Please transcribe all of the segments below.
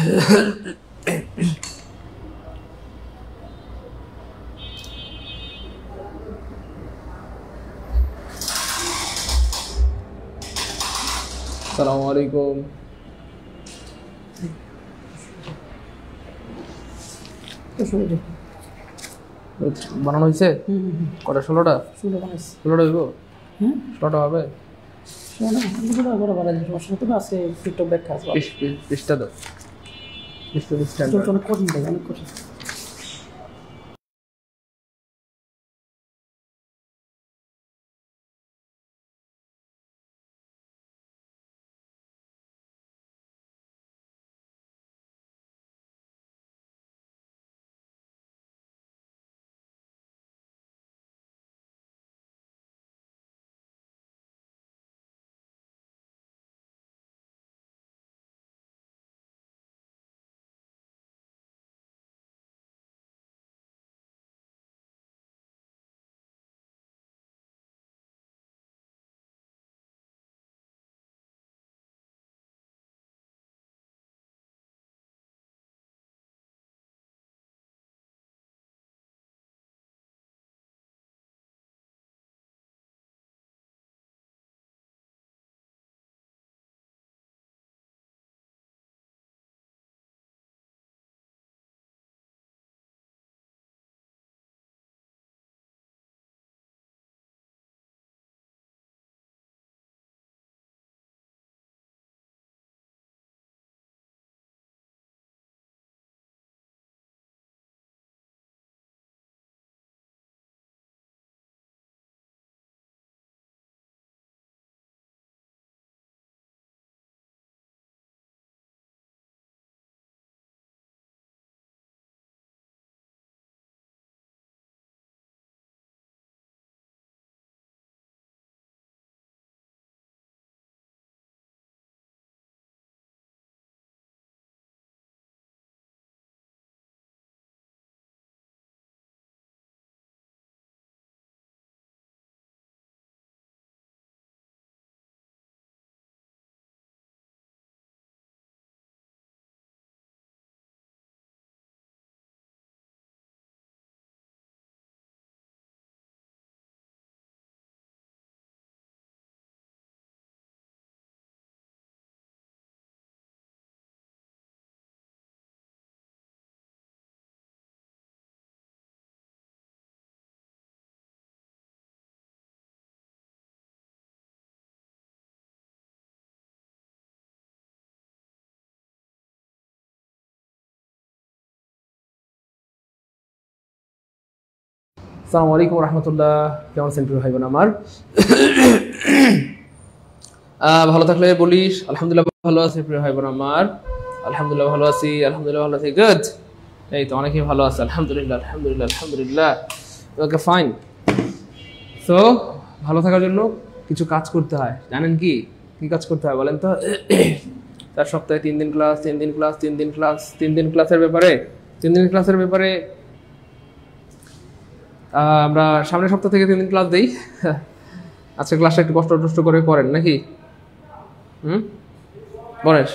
আসসালামু আলাইকুম। বানানো হয়েছে কটা? 16টা? 16টা হইব? 16টা হবে? পৃষ্ঠা দাও, অনেক কঠিন থাকে, অনেক কঠিন। আসসালামু আলাইকুম রহমতুল্লাহ। কেমন আছেন প্রিয় ভাই বোন আমার? ভালো থাকলে বলিস আলহামদুলিল্লাহ ভালো আছি প্রিয় ভাই বোন আমার। আলহামদুলিল্লাহ ভালো আছি, আলহামদুলিল্লাহ ভালো আছি। গুড, এই তো অনেকেই ভালো আছে। আলহামদুলিল্লাহ আলহামদুলিল্লাহ আলহামদুলিল্লাহ। Okay fine. সো ভালো থাকার জন্য কিছু কাজ করতে হয়। জানেন কি কি কাজ করতে হয় বলেন তো? তার সপ্তাহে 3 দিন ক্লাস, 3 দিন ক্লাস, 3 দিন ক্লাস, 3 দিন ক্লাসের ব্যাপারে 3 দিন ক্লাসের ব্যাপারে আমরা সামনের সপ্তাহ থেকে 3 দিন ক্লাস দেই। আজকে ক্লাসটা একটু কষ্ট করে করেন নাকি? বলেন,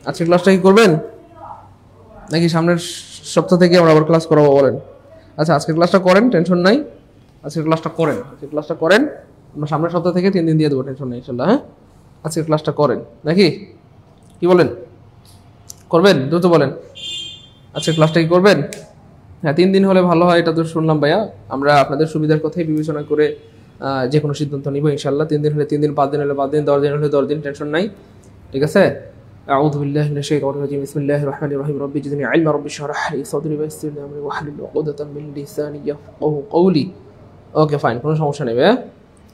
আজকে ক্লাসটা কি করবেন নাকি সামনের সপ্তাহ থেকে আমরা আবার ক্লাস করাবো? বলেন। আচ্ছা, আজকে ক্লাসটা করেন, টেনশন নাই। আজকে ক্লাসটা করেন, আজকে ক্লাসটা করেন। আমরা সামনের সপ্তাহ থেকে 3 দিন দিয়ে দেবো, টেনশন নেই ইনশাল্লাহ। হ্যাঁ, আজকে ক্লাসটা করেন নাকি? কি বলেন? করবেন? দ্রুত বলেন। আজকে ক্লাসটা কি করবেন? হ্যাঁ, 3 দিন হলে ভালো হয়, এটা তো শুনলাম ভাইয়া। আমরা আপনাদের সুবিধার কথাই বিবেচনা করে যে কোনো সিদ্ধান্ত নিব ইনশাল্লাহ। 3 দিন হলে 3 দিন, 5 দিন হলে 5 দিন, 10 দিন হলে 10 দিন, টেনশন নাই। ঠিক আছে? আউযু বিল্লাহি মিনাশ শাইতানির রাজিম। বিসমিল্লাহির রাহমানির রাহিম। রব্বি জিদনি ইলমা, রব্বি ইশরাহ লি সাদরি ওয়া ইয়াসসির লি আমরি ওয়াহলুল উকদাতাম মিন লিসানি ইয়াফকাহু কওলি। ওকে ফাইন, কোনো সমস্যা নেই ভাইয়া,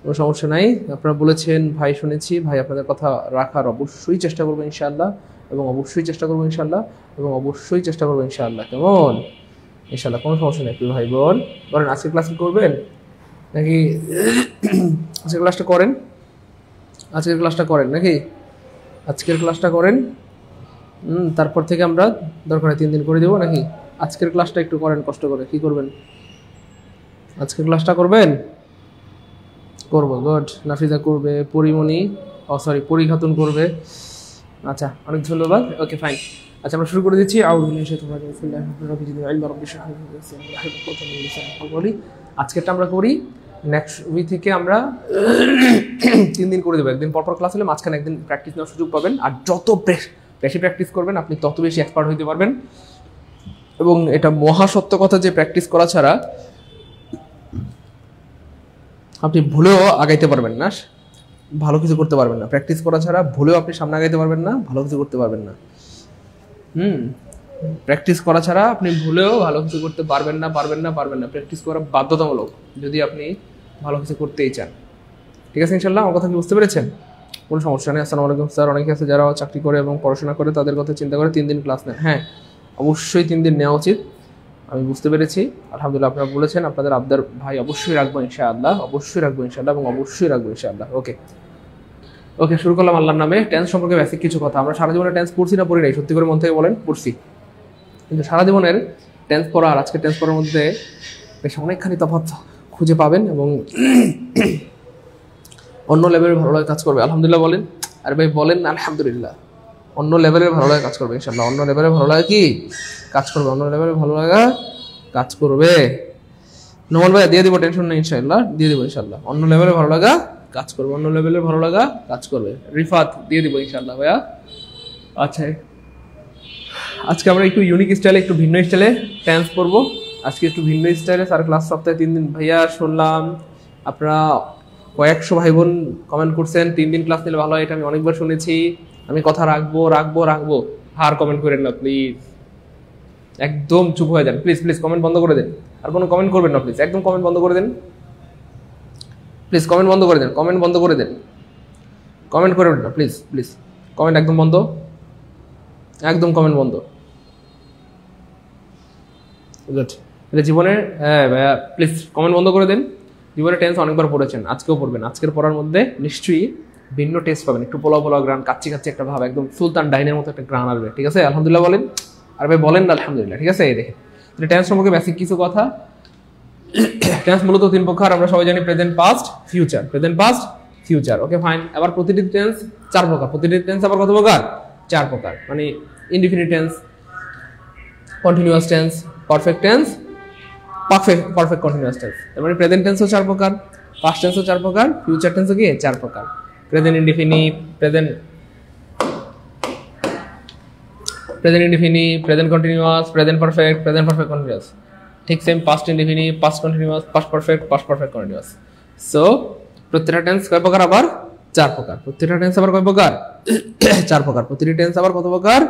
কোনো সমস্যা নাই। আপনারা বলেছেন ভাই, শুনেছি ভাই, আপনাদের কথা রাখার অবশ্যই চেষ্টা করবো ইনশাআল্লাহ, এবং অবশ্যই চেষ্টা করবো ইনশাআল্লাহ, এবং অবশ্যই চেষ্টা করবো ইনশাআল্লাহ। কেমন? ইনশাআল্লাহ, কোনো সমস্যা নেই প্রিয় ভাই বোন। বলেন, আজকে ক্লাস করবেন নাকি? আজকের ক্লাসটা করেন, আজকের ক্লাসটা করেন নাকি? আজকের ক্লাসটা করেন। তারপর থেকে আমরা দরকার 3 দিন করে দেবো নাকি? আজকের ক্লাসটা একটু করেন কষ্ট করে। কি করবেন? আজকের ক্লাসটা করবেন? করবো। গুড। নাফিজা করবে, পরিমণি, পরি খাতুন করবে, আচ্ছা, অনেক ধন্যবাদ। Okay fine. আচ্ছা, আমরা শুরু করে দিচ্ছি। আজকেরটা আমরা করি, নেক্সট উইক থেকে আমরা 3 দিন করে দেবো। একদিন পরপর ক্লাস হলে মাঝখানে একদিন প্র্যাকটিস নেওয়ার সুযোগ পাবেন। আর যত বেশি প্র্যাকটিস করবেন আপনি তত বেশি এক্সপার্ট হইতে পারবেন। এবং এটা মহাসত্য কথা যে প্র্যাকটিস করা ছাড়া আপনি ভুলেও আগাইতে পারবেন না, ভালো কিছু করতে পারবেন না। প্র্যাকটিস করা ছাড়া ভুলেও আপনি সামনে আগাইতে পারবেন না, ভালো কিছু করতে পারবেন না। প্র্যাকটিস করা ছাড়া আপনি ভুলেও ভালো কিছু করতে পারবেন না। প্র্যাকটিস করা বাধ্যতামূলক যদি আপনি ভালো কিছু করতেই চান। ঠিক আছে ইনশাল্লাহ? আমার কথা কি বুঝতে পেরেছেন? কোনো সমস্যা নেই। আসসালামু আলাইকুম স্যার। অনেকে আছে যারা চাকরি করে এবং পড়াশোনা করে, তাদের কথা চিন্তা করে 3 দিন ক্লাস নেন। হ্যাঁ, অবশ্যই 3 দিন নেওয়া উচিত, আমি বুঝতে পেরেছি। আলহামদুলিল্লাহ, আপনারা বলেছেন, আপনাদের আবদার ভাই অবশ্যই রাখবো ইনশাআল্লাহ, এবং অবশ্যই রাখবো ইনশাআল্লাহ। ওকে, শুরু করলাম আল্লাহর নামে। টেন্স সম্পর্কে বেসিক কিছু কথা। আমরা সারা জীবনে টেন্স পড়ছি না পড়ি নাই? সত্যি করে মন থেকে বলেন, পড়ছি। কিন্তু সারা জীবনের টেন্স পড়া আর আজকে টেন্স পড়ার মধ্যে বেশ অনেকখানি তফাৎ খুঁজে পাবেন এবং অন্য লেভেলের ভালো লাগে কাজ করবে। আলহামদুলিল্লাহ বলেন। আর ভাই বলেন আলহামদুলিল্লাহ। অন্য লেভেলের ভালো লাগে কাজ করবে ইনশাল্লাহ। অন্য লেভেলের ভালো লাগে কি কাজ করবে? অন্য লেভেলের ভালো লাগা কাজ করবে। নোমান ভাইয়া দিয়ে দিব, টেনশন নেই ইনশাল্লাহ, দিয়ে দিব ইনশাল্লাহ। অন্য লেভেলের ভালো লাগা কাজ করবে, অন্য লেভেলের ভালো লাগা কাজ করবে। রিফাত দিয়ে দিব ইনশাল্লাহ ভাইয়া। আচ্ছা, আজকে আমরা একটু ইউনিক স্টাইলে, একটু ভিন্ন স্টাইলে টেন্স পড়বো। আজকে একটু ভিন্ন স্টাইলে। স্যার ক্লাস সপ্তাহে 3 দিন। ভাইয়া শুনলাম আপনারা কয়েকশো ভাই বোন কমেন্ট করছেন 3 দিন ক্লাস নিলে ভালো হয়। এটা আমি অনেকবার শুনেছি। আমি কথা রাখবো। আর কমেন্ট করেন না প্লিজ, একদম চুপ হয়ে যান প্লিজ। কমেন্ট বন্ধ করে দেন। আর কোনো কমেন্ট করবেন না প্লিজ, একদম কমেন্ট বন্ধ করে দেন প্লিজ। কমেন্ট বন্ধ করে দেন। কমেন্ট করবেন না প্লিজ। কমেন্ট একদম বন্ধ, একদম কমেন্ট বন্ধ। গুড। এটা জীবনের, হ্যাঁ ভাইয়া প্লিজ কমেন্ট বন্ধ করে দেন। জীবনে টেন্স অনেকবার পড়েছেন, আজকেও পড়বেন। আজকের পড়ার মধ্যে নিশ্চয়ই ভিন্ন টেস্ট পাবেন। একটু পোলাও গ্রান, কাচ্চি একটা ভাব, একদম সুলতান ডাইনের মতো একটা গ্রান আসবে। ঠিক আছে? আলহামদুলিল্লাহ বলেন। আর ভাই বলেন না আলহামদুলিল্লাহ। ঠিক আছে? এই দেখেন টেন্স সম্পর্কে বেসিক কিছু কথা। টেন্স মূলত 3 প্রকার, আমরা সবাই জানি। Present, past, future. Okay fine. আবার প্রতিটি টেন্স 4 প্রকার। প্রতিটি টেন্স আবার কত প্রকার? 4 প্রকার। মানে indefinite tense, continuous tense, perfect tense, perfect continuous tense. তার মানে প্রেজেন্ট টেন্সও 4 প্রকার, পাস্ট টেন্সও 4 প্রকার, ফিউচার টেন্সও কি 4 প্রকার। Present indefinite, present continuous, present perfect continuous. ঠিক same past indefinite, past continuous, past perfect continuous. So প্রত্যেকটা টেন্স কয় প্রকার? আবার 4 প্রকার। প্রত্যেকটা টেন্স আবার কয় প্রকার? 4 প্রকার। প্রতিটি টেন্স আবার কত প্রকার?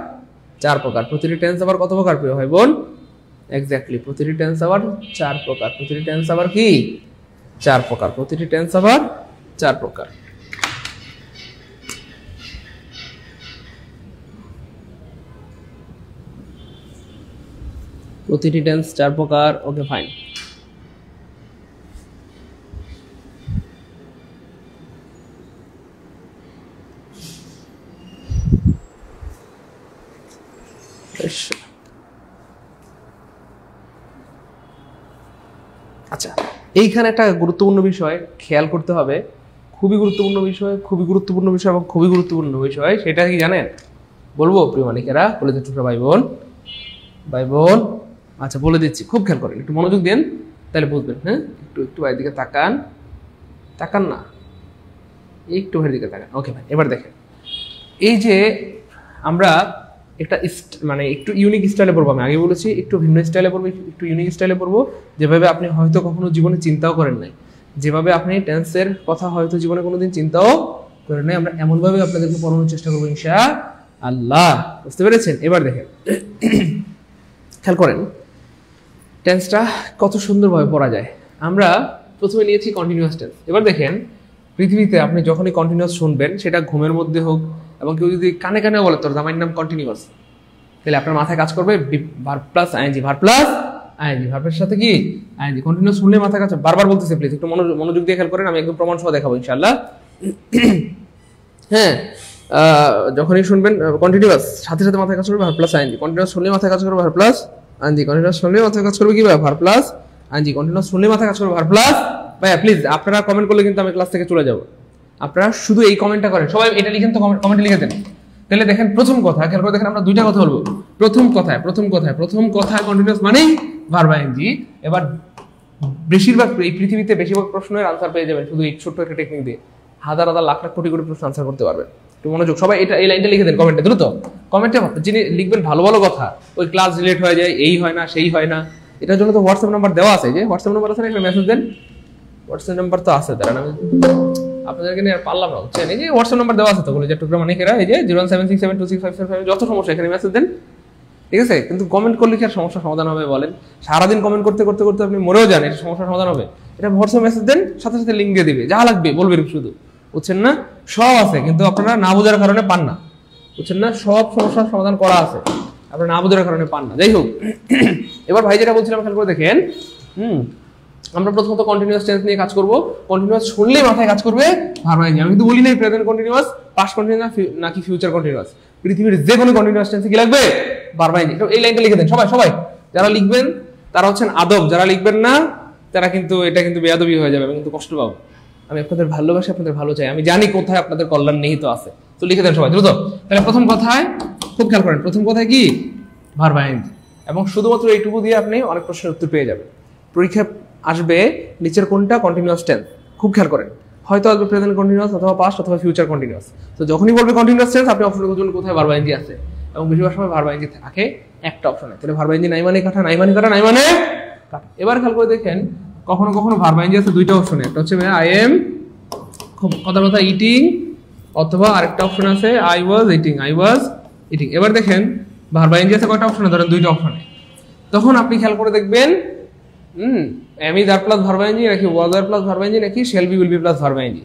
4 প্রকার। প্রতিটি টেন্স আবার কত প্রকার প্রিয় ভাই বোন? এক্স্যাক্টলি, প্রতিটি টেন্স আবার 4 প্রকার। প্রতিটি টেন্স আবার কি 4 প্রকার। প্রতিটি টেন্স আবার 4 প্রকার। প্রতিটি টেন্স 4 প্রকার। Okay fine. আচ্ছা, এইখানে একটা গুরুত্বপূর্ণ বিষয় খেয়াল করতে হবে। খুবই গুরুত্বপূর্ণ বিষয় এবং খুবই গুরুত্বপূর্ণ বিষয়। সেটা কি জানেন? বলবো প্রিয় মানিকেরা, বলে দিচ্ছি ভাই বোন। আচ্ছা বলে দিচ্ছি, খুব খেয়াল করেন, একটু মনোযোগ দেন, তাহলে বুঝবেন। হ্যাঁ, একটু বাইরের দিকে তাকান না, একটু বাইরের দিকে তাকান। ওকে ভাই, এবার দেখেন, এই যে আমরা একটা মানে একটু ইউনিক স্টাইলে পড়বো। আমি আগে বলেছি একটু ভিন্ন স্টাইলে পড়বো, একটু ইউনিক স্টাইলে পড়বো, যেভাবে আপনি হয়তো কখনো জীবনে চিন্তাও করেন নাই, যেভাবে আপনি টেন্সের কথা হয়তো জীবনে কোনোদিন চিন্তাও করেন নাই। আমরা এমনভাবে আপনাদেরকে পড়ানোর চেষ্টা করবো ইনশাআল্লাহ। বুঝতে পেরেছেন? এবার দেখেন, খেয়াল করেন টেন্সটা কত সুন্দরভাবে পড়া যায়। আমরা প্রথমে নিয়েছি কন্টিনিউয়াস টেন্স। এবার দেখেন, পৃথিবীতে আপনি যখনই কন্টিনিউয়াস শুনবেন, সেটা ঘুমের মধ্যে হোক, এবং কেউ যদি কানে কানে বলে তোর জামাইয়ের নাম কন্টিনিউয়াস, তাহলে আপনার মাথায় কাজ করবে ভার্ব প্লাস আইএনজি, ভার্বের সাথে কি আইএনজি। কন্টিনিউয়াস শুনলে মাথায় কাজ, বারবার বলতেছে, প্লিজ একটু মনোযোগ দিয়ে খেয়াল করেন, আমি একদম প্রমাণ সহ দেখাবো ইনশাআল্লাহ। হ্যাঁ, যখনই শুনবেন কন্টিনিউয়াস, সাথে সাথে মাথায় কাজ করবে ভার্ব প্লাস আইএনজি। কন্টিনিউয়াস শুনলে মাথায় কাজ করবে ভার্ব প্লাস আইএনজি। কন্টিনিউয়াস শুনলে মাথায় কাজ করবে কি ভার্ব প্লাস আইএনজি। কন্টিনিউয়াস শুনলে মাথায় কাজ করবে ভার্ব প্লাস। ভাইয়া প্লিজ আপনারা কমেন্ট করলে কিন্তু আমি ক্লাস থেকে চলে যাব। আপনারা শুধু এই কমেন্টটা করেন, সবাই এটা লিখেন তো, কমেন্টে লিখে দেন। তাহলে দেখেন প্রথম কথা খেয়াল করে দেখেন আমরা দুইটা কথা বলবো। প্রথম কথায় কন্টিনিউয়াস মানেই ভার্ব আইএনজি। এবার বেশিরভাগ এই পৃথিবীতে বেশিরভাগ প্রশ্নের আনসার পেয়ে যাবেন শুধু এই ছোট্ট একটা টেকনিক দিয়ে। হাজার হাজার লাখ লাখ কোটি কোটি প্রশ্ন আনসার করতে পারবেন। একটু মনোযোগ, সবাই এটা এই লাইনটা লিখে দেন কমেন্টে দ্রুত। কমেন্টে যিনি লিখবেন ভালো ভালো কথা, ওই ক্লাস রিলেট হয়ে যায়, এই হয় না সেই হয় না, এটার জন্য তো হোয়াটসঅ্যাপ নাম্বার দেওয়া আছে, যে হোয়াটসঅ্যাপ নাম্বার আছে না, একটা মেসেজ দেন। হোয়াটসঅ্যাপ নাম্বার তো আছে, দাঁড়ান আমি আপনাদেরকে নিয়ে আর পারলাম না, বুঝছেন? এই যে হোয়াটসঅ্যাপ নাম্বার দেওয়া আছে তো, যে টুকরা মানিকেরা, এই যে 017672655, যত সমস্যা এখানে মেসেজ দেন, ঠিক আছে? কিন্তু কমেন্ট করলে কি আর সমস্যার সমাধান হবে বলেন? সারাদিন কমেন্ট করতে করতে করতে আপনি মরেও যান, এটা সমস্যার সমাধান হবে? এটা হোয়াটসঅ্যাপ মেসেজ দেন, সাথে সাথে লিঙ্ক দিয়ে দিবে, যা লাগবে বলবেন শুধু, বুঝছেন না? সব আছে, কিন্তু আপনারা না বোঝার কারণে পান না, বুঝছেন না? সব সমস্যার সমাধান করা আছে, আপনারা না বোঝার কারণে পান না। যাই হোক, এবার ভাই যেটা বলছিলাম খেয়াল করে দেখেন। আমরা প্রথমত কন্টিনিউয়াস টেন্স নিয়ে কাজ করব। কন্টিনিউয়াস শুনলেই মাথায় কাজ করবে ভার্ব আইএনজি। আমি কিন্তু বলি নাই প্রেজেন্ট কন্টিনিউয়াস, পাস্ট কন্টিনিউয়াস নাকি ফিউচার কন্টিনিউয়াস। পৃথিবীর যে কোনো কন্টিনিউয়াস টেন্সে কি লাগবে? Verb ING. এই লাইনটা লিখে দেন সবাই। যারা লিখবেন তারা হচ্ছেন আদব, যারা লিখবেন না তারা কিন্তু এটা কিন্তু বেয়াদবি হয়ে যাবে, আমি কিন্তু কষ্ট পাবো। আমি আপনাদের ভালোবাসি, আপনাদের ভালো চাই, আমি জানি কোথায় আপনাদের কল্যাণ নিহিত আছে। তো লিখে দেন সবাই দ্রুত। তাহলে প্রথম কথায় খুব খেয়াল করেন, প্রথম কথায় কি? Verb ING. এবং শুধুমাত্র এইটুকু দিয়ে আপনি অনেক প্রশ্নের উত্তর পেয়ে যাবেন। পরীক্ষা আসবে নিচের কোনটা কন্টিনিউয়াস টেন্স, খুব খেয়াল করেন। হয়তো আসবে প্রেজেন্ট কন্টিনিউয়াস অথবা পাস্ট অথবা ফিউচার কন্টিনিউয়াস। তো যখনই বলবে কন্টিনিউয়াস টেন্স, আপনি অপশন খুঁজুন কোথায় ভার্ব আইএনজি আছে, এবং বেশিরভাগ সময় ভার্ব আইএনজি থাকে একটা অপশনে। তাহলে ভার্ব আইএনজি নাই মানে কাটা, নাই মানে কাটা, নাই মানে কাটা। এবার খেয়াল করে দেখেন, কখনো কখনো ভার্ব আইএনজি আছে দুইটা অপশনে, একটা হচ্ছে আই এম, খুব কথার কথা, ইটিং, অথবা আরেকটা অপশন আছে আই ওয়াজ ইটিং। এবার দেখেন ভার্ব আইএনজি আছে কয়টা অপশনে? ধরেন দুইটা অপশনে। তখন আপনি খেয়াল করে দেখবেন am is are plus verb ING নাকি was are plus verb ING নাকি shall be will be plus verb ING.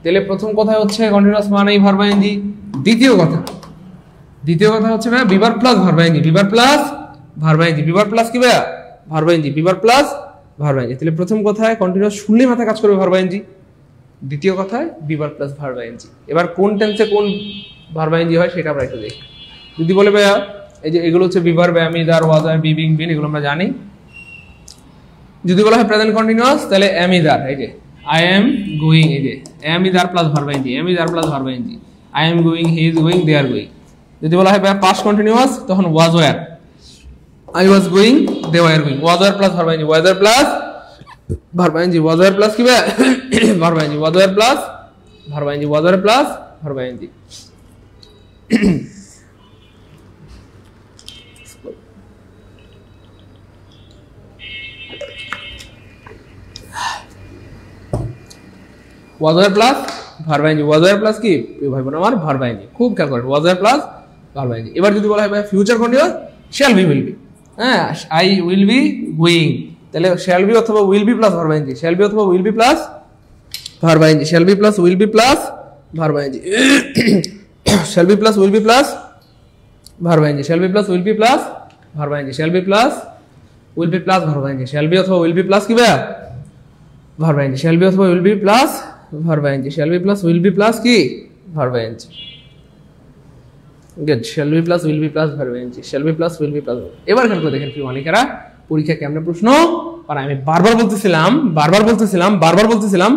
তাহলে প্রথম কথা হচ্ছে কন্টিনিউয়াস মানেই ভার্ব আইএনজি। দ্বিতীয় কথা হচ্ছে ভাই বিভার plus verb ING, be verb plus verb ING, be verb plus কি ভাই? Verb ING, be verb plus verb ING. তাহলে প্রথম কথায় কন্টিনিউয়াস শুনলেই মাথায় কাজ করবে ভার্ব আইএনজি। দ্বিতীয় কথায় বিভার প্লাস ভার্ব আইএনজি। এবার কোন টেন্সে কোন ভার্ব আইএনজি হয় সেটা আমরা একটু দেখি। যদি বলে ভাইয়া এই যে এগুলো হচ্ছে be verb, am is are, was আর, বি বিং বিন, এগুলো আমরা জানি। যদি বলা হয় প্রেজেন্ট কন্টিনিউয়াস, তাহলে এম ইজ আর, এই যে আই এম গোয়িং, এই যে am is are plus verb ING, am is are plus verb ING, I am going, he is going, they are going. যদি বলা হয় পাস্ট কন্টিনিউয়াস, তখন was were, I was going, they were going. Was were plus verb ING, was were plus verb ING, was were plus কি ভাই? Verb ING, was were plus verb ING, was were plus verb ING. Was were plus verb ING, was were plus কি ভাই বোন আমার? Verb ING. খুব খেয়াল করেন, was were plus verb ING. এবার যদি বলা হয় ভাই future continuous, shall be will be, হ্যাঁ আই উইল বি গোয়িং, তাহলে শ্যাল বি অথবা will be plus verb ING, shall be অথবা will be plus verb ING, shall be plus will be plus verb ING, shall be plus will be plus verb ING, shall be plus will be plus verb ING, shall be plus will be plus verb ING, shall be অথবা will be plus কি ভাই? Verb ING, shall be অথবা will be plus verb ING, shall be plus will be plus কি? Verb ING. Good, shall be plus will be plus verb ING, shall be plus will be plus. এবার খেয়াল করে দেখেন প্রিয় মানিকেরা, পরীক্ষা কেমন প্রশ্ন পারে। আমি বারবার বলতেছিলাম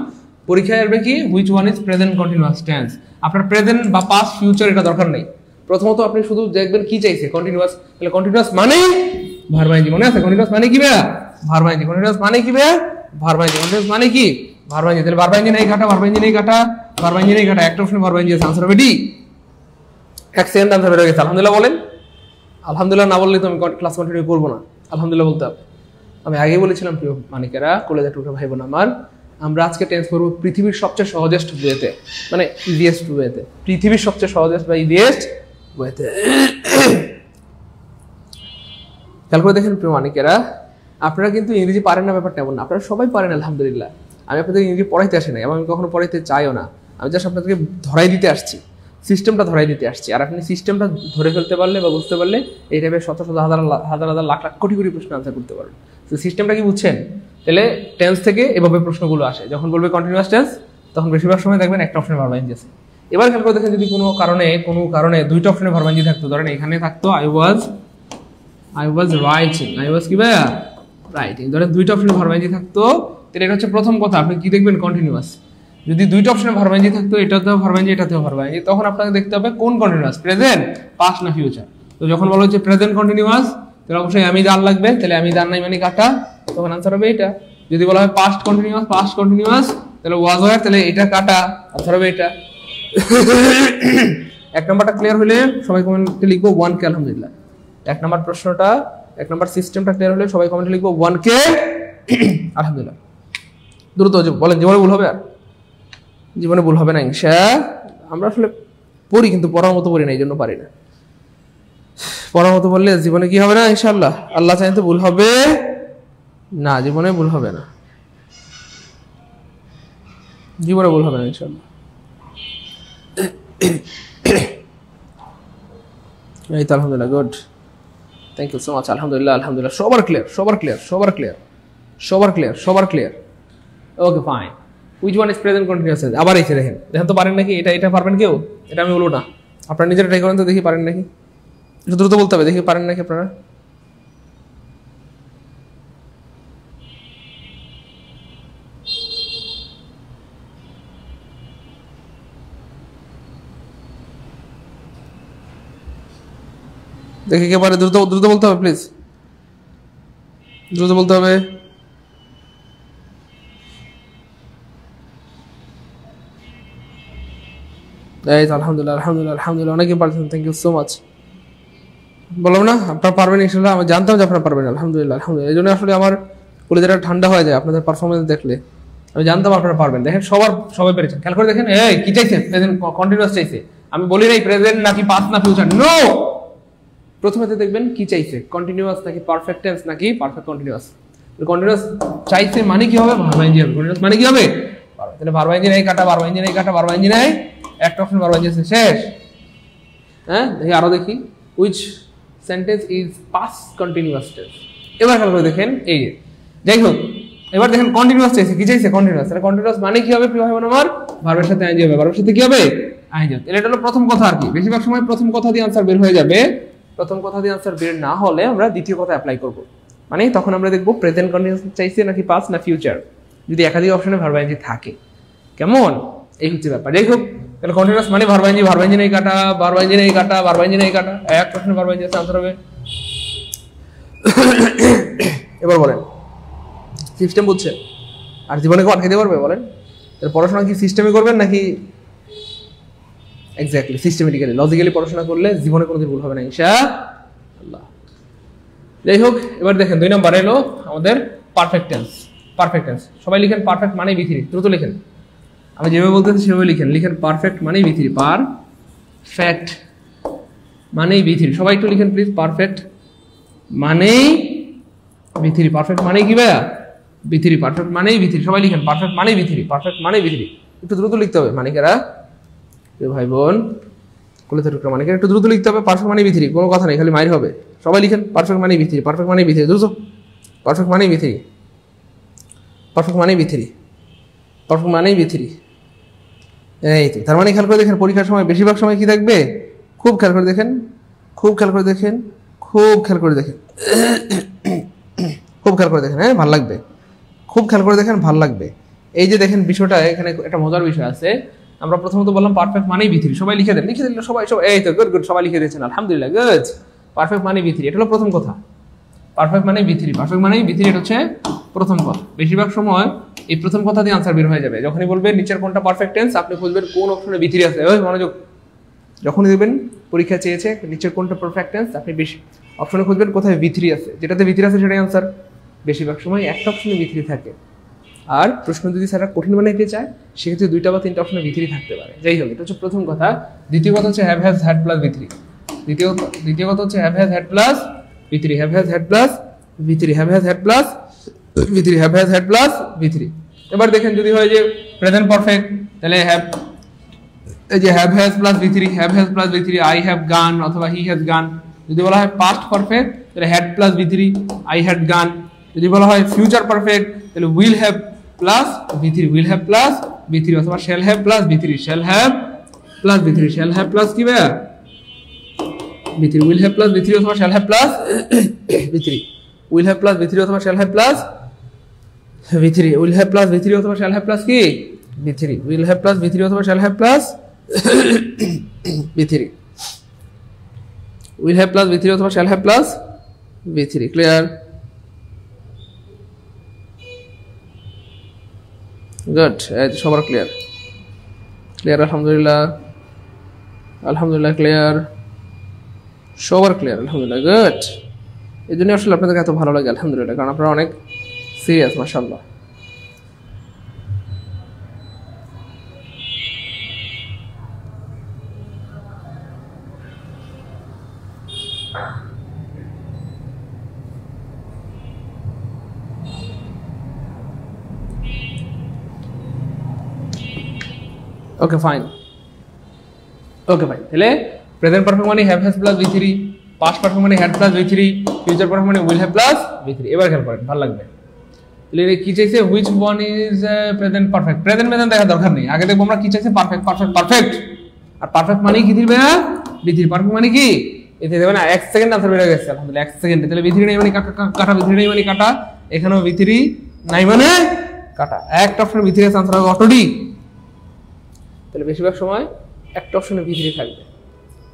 পরীক্ষায় আসবে কি which one is present continuous tense. আপনার প্রেজেন্ট বা পাস্ট ফিউচার এটা দরকার নেই। প্রথমত আপনি শুধু দেখবেন কি চাইছে কন্টিনিউয়াস, তাহলে কন্টিনিউয়াস মানে ভার্ব আইএনজি, মনে আছে? কন্টিনিউয়াস মানে কি ভাইয়া? Verb ING. কন্টিনিউয়াস মানে কি ভাইয়া? Verb ING. কন্টিনিউয়াস মানে কি? Verb ING. তাহলে ভার্ব আইএনজি নেই কাটা, ভার্ব আইএনজি নেই কাটা, ভার্ব আইএনজি নেই কাটা, একটা অপশন ভার্ব আইএনজি আছে, আনসার হবে ডি। এক সেকেন্ড আনসার বের হয়ে গেছে। আলহামদুলিল্লাহ বলেন। আলহামদুলিল্লাহ না বললে তো আমি ক্লাস কন্টিনিউ করবো না। আলহামদুলিল্লাহ বলতে হবে। আমি আগেই বলেছিলাম প্রিয় মানিকেরা, কলেজের টুকরা ভাই বোন আমার, আমরা আজকে টেন্স করবো পৃথিবীর সবচেয়ে সহজেস্ট ওয়েতে, মানে ইজিয়েস্ট ওয়েতে, পৃথিবীর সবচেয়ে সহজেস্ট বা ইজিয়েস্ট ওয়েতে। খেয়াল করে দেখেন প্রিয় মানিকেরা, আপনারা কিন্তু ইংরেজি পারেন না ব্যাপারটা এমন না, আপনারা সবাই পারেন আলহামদুলিল্লাহ। আমি আপনাদের ইংরেজি পড়াইতে আসি নাই এবং আমি কখনো পড়াইতে চাইও না। আমি জাস্ট আপনাদেরকে ধরাই দিতে আসছি, সিস্টেমটা ধরাই দিতে আসছি। আর আপনি সিস্টেমটা ধরে ফেলতে পারলে বা বুঝতে পারলে এই টাইপের শত শত হাজার হাজার লাখ লাখ কোটি কোটি প্রশ্ন আনসার করতে পারবেন। তো সিস্টেমটা কি বুঝছেন? তাহলে টেন্স থেকে এভাবে প্রশ্নগুলো আসে। যখন বলবে কন্টিনিউয়াস টেন্স, তখন বেশিরভাগ সময় দেখবেন একটা অপশনে ভার্ব আইএনজি আছে। এবার খেয়াল করে দেখেন, যদি কোনো কারণে দুইটা অপশনে ভার্ব আইএনজি থাকতো, ধরেন এখানে থাকতো আই ওয়াজ রাইটিং, আই ওয়াজ কি ভাইয়া? রাইটিং। ধরেন দুইটা অপশনে ভার্ব আইএনজি থাকতো, তাহলে এটা হচ্ছে প্রথম কথা। আপনি কি দেখবেন? কন্টিনিউয়াস। যদি দুইটা অপশনে ভার্ব আইএনজি থাকতো, এটাতেও ভার্ব আইএনজি, এটাতেও ভার্ব আইএনজি, তখন আপনাকে দেখতে হবে কোন কন্টিনিউয়াস, প্রেজেন্ট, পাস্ট না ফিউচার। তো যখন বলা হচ্ছে প্রেজেন্ট কন্টিনিউয়াস, তাহলে অবশ্যই আমি দান লাগবে, তাহলে আমি দান নাই মানে কাটা, তখন आंसर হবে এটা। যদি বলা হয় পাস্ট কন্টিনিউয়াস, তাহলে ওয়াজ ওয়্যার, তাহলে এটা কাটা, आंसर হবে এটা। এক নাম্বারটা ক্লিয়ার হলে সবাই কমেন্টে লিখবো 1K আলহামদুলিল্লাহ। এক নাম্বার প্রশ্নটা, এক নাম্বার সিস্টেমটা ক্লিয়ার হলে সবাই কমেন্টে লিখবো 1K আলহামদুলিল্লাহ। দ্রুত বলেন, জীবনে ভুল হবে? আর জীবনে ভুল হবে না ইনশাআল্লাহ। আমরা আসলে পড়ি কিন্তু পড়ার মতো পড়ি না, এই জন্য পারি না। পড়ার মতো বললে জীবনে কি হবে না ইনশাআল্লাহ, আল্লাহ চাইলে তো ভুল হবে না, জীবনে ভুল হবে না, জীবনে ভুল হবে না ইনশাআল্লাহ। এই তো আলহামদুলিল্লাহ, good, thank you so much, আলহামদুলিল্লাহ আলহামদুলিল্লাহ। সবার clear. Okay fine. Which one is present continuous? আবার এসে দেখেন তো পারেন নাকি? এটা পারবেন কেউ? এটা আমি বলবো না, আপনারা নিজেরা ট্রাই করেন তো, দেখি পারেন নাকি। একটু দ্রুত বলতে হবে, দেখি পারেন নাকি আপনারা। দেখি কে পারে, দ্রুত বলতে হবে প্লিজ, দ্রুত বলতে হবে। এই তো আলহামদুলিল্লাহ, অনেকে পারছেন, থ্যাংক ইউ সো মাচ। বললাম না আপনারা পারবেন ইনশাআল্লাহ, আমি জানতাম যে আপনারা পারবেন, আলহামদুলিল্লাহ। এই জন্য আসলে আমার কলিজাটা ঠান্ডা হয়ে যায় আপনাদের পারফরমেন্স দেখলে, আমি জানতাম আপনারা পারবেন। দেখেন সবাই পেরেছেন, খেয়াল করে দেখেন। এই কি চাইছে? প্রেজেন্ট কন্টিনিউয়াস চাইছে। আমি বলি নাই প্রেজেন্ট নাকি পাস্ট না ফিউচার, নো। প্রথমেতে দেখবেন কি চাইছে, কন্টিনিউয়াস নাকি পারফেক্ট টেন্স নাকি পারফেক্ট কন্টিনিউয়াস। কন্টিনিউয়াস চাইছে মানে কি হবে? ভার্ব আইএনজি হবে। কন্টিনিউয়াস মানে কি হবে? তাহলে ভার্ব আইএনজি নাই কাটা, ভার্ব আইএনজি নাই, একটা অপশন ভার্ব আইএনজি আছে, শেষ। হ্যাঁ, দেখি আরো দেখি, which sentence is past continuous tense. এবার খেয়াল করে দেখেন, এই যাই হোক, এবার দেখেন কন্টিনিউয়াস চাইছে, কি চাইছে? কন্টিনিউয়াস। তাহলে কন্টিনিউয়াস মানে কি হবে? প্রিয় ভাই বোন আমার, ভার্বের সাথে আইএনজি হবে। ভার্বের সাথে কি হবে? আইএনজি হবে। এটা হলো প্রথম কথা আর কি। বেশিরভাগ সময় প্রথম কথা দিয়ে आंसर বের হয়ে যাবে। প্রথম কথা দিয়ে आंसर বের না হলে আমরা দ্বিতীয় কথা অ্যাপ্লাই করব। মানে তখন আমরা দেখব প্রেজেন্ট কন্টিনিউয়াস চাইছে নাকি পাস্ট না ফিউচার, যদি একাধিক অপশনে ভার্ব আইএনজি থাকে। কেমন? এই হচ্ছে ব্যাপার। যাই হোক, তাহলে কন্টিনিউয়াস মানে ভার্ব আইএনজি নাই কাটা, ভার্ব আইএনজি নাই কাটা, এক প্রশ্নের ভার্ব আইএনজি আছে, आंसर হবে। এবার বলেন, সিস্টেম বুঝছেন? আর জীবনে কেউ আটকে দিতে পারবে? বলেন, তাহলে পড়াশোনা কি সিস্টেমে করবেন নাকি এক্স্যাক্টলি সিস্টেমেটিক্যালি লজিক্যালি পড়াশোনা করলে জীবনে কোনোদিন ভুল হবে না ইনশাআল্লাহ। যাই হোক, এবার দেখেন 2 নাম্বার এলো আমাদের পারফেক্ট টেন্স। সবাই লিখেন পারফেক্ট মানে বিথিরি, দ্রুত লিখেন। আমি যেভাবে বলতেছি সেভাবে লিখেন পারফেক্ট মানে বিথিরি, পারফেক্ট মানে বিথিরি। সবাই একটু লিখেন প্লিজ, পারফেক্ট মানে বিথিরি। পারফেক্ট মানে কি ভাইয়া? বিথিরি। পারফেক্ট মানে বিথিরি। সবাই লিখেন পারফেক্ট মানে বিথিরি, পারফেক্ট মানে বিথিরি। একটু দ্রুত লিখতে হবে মানিকেরা, ভাই বোন কলেজের টুকরা মানিকেরা, একটু দ্রুত লিখতে হবে। পারফেক্ট মানে বিথিরি, কোনো কথা নেই, খালি মাইর হবে। সবাই লিখেন পারফেক্ট মানে বিথিরি, পারফেক্ট মানে বিথিরি, দ্রুত। পারফেক্ট মানে বিথিরি, পারফেক্ট মানে বিথিরি, পারফেক্ট মানে বিথিরি। এই তো, তার মানে খেয়াল করে দেখেন পরীক্ষার সময় বেশিরভাগ সময় কি থাকবে? খুব খেয়াল করে দেখেন, খুব খেয়াল করে দেখেন, খুব খেয়াল করে দেখেন, খুব খেয়াল করে দেখেন। হ্যাঁ, ভালো লাগবে, খুব খেয়াল করে দেখেন, ভালো লাগবে। এই যে দেখেন বিষয়টা, এখানে একটা মজার বিষয় আছে। আমরা প্রথমত বললাম পারফেক্ট মানেই বিথিরি, সবাই লিখে দেন সবাই। এই তো গুড, সবাই লিখে দিয়েছেন, আলহামদুলিল্লাহ, গুড। পারফেক্ট মানে বিথিরি, এটা হলো প্রথম কথা। পারফেক্ট মানে বিথিরি, পারফেক্ট মানে বিথিরি, এটা হচ্ছে প্রথম কথা। বেশিরভাগ সময় এই প্রথম কথা দিয়ে आंसर বের হয়ে যাবে। যখনই বলবেন নিচের কোনটা পারফেক্ট টেন্স, আপনি খুঁজবেন কোন অপশনে বিথিরি আছে। ওই মনোযোগ, যখনই দেখবেন পরীক্ষা চেয়েছে নিচের কোনটা পারফেক্ট টেন্স, আপনি বেশি অপশনে খুঁজবেন কোথায় বিথিরি আছে। যেটাতে বিথিরি আছে সেটাই आंसर। বেশিরভাগ সময় একটা অপশনে বিথিরি থাকে। আর প্রশ্ন যদি স্যার কঠিন বানাইতে চায়, সেক্ষেত্রে 2টা বা 3টা অপশনে বিথিরি থাকতে পারে। যাই হোক, এটা হচ্ছে প্রথম কথা। দ্বিতীয় কথা হচ্ছে have has had plus V three. দ্বিতীয় কথা হচ্ছে have has had plus V three, have has had plus V three, have has had plus V three, have has had plus V three. এবার দেখেন যদি হয় যে প্রেজেন্ট পারফেক্ট, তাহলে হ্যাভ, এই যে have has plus V three, have has plus V three, I have gone অথবা he has gone. যদি বলা হয় পাস্ট পারফেক্ট, তাহলে had plus V three, I had gone. যদি বলা হয় ফিউচার পারফেক্ট, তাহলে will have plus V three, will have plus V three, অথবা shall have plus V three, shall have plus V three, shall have plus কি ভাইয়া? V three. Will have plus V three অথবা shall have plus V three, will have plus V three অথবা shall have plus V three, will have plus V three অথবা shall have plus কি V3 will have plus V3 অথবা shall have plus V3 will have plus V3 অথবা shall have plus V3 clear good সবার clear আলহামদুলিল্লাহ clear সবার clear আলহামদুলিল্লাহ good এই জন্য আসলে আপনাদের এত ভালো লাগে আলহামদুলিল্লাহ কারণ আপনারা অনেক সিরিয়াস মাশাআল্লাহ Okay, fine. তাহলে প্রেজেন্ট পারফেক্ট মানে have has plus v3, past perfect মানে had plus v3, future perfect মানে will have plus v3 এবার খেয়াল করেন ভালো লাগবে তাহলে কি চাইছে which one is present perfect present দেখা দরকার নেই আগে দেখব আমরা কি চাইছে পারফেক্ট আর পারফেক্ট মানে কি দিবে না v3 পারফেক্ট মানে কি এতে দেবে না 1 সেকেন্ড আনসার বের হয়ে গেছে আলহামদুলিল্লাহ 1 সেকেন্ড তাহলে v3 নাই মানে কাটা v3 নাই মানে কাটা এখানেও v3 নাই মানে কাটা একটা অপশন v3 এর আনসার হবে অটোডি তাহলে বেশিরভাগ সময় একটা অপশনে v3 থাকবে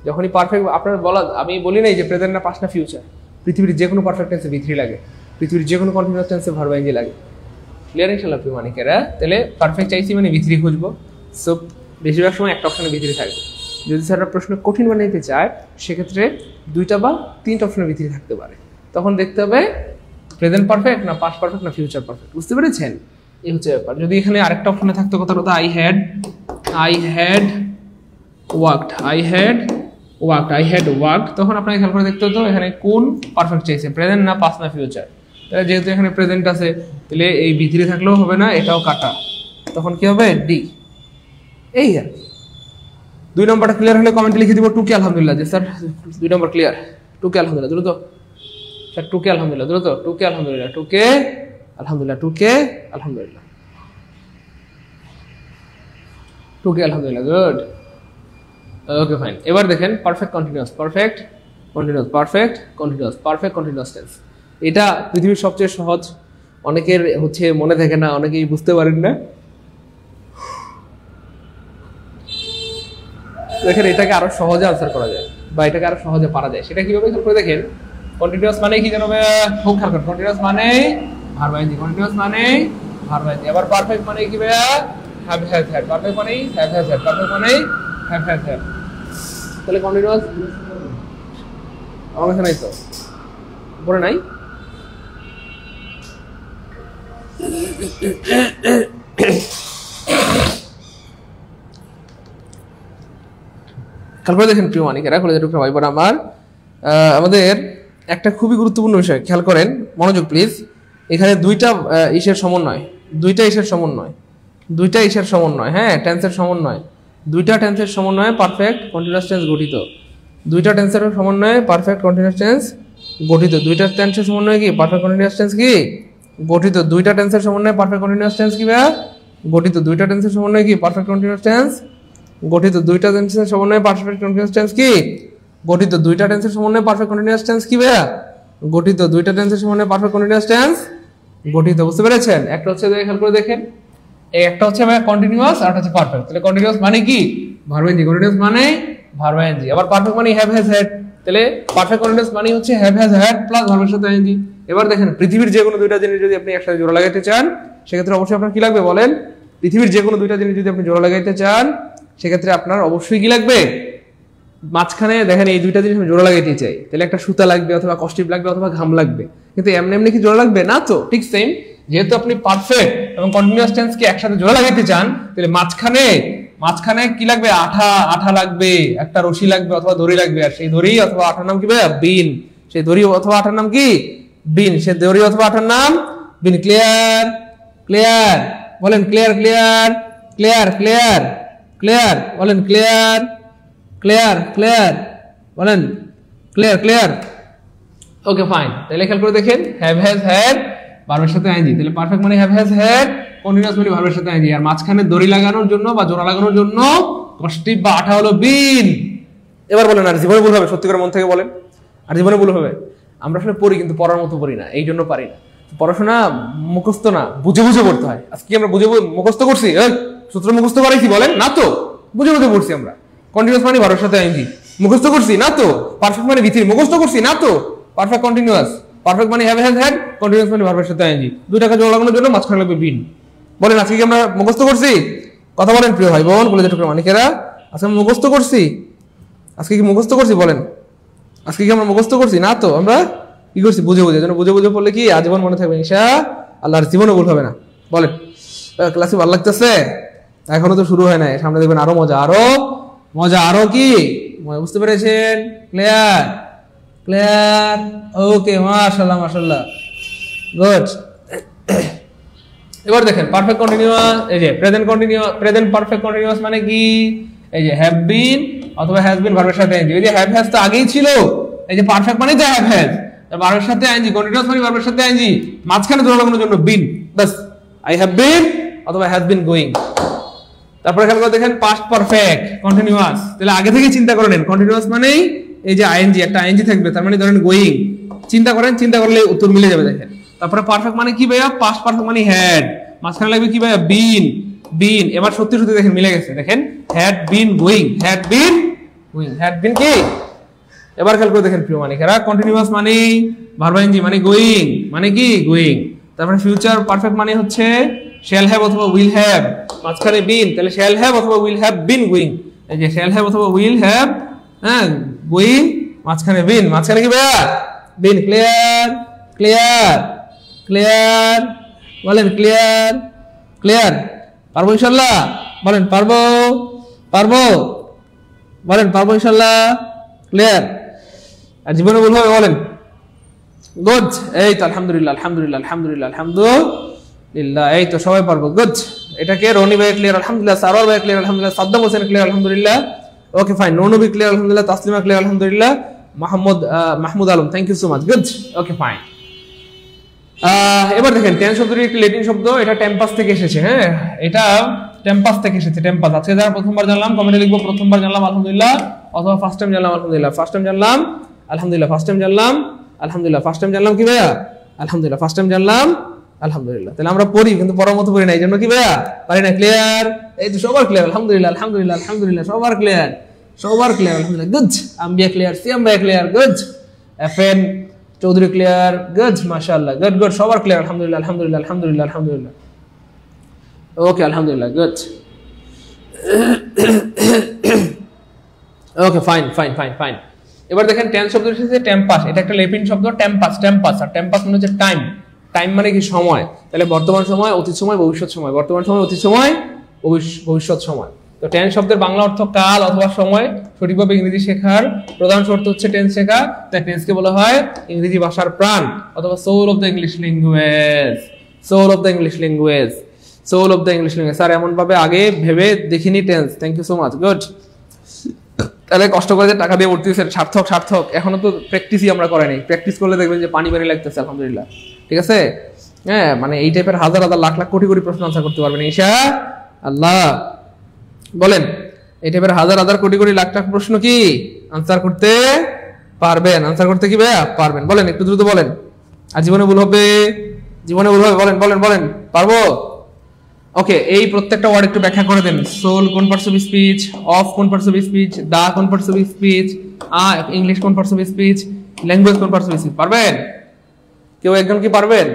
যখনই পারফেক্ট আপনার বলা আমি বলি নাই যে প্রেজেন্ট না পাস্ট না ফিউচার পৃথিবীর যে কোনো পারফেক্ট টেন্সে v3 লাগে পৃথিবীর যে কোনো কন্টিনিউয়াস টেন্সে ভার্ব আইএনজি লাগে ক্লিয়ার ইনশাআল্লাহ প্রিয় মানিকেরা তাহলে পারফেক্ট চাইছি মানে v3 খুঁজবো সো বেশিরভাগ সময় একটা অপশনে v3 থাকবে যদি স্যাররা প্রশ্ন কঠিন বানাইতে চায় সেক্ষেত্রে দুইটা বা তিনটা অপশনে v3 থাকতে পারে তখন দেখতে হবে প্রেজেন্ট পারফেক্ট না পাস্ট পারফেক্ট না ফিউচার পারফেক্ট বুঝতে পেরেছেন এই হচ্ছে ব্যাপার যদি এখানে আরেকটা অপশনে থাকতো কথা I had worked তখন আপনাকে খেয়াল করে দেখতে হতো এখানে কোন পারফেক্ট চাইছে প্রেজেন্ট না পাস্ট না ফিউচার তাহলে যেহেতু এখানে প্রেজেন্ট আছে তাহলে এই v3 থাকলেও হবে না এটাও কাটা তখন কি হবে ডি এই আর 2 নম্বরটা ক্লিয়ার হলে কমেন্টে লিখে দিব 2 কে আলহামদুলিল্লাহ যে স্যার 2 নম্বর ক্লিয়ার 2 কে আলহামদুলিল্লাহ দ্রুত স্যার 2 কে আলহামদুলিল্লাহ দ্রুত 2 কে আলহামদুলিল্লাহ 2 কে আলহামদুলিল্লাহ 2 কে আলহামদুলিল্লাহ 2 কে আলহামদুলিল্লাহ গুড ওকে ফাইন এবার দেখেন পারফেক্ট কন্টিনিউয়াস টেন্স এটা পৃথিবীর সবচেয়ে সহজ অনেকের হচ্ছে মনে থাকে না অনেকেই বুঝতে পারেন না দেখেন এটাকে আরো সহজে আনসার করা যায় বা এটাকে আরো সহজে পারা যায় সেটা কিভাবে খেয়াল করে দেখেন কন্টিনিউয়াস মানে কি জানো খুব খেয়াল করেন কন্টিনিউয়াস মানে ভার্ব আইএনজি কন্টিনিউয়াস মানে ভার্ব আইএনজি আবার পারফেক্ট মানে কি ভাইয়া have has had পারফেক্ট মানে have has had পারফেক্ট মানে have has had তাহলে কন্টিনিউয়াস আমার কাছে নাই তো পড়ে নাই তারপরে দেখেন প্রিয় মানিকেরা কলেজের টুকরা ভাই বোন আমার আমাদের একটা খুবই গুরুত্বপূর্ণ বিষয় খেয়াল করেন মনোযোগ প্লিজ এখানে দুইটা ইসের সমন্বয় হ্যাঁ টেন্সের সমন্বয় দুইটা টেন্সের সমন্বয়ে পারফেক্ট কন্টিনিউয়াস টেন্স গঠিত দুইটা টেন্সের সমন্বয়ে পারফেক্ট কন্টিনিউয়াস টেন্স গঠিত দুইটা টেন্সের সমন্বয়ে কি পারফেক্ট কন্টিনিউয়াস টেন্স কি গঠিত দুইটা টেন্সের সমন্বয়ে পারফেক্ট কন্টিনিউয়াস টেন্স কি ভাই গঠিত দুইটা টেন্সের সমন্বয়ে কি পারফেক্ট কন্টিনিউয়াস টেন্স গঠিত দুইটা টেন্সের সমন্বয়ে পারফেক্ট কন্টিনিউয়াস টেন্স কি গঠিত দুইটা টেন্সের সমন্বয়ে পারফেক্ট কন্টিনিউয়াস টেন্স কি ভাই গঠিত দুইটা টেন্সের সমন্বয়ে পারফেক্ট কন্টিনিউয়াস টেন্স গঠিত বুঝতে পেরেছেন একটা হচ্ছে খেয়াল করে দেখেন এই একটা হচ্ছে ভাই কন্টিনিউয়াস আর একটা হচ্ছে পারফেক্ট তাহলে কন্টিনিউয়াস মানে কি ভার্ব আইএনজি কন্টিনিউয়াস মানে ভার্ব আইএনজি আবার পারফেক্ট মানে হ্যাভ হ্যাজ হ্যাড তাহলে পারফেক্ট কন্টিনিউয়াস মানে হচ্ছে হ্যাভ হ্যাজ হ্যাড প্লাস ভার্বের সাথে আইএনজি এবার দেখেন পৃথিবীর যে কোনো দুইটা জিনিস যদি আপনি একসাথে জোড়া লাগাইতে চান সেক্ষেত্রে অবশ্যই আপনার কি লাগবে বলেন পৃথিবীর যে কোনো দুইটা জিনিস যদি আপনি জোড়া লাগাইতে চান সেক্ষেত্রে আপনার অবশ্যই কি লাগবে মাঝখানে দেখেন এই দুইটা জিনিস আমি জোড়া লাগাইতে চাই তাহলে একটা সুতা লাগবে অথবা কস্টিপ লাগবে অথবা ঘাম লাগবে কিন্তু এমনি কি জোড়া লাগবে না তো ঠিক সেম যেহেতু আপনি পারফেক্ট এবং কন্টিনিউয়াস টেন্সকে একসাথে জোড়া লাগাইতে চান তাহলে মাঝখানে কি লাগবে আঠা লাগবে একটা রশি লাগবে অথবা দড়ি লাগবে আর সেই দড়ি অথবা আঠার নাম কি ভাই বিন সেই দড়ি অথবা আঠার নাম কি বিন সেই দড়ি অথবা আঠার নাম বিন ক্লিয়ার বলেন ক্লিয়ার বলেন ক্লিয়ার বলেন ক্লিয়ার ওকে ফাইন তাহলে খেয়াল করে দেখেন হ্যাভ হ্যাজ হ্যাড ভার্বের সাথে আইএনজি তাহলে পারফেক্ট মানে হ্যাভ হ্যাজ হ্যাড কন্টিনিউয়াস মানে ভার্বের সাথে আইএনজি আর মাঝখানে দড়ি লাগানোর জন্য বা জোড়া লাগানোর জন্য কস্টিপ বা আঠা হলো বিন এবার বলেন আর জীবনে ভুল হবে সত্যি করে মন থেকে বলেন আর জীবনে ভুল হবে আমরা আসলে পড়ি কিন্তু পড়ার মতো পড়ি না এই জন্য পারি না পড়াশোনা মুখস্থ না বুঝে পড়তে হয় আজকে আমরা বুঝে মুখস্থ করছি সূত্র মুখস্থ করাইছি বলেন? না তো, বুঝে বুঝে পড়ছি আমরা। কন্টিনিউয়াস মানে ভার্বের সাথে আইএনজি মুখস্থ করছি? না তো। পারফেক্ট মানে ভিতরি মুখস্থ করছি? না তো। পারফেক্ট কন্টিনিউয়াস, পারফেক্ট মানে হ্যাভ হ্যাজ হ্যাড, কন্টিনিউয়াস মানে ভার্বের সাথে আইএনজি, দুইটাকে জোড়া লাগানোর জন্য মাঝখানে লাগবে বিন। বলেন আজকে কি আমরা মুখস্থ করছি? কথা বলেন প্রিয় ভাই বোন, কলেজের টুকরা মানিকেরা, আজকে আমরা মুখস্থ করছি? আজকে কি মুখস্থ করছি বলেন? আজকে কি আমরা মুখস্থ করছি? না তো। আমরা কি করছি? বুঝে বুঝে। যেন বুঝে বুঝে পড়লে কি আজীবন মনে থাকবে ইনশাআল্লাহ, জীবনও ভুল হবে না। বলেন ক্লাসে ভালো লাগতেছে? এখনো তো শুরু হয় নাই, সামনে দেখবেন আরো মজা, আরো মজা, আরো কি বুঝতে পেরেছেন? ক্লিয়ার ক্লিয়ার, ওকে, মাশাআল্লাহ মাশাআল্লাহ, গুড। এবার দেখেন পারফেক্ট কন্টিনিউয়াস, এই যে present continuous, present perfect continuous মানে কি? এই যে হ্যাভ বিন অথবা হ্যাজ বিন ভার্বের সাথে আইএনজি। এই যে হ্যাভ হ্যাজ তো আগেই ছিল, এই যে পারফেক্ট মানে তো হ্যাভ হ্যাজ, ভার্বের সাথে আইএনজি, কন্টিনিউয়াস মানে ভার্বের সাথে আইএনজি, মাঝখানে জোড়া লাগানোর জন্য বিন, বাস। আই হ্যাভ বিন অথবা হ্যাজ বিন গোইং। তারপরে খেয়াল করে দেখেন পাস্ট পারফেক্ট কন্টিনিউয়াস, তাহলে আগে থেকে চিন্তা করে নেন। কন্টিনিউয়াস মানেই এই যে আইএনজি, একটা আইএনজি থাকবে, তার মানে ধরেন গোইং। চিন্তা করেন, চিন্তা করলে উত্তর মিলে যাবে। দেখেন তারপরে পারফেক্ট মানে কি ভাইয়া? পাস্ট পারফেক্ট মানে হ্যাড, মাঝখানে লাগবে কি ভাইয়া? বিন, বিন। এবার সত্যি সত্যি দেখেন মিলে গেছে। দেখেন had been going, had been going, had been কি? এবার খেয়াল করে দেখেন প্রিয় মানিকেরা, কন্টিনিউয়াস মানে ভার্ব আইএনজি মানে গোইং, মানে কি? গোইং। তারপরে ফিউচার পারফেক্ট মানে হচ্ছে শ্যাল হ্যাভ অথবা উইল হ্যাভ, মাঝখানে বিন, তাহলে শ্যাল হ্যাভ অথবা উইল হ্যাভ বিন গোইং। এই যে শ্যাল হ্যাভ অথবা উইল হ্যাভ, হ্যাঁ, গোইং, মাঝখানে বিন, মাঝখানে কি ভাইয়া? বিন। ক্লিয়ার ক্লিয়ার ক্লিয়ার, বলেন ক্লিয়ার ক্লিয়ার। পারবো ইনশাআল্লাহ? বলেন পারবো পারবো, বলেন পারবো ইনশাআল্লাহ। ক্লিয়ার? আর জীবনে ভুল হবে বলেন? গুড, এই তো আলহামদুলিল্লাহ আলহামদুলিল্লাহ আলহামদুলিল্লাহ আলহামদুলিল্লাহ, এই তো সবাই পারবো। গুড। এটাকে রনি ভাই ক্লিয়ার আলহামদুলিল্লাহ, সারোয়ার ভাই ক্লিয়ার আলহামদুলিল্লাহ, সাদ্দাম হোসেন ক্লিয়ার আলহামদুলিল্লাহ, ওকে ফাইন, নৌনবী ক্লিয়ার আলহামদুলিল্লাহ, তাসলিমা ক্লিয়ার আলহামদুলিল্লাহ, Mahmud Alam thank you so much, good, okay fine. এবার দেখেন টেন শব্দটি একটি ল্যাটিন শব্দ, এটা টেম্পাস থেকে এসেছে। হ্যাঁ, এটা টেম্পাস থেকে এসেছে, টেম্পাস। আজকে যারা প্রথমবার জানলাম কমেন্টে লিখবো প্রথমবার জানলাম আলহামদুলিল্লাহ, অথবা ফার্স্ট টাইম জানলাম আলহামদুলিল্লাহ, ফার্স্ট টাইম জানলাম আলহামদুলিল্লাহ, ফার্স্ট টাইম জানলাম আলহামদুলিল্লাহ, ফার্স্ট টাইম জানলাম কি ভাইয়া? আলহামদুলিল্লাহ, ফার্স্ট টাইম জানলাম আলহামদুলিল্লাহ। তাহলে আমরা পড়ি কিন্তু পড়ার মতো পড়ি না, এই জন্য কি ভাইয়া পারি না। ক্লিয়ার? এই তো সবার ক্লিয়ার আলহামদুলিল্লাহ আলহামদুলিল্লাহ আলহামদুলিল্লাহ, সবার ক্লিয়ার, সবার ক্লিয়ার আলহামদুলিল্লাহ, গুড। আম্বিয়া ক্লিয়ার, সিয়াম ভাইয়া clear, good. FN Chowdhury clear, good, মাশাআল্লাহ, গুড গুড, সবার ক্লিয়ার আলহামদুলিল্লাহ আলহামদুলিল্লাহ আলহামদুলিল্লাহ আলহামদুলিল্লাহ, ওকে আলহামদুলিল্লাহ, good, okay fine fine fine fine. এবার দেখেন টেন শব্দ এসেছে টেম্পাস, এটা একটা ল্যাটিন শব্দ টেম্পাস, টেম্পাস। আর টেম্পাস মানে হচ্ছে টাইম, টাইম মানে কি? সময়। তাহলে বর্তমান সময়, অতীত সময়, ভবিষ্যৎ সময়, বর্তমান সময়, অতীত সময়, ভবিষ্যৎ সময়। তো টেন শব্দের বাংলা অর্থ কাল অথবা সময়। সঠিকভাবে ইংরেজি শেখার প্রধান শর্ত হচ্ছে টেন্স শেখা, তাই টেন্সকে বলা হয় ইংরেজি ভাষার প্রাণ অথবা soul of the English language, soul of the English language, soul of the English language. Sir এমন ভাবে আগে ভেবে দেখিনি tense, thank you so much, good. তাহলে কষ্ট করে যে টাকা দিয়ে পড়তেছেন, সার্থক সার্থক। এখনো তো প্র্যাকটিসই আমরা করাইনি, প্র্যাকটিস করলে দেখবেন যে পানি পানি লাগতেছে আলহামদুলিল্লাহ, ঠিক আছে? হ্যাঁ, মানে এই টাইপের হাজার হাজার লাখ লাখ কোটি কোটি প্রশ্ন আনসার করতে পারবেন ইনশাআল্লাহ। বলেন এই টাইপের হাজার হাজার কোটি কোটি লাখ লাখ প্রশ্ন কি আনসার করতে পারবেন? আনসার করতে কি ভাইয়া পারবেন? বলেন একটু দ্রুত বলেন। আর জীবনে ভুল হবে, জীবনে ভুল হবে, বলেন বলেন বলেন, পারবো? ওকে, এই প্রত্যেকটা ওয়ার্ড একটু ব্যাখ্যা করে দেন। সোল কোন পার্টস অফ স্পিচ, অফ কোন পার্টস অফ স্পিচ, দা কোন পার্টস অফ স্পিচ, ইংলিশ কোন পার্টস অফ স্পিচ, ল্যাঙ্গুয়েজ কোন পার্টস অফ স্পিচ। পারবেন? কেউ একজন কি পারবেন?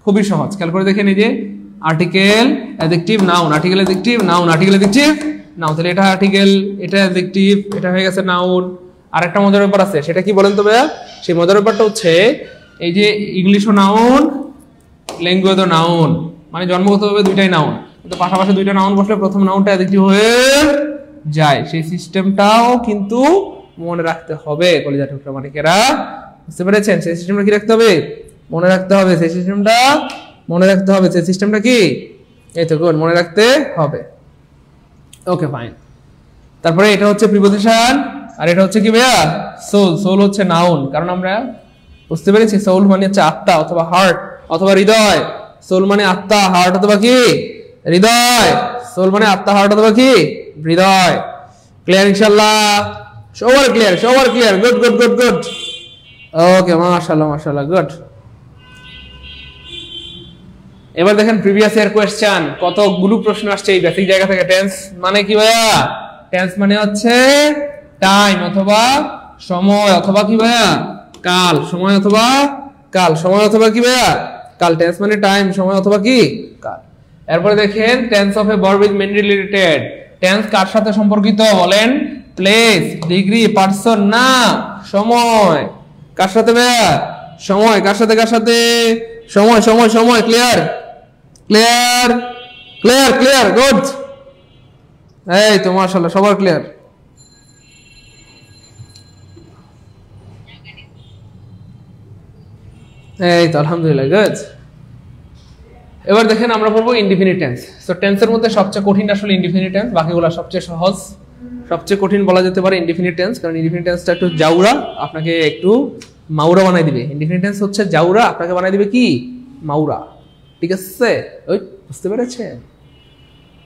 খুবই সহজ, খেয়াল করে দেখেন। এই যে article, adjective, noun, article, adjective, noun, article, adjective, noun. তাহলে এটা আর্টিকেল, এটা অ্যাডজেক্টিভ, এটা হয়ে গেছে নাউন। আর একটা মজার ব্যাপার আছে, সেটা কি বলেন তো ভাইয়া? সেই মজার ব্যাপারটা হচ্ছে এই যে ইংলিশও নাউন, ল্যাঙ্গুয়েজও নাউন, মানে জন্মগতভাবে দুইটাই নাউন, কিন্তু পাশাপাশি দুইটা নাউন বসলে প্রথম নাউনটা অ্যাডজেক্টিভ হয়ে যায়। সেই সিস্টেমটাও কিন্তু মনে রাখতে হবে কলিজা টুকরা মানিকেরা, বুঝতে পেরেছেন? সেই সিস্টেমটা কি রাখতে হবে? মনে রাখতে হবে। সেই সিস্টেমটা মনে রাখতে হবে। সেই সিস্টেমটা কি? এই তো গুড, মনে রাখতে হবে। Okay fine. তারপরে এটা হচ্ছে প্রিপোজিশন, আর এটা হচ্ছে কি ভাইয়া? সোল। সোল হচ্ছে নাউন, কারণ আমরা বুঝতে পেরেছি সোল মানে হচ্ছে আত্মা অথবা হার্ট অথবা হৃদয়। সোল মানে আত্মা, হার্ট অথবা কি? হৃদয়। সোল মানে আত্মা, হার্ট অথবা কি? হৃদয়। ক্লিয়ার ইনশাআল্লাহ? সবার ক্লিয়ার, সবার clear, good good good good, okay মাশাআল্লাহ মাশাআল্লাহ, গুড। এবার দেখেন প্রিভিয়াস ইয়ার কোশ্চেন কতগুলো প্রশ্ন আসছে এই বেসিক জায়গা থেকে। টেন্স মানে কি ভাইয়া? টেন্স মানে হচ্ছে টাইম অথবা সময় অথবা কি ভাইয়া কাল, সময় অথবা কাল, সময় অথবা কি ভাইয়া কাল। টেন্স মানে টাইম, সময় অথবা কি কাল। এরপরে দেখেন tense of a verb is mainly related. Tense কার সাথে সম্পর্কিত বলেন? প্লেস, ডিগ্রি, পারসন না সময়। কার সাথে ভাইয়া? সময়। কার সাথে? কার সাথে? সময় সময় সময়। Clear clear clear clear good. এই তো মাশাআল্লাহ সবার ক্লিয়ার। এই তো আলহামদুলিল্লাহ গুড। এবার দেখেন আমরা পড়বো ইনডিফিনিট টেন্স। সো টেন্সের মধ্যে সবচেয়ে কঠিন আসলে ইনডিফিনিট টেন্স, বাকিগুলো সবচেয়ে সহজ। সবচেয়ে কঠিন বলা যেতে পারে ইনডিফিনিট টেন্স, কারণ ইনডিফিনিট টেন্সটা একটু জাউরা, আপনাকে একটু মাউরা বানাই দিবে। ইনডিফিনিট টেন্স হচ্ছে জাউরা, আপনাকে বানাই দিবে কি মাউরা। ঠিক আছে, ওই বুঝতে পেরেছেন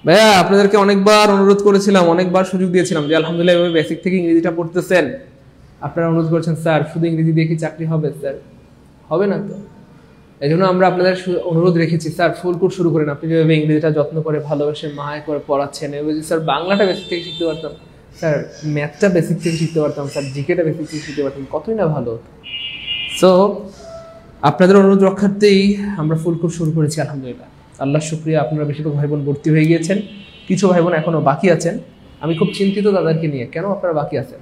ভাইয়া? আপনাদেরকে অনেকবার অনুরোধ করেছিলাম, অনেকবার সুযোগ দিয়েছিলাম যে আলহামদুলিল্লাহ এভাবে বেসিক থেকে ইংরেজিটা পড়তেছেন, আপনারা অনুরোধ করেছেন স্যার শুধু ইংরেজি দিয়ে কি চাকরি হবে? স্যার হবে না তো। এই জন্য আমরা আপনাদের অনুরোধ রেখেছি স্যার ফুল কোর্স শুরু করেন। আপনি যেভাবে ইংরেজিটা যত্ন করে ভালোবেসে মায় করে পড়াচ্ছেন, এভাবে স্যার বাংলাটা বেসিক থেকে শিখতে পারতাম, স্যার ম্যাথটা বেসিক থেকে শিখতে পারতাম, স্যার জিকেটা বেসিক থেকে শিখতে পারতাম, কতই না ভালো হতো। সো আপনাদের অনুরোধ রক্ষার্থেই আমরা ফুল কোর্স শুরু করেছি আলহামদুলিল্লাহ। আল্লাহ শুকরিয়া, আপনারা বেশিরভাগ ভাই বোন ভর্তি হয়ে গিয়েছেন, কিছু ভাই বোন এখনো বাকি আছেন। আমি খুব চিন্তিত তাদেরকে নিয়ে, কেন আপনারা বাকি আছেন?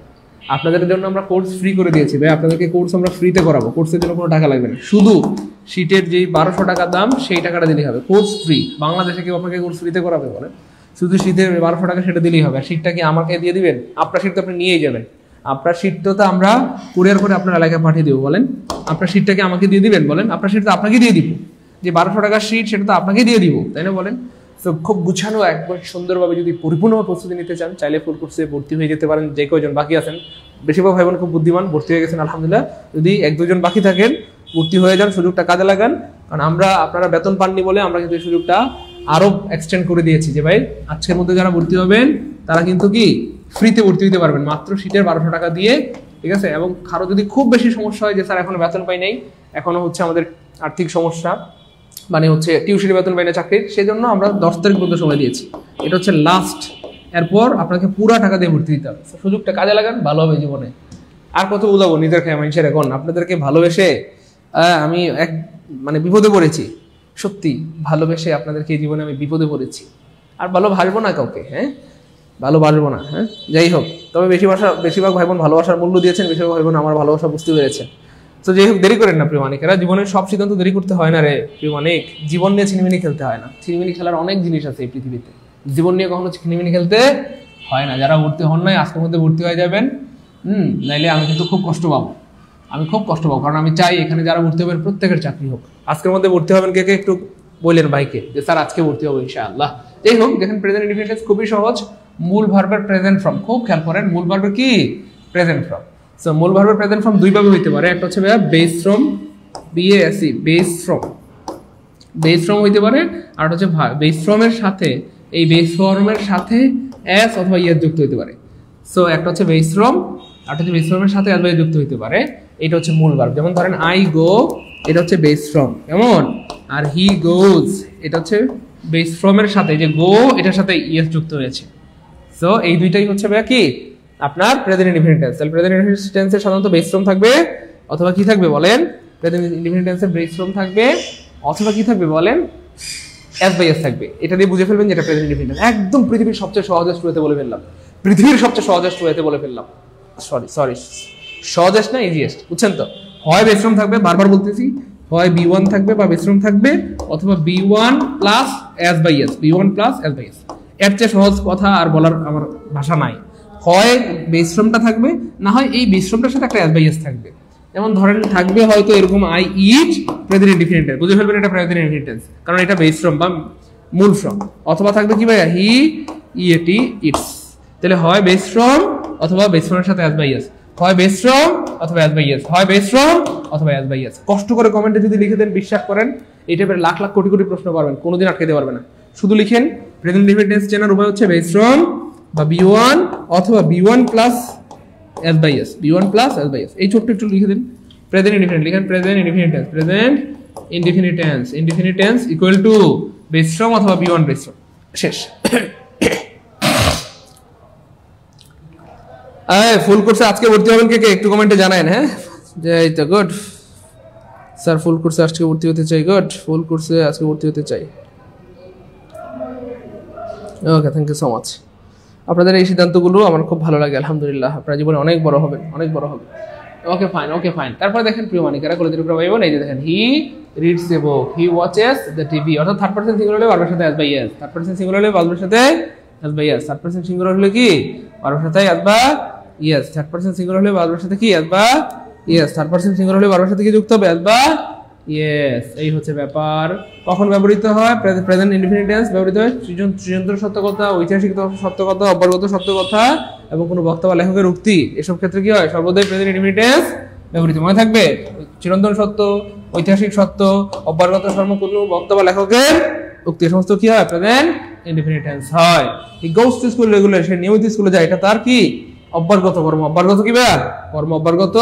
আপনাদের জন্য আমরা কোর্স ফ্রি করে দিয়েছি ভাই, আপনাদেরকে কোর্স আমরা ফ্রিতে করাবো, কোর্সের জন্য কোনো টাকা লাগবে না, শুধু শীটের যেই 1200 টাকা দাম সেই টাকাটা দিলেই হবে। কোর্স ফ্রি, বাংলাদেশে কেউ আপনাকে কোর্স ফ্রিতে করাবে বলে? শুধু শীতের 1200 টাকা সেটা দিলেই হবে। আর শীটটা কি আমাকে দিয়ে দিবেন? আপনার শীট তো আপনি নিয়েই যাবেন, আপনার শীট তো আমরা কুরিয়ার করে আপনার এলাকায় পাঠিয়ে দেবো, বলেন আপনার শীটটাকে আমাকে দিয়ে দিবেন? বলেন আপনার শীট তো আপনাকে দিয়ে দিব, যে 1200 টাকার শীট সেটা তো আপনাকে দিয়ে দিব, তাই না বলেন? তো খুব গুছানো একবার সুন্দরভাবে যদি পরিপূর্ণভাবে প্রস্তুতি নিতে চান, চাইলে ফুল কোর্সে ভর্তি হয়ে যেতে পারেন। যে কয়জন বাকি আছেন, বেশিরভাগ ভাই বোন খুব বুদ্ধিমান, ভর্তি হয়ে গেছেন আলহামদুলিল্লাহ। যদি 1-2 জন বাকি থাকেন, ভর্তি হয়ে যান, সুযোগটা কাজে লাগান। কারণ আপনারা বেতন পাননি বলে আমরা কিন্তু এই সুযোগটা আরো এক্সটেন্ড করে দিয়েছি, যে ভাই আজকের মধ্যে যারা ভর্তি হবেন তারা কিন্তু কি ফ্রিতে ভর্তি হতে পারবেন মাত্র শীটের 1200 টাকা দিয়ে। ঠিক আছে, এবং কারো যদি খুব বেশি সমস্যা হয় যে স্যার এখনো বেতন পাই নাই, এখনো হচ্ছে আমাদের আর্থিক সমস্যা, মানে হচ্ছে টিউশনি বেতন পাই না চাকরির, সেজন্য আমরা 10 তারিখ পর্যন্ত সময় দিয়েছি, এটা হচ্ছে লাস্ট। এরপর আপনাকে পুরো টাকা দিয়ে ভর্তি দিতে হবে। সুযোগটা কাজে লাগান, ভালো হবে জীবনে। আর কত বুঝাবো নিজের খেয়ে মানুষের, এখন আপনাদেরকে ভালোবেসে আমি মানে বিপদে পড়েছি, সত্যি ভালোবেসে আপনাদেরকে এই জীবনে আমি বিপদে পড়েছি। আর ভালোবাসবো না কাউকে, হ্যাঁ ভালোবাসবো না, হ্যাঁ যাই হোক। তবে বেশিরভাগ ভাই বোন ভালোবাসার মূল্য দিয়েছেন, বেশিরভাগ ভাই বোন আমার ভালোবাসা বুঝতে পেরেছেন। তো যাই হোক, দেরি করেন না প্রিয় মানিকেরা, জীবনের সব সিদ্ধান্ত দেরি করতে হয় না রে প্রিয় মানিক। জীবন নিয়ে ছিনিমিনি খেলতে হয় না, ছিনিমিনি খেলার অনেক জিনিস আছে এই পৃথিবীতে, জীবন নিয়ে কখনো ছিনিমিনি খেলতে হয় না। যারা ভর্তি হন নাই আজকের মধ্যে ভর্তি হয়ে যাবেন, নাইলে আমি কিন্তু খুব কষ্ট পাবো, কারণ আমি চাই এখানে যারা ভর্তি হবেন প্রত্যেকের চাকরি হোক। আজকের মধ্যে ভর্তি হবেন কে কে একটু বললেন ভাইকে যে স্যার আজকে ভর্তি হবো ইনশাআল্লাহ। যাই হোক, দেখেন প্রেজেন্ট ইনডিফিনিট টেন্স খুবই সহজ। মূল ভার্বের প্রেজেন্ট ফর্ম খুব খেয়াল করেন, মূল ভার্বের কি প্রেজেন্ট ফর্ম। সো মূল ভার্বের প্রেজেন্ট ফর্ম দুই ভাবে হইতে পারে, একটা হচ্ছে ভাইয়া base form, BASE base form হইতে পারে, আর হচ্ছে বেস ফর্মের সাথে এই বেস ফর্মের সাথে এস অথবা ইয়েস যুক্ত হইতে পারে। সো একটা হচ্ছে বেস ফর্ম, আর হচ্ছে বেস ফর্মের সাথে এস যুক্ত হইতে পারে। এটা হচ্ছে মূল ভার্ব। যেমন ধরেন আই গো, এটা হচ্ছে বেস ফর্ম, কেমন? আর হি গোজ, এটা হচ্ছে বেস ফর্মের সাথে, যে গো এটার সাথে ইয়েস যুক্ত হয়েছে। সো এই দুইটাই হচ্ছে ভাইয়া কি আপনার প্রেজেন্ট ইনডিফিনিট টেন্স। তাহলে প্রেজেন্ট ইনডিফিনিট টেন্সের সাধারণত বেস ফর্ম থাকবে অথবা কি থাকবে বলেন? প্রেজেন্ট ইনডিফিনিট টেন্সের বেস ফর্ম থাকবে অথবা কি থাকবে বলেন? এস বাই এস থাকবে। এটা দিয়ে বুঝে ফেলবেন যেটা প্রেজেন্ট ইনডিফিনিট টেন্স। একদম পৃথিবীর সবচেয়ে সহজেস্ট ওয়েতে বলে ফেললাম, সরি সহজেস্ট না ইজিয়েস্ট, বুঝছেন তো? হয় বেস ফর্ম থাকবে, বারবার বলতেছি, হয় B1 থাকবে বা বেস ফর্ম থাকবে, অথবা B1 plus S by S, B1 plus S by S. এর চেয়ে সহজ কথা আর বলার আমার ভাষা নাই। হয় বেস ফর্মটা থাকবে, না হয় এই বেস ফর্মটার সাথে একটা এস বাই এস থাকবে। যেমন ধরেন থাকবে হয়তো এরকম I eat, present indefinite tense, বুঝে ফেলবেন এটা প্রেজেন্ট ইনডিফিনিট টেন্স, কারণ এটা বেস ফর্ম বা মূল ফর্ম। অথবা থাকবে কি ভাইয়া হি, ইটি, ইটস। তাহলে হয় বেস ফর্ম অথবা বেস ফর্মের সাথে এস বাই এস, হয় বেস ফর্ম অথবা এস বাই এস, হয় বেস ফর্ম অথবা এস বাই এস। কষ্ট করে কমেন্টে যদি লিখে দেন, বিশ্বাস করেন এই টাইপের লাখ লাখ কোটি কোটি প্রশ্ন পারবেন, কোনোদিন আটকাতে পারবে না। শুধু লিখেন প্রেজেন্ট ইনডিফিনিট টেন্স চেনার উপায় হচ্ছে বেস ফর্ম বা B1 অথবা B1 plus S by S, B1 plus S by S. এই ছোট্ট একটু লিখে দিন প্রেজেন্ট ইনডিফিনিট, লিখেন present indefinite tense, present indefinite tense equal to base form অথবা বিয়ন্ড বেস ফর্ম। শেষ। ফুল কোর্সে আজকে ভর্তি হবেন কে কে একটু কমেন্টে জানায়েন। হ্যাঁ, যে এই তো গুড স্যার, ফুল কোর্সে আজকে ভর্তি হতে চাই। গুড, ফুল কোর্সে আজকে ভর্তি হতে চাই। ওকে, থ্যাংক ইউ সো মাচ। আপনাদের এই সিদ্ধান্তগুলো আমার খুব ভালো লাগে, আলহামদুলিল্লাহ। আপনার জীবনে অনেক বড় হবেন, অনেক বড় হবে। Okay fine. তারপরে দেখেন প্রিয় মানিকারা, কলেজের উপর ভাই বোন, এই যে দেখেন he reads a book, he watches the TV. অর্থাৎ থার্ড পারসন সিঙ্গুলার হলে ভার্বের সাথে অ্যাজ বা ইয়েস, থার্ড পারসন সিঙ্গুলার হলে ভার্বের সাথে অ্যাজ বা ইয়েস, থার্ড পারসন সিঙ্গুলার হলে কি ভার্বের সাথে অ্যাজ বা ইয়েস, থার্ড পারসন সিঙ্গুলার হলে ভার্বের সাথে কি অ্যাজ বা ইয়েস, থার্ড পারসন সিঙ্গুলার হলে ভার্বের সাথে কি যুক্ত হবে? অ্যাজ বা ইয়েস। এই হচ্ছে ব্যাপার। কখন ব্যবহৃত হয়? প্রেজেন্ট ইনডিফিনিট টেন্স ব্যবহৃত হয় সৃজনশীল সত্য কথা, ঐতিহাসিক সত্য কথা, অব্যর্গত সত্য কথা এবং কোনো বক্তা বা লেখকের উক্তি, এসব ক্ষেত্রে কি হয়? সর্বদাই প্রেজেন্ট ইনডিফিনিট টেন্স ব্যবহৃত। মনে থাকবে, চিরন্তন সত্য, ঐতিহাসিক সত্য, অব্যর্গত সর্ব কোনো বক্তা বা লেখকের উক্তি, সমস্ত কি হয়? প্রেজেন্ট ইনডিফিনিট টেন্স হয়। হি গোস টু স্কুল রেগুলার, সে নিয়মিত স্কুলে যায়, এটা তার কি? অব্যর্গত কর্ম। অব্যর্গত কি বা কর্ম, অব্যর্গত।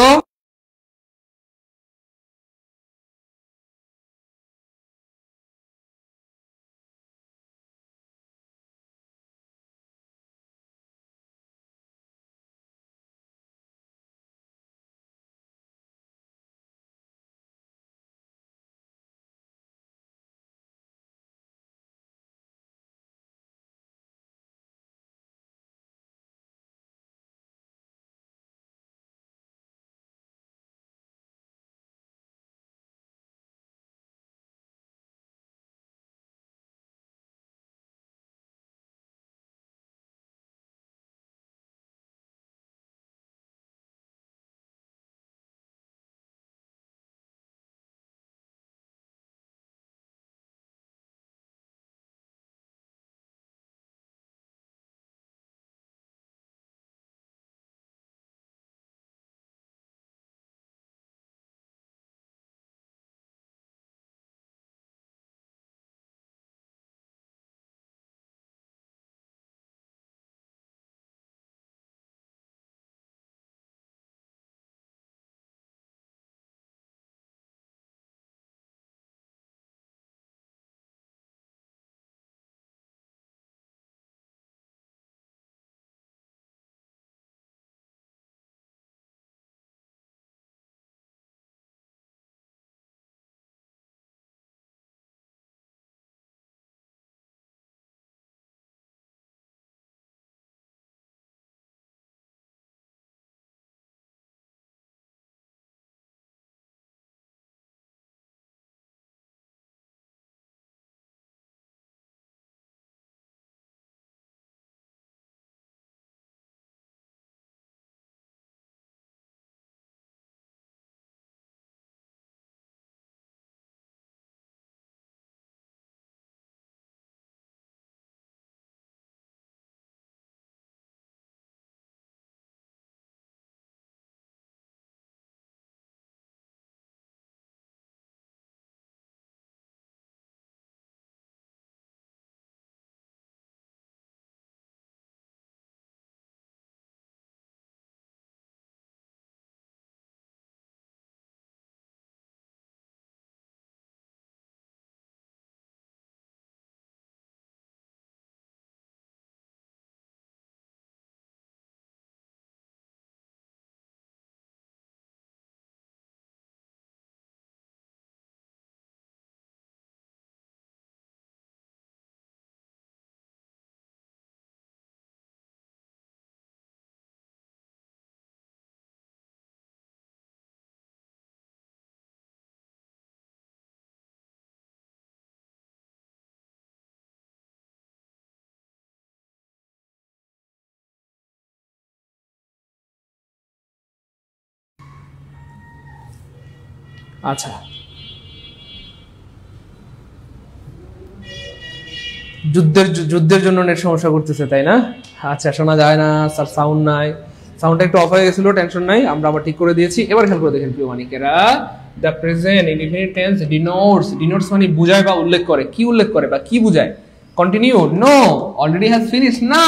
আচ্ছা, যুদ্ধের জন্য নেট সমস্যা করতেছে, তাই না? আচ্ছা, শোনা যায় না স্যার, সাউন্ড নাই। সাউন্ডটা একটু অফ হয়ে গেছিল, টেনশন নাই, আমরা আবার ঠিক করে দিয়েছি। এবার খেয়াল করে দেখেন প্রিয় মানিকেরা, the present indefinite tense denotes মানে বুঝায় বা উল্লেখ করে। কি উল্লেখ করে বা কি বুঝায়? Continue, no, already has finished, না,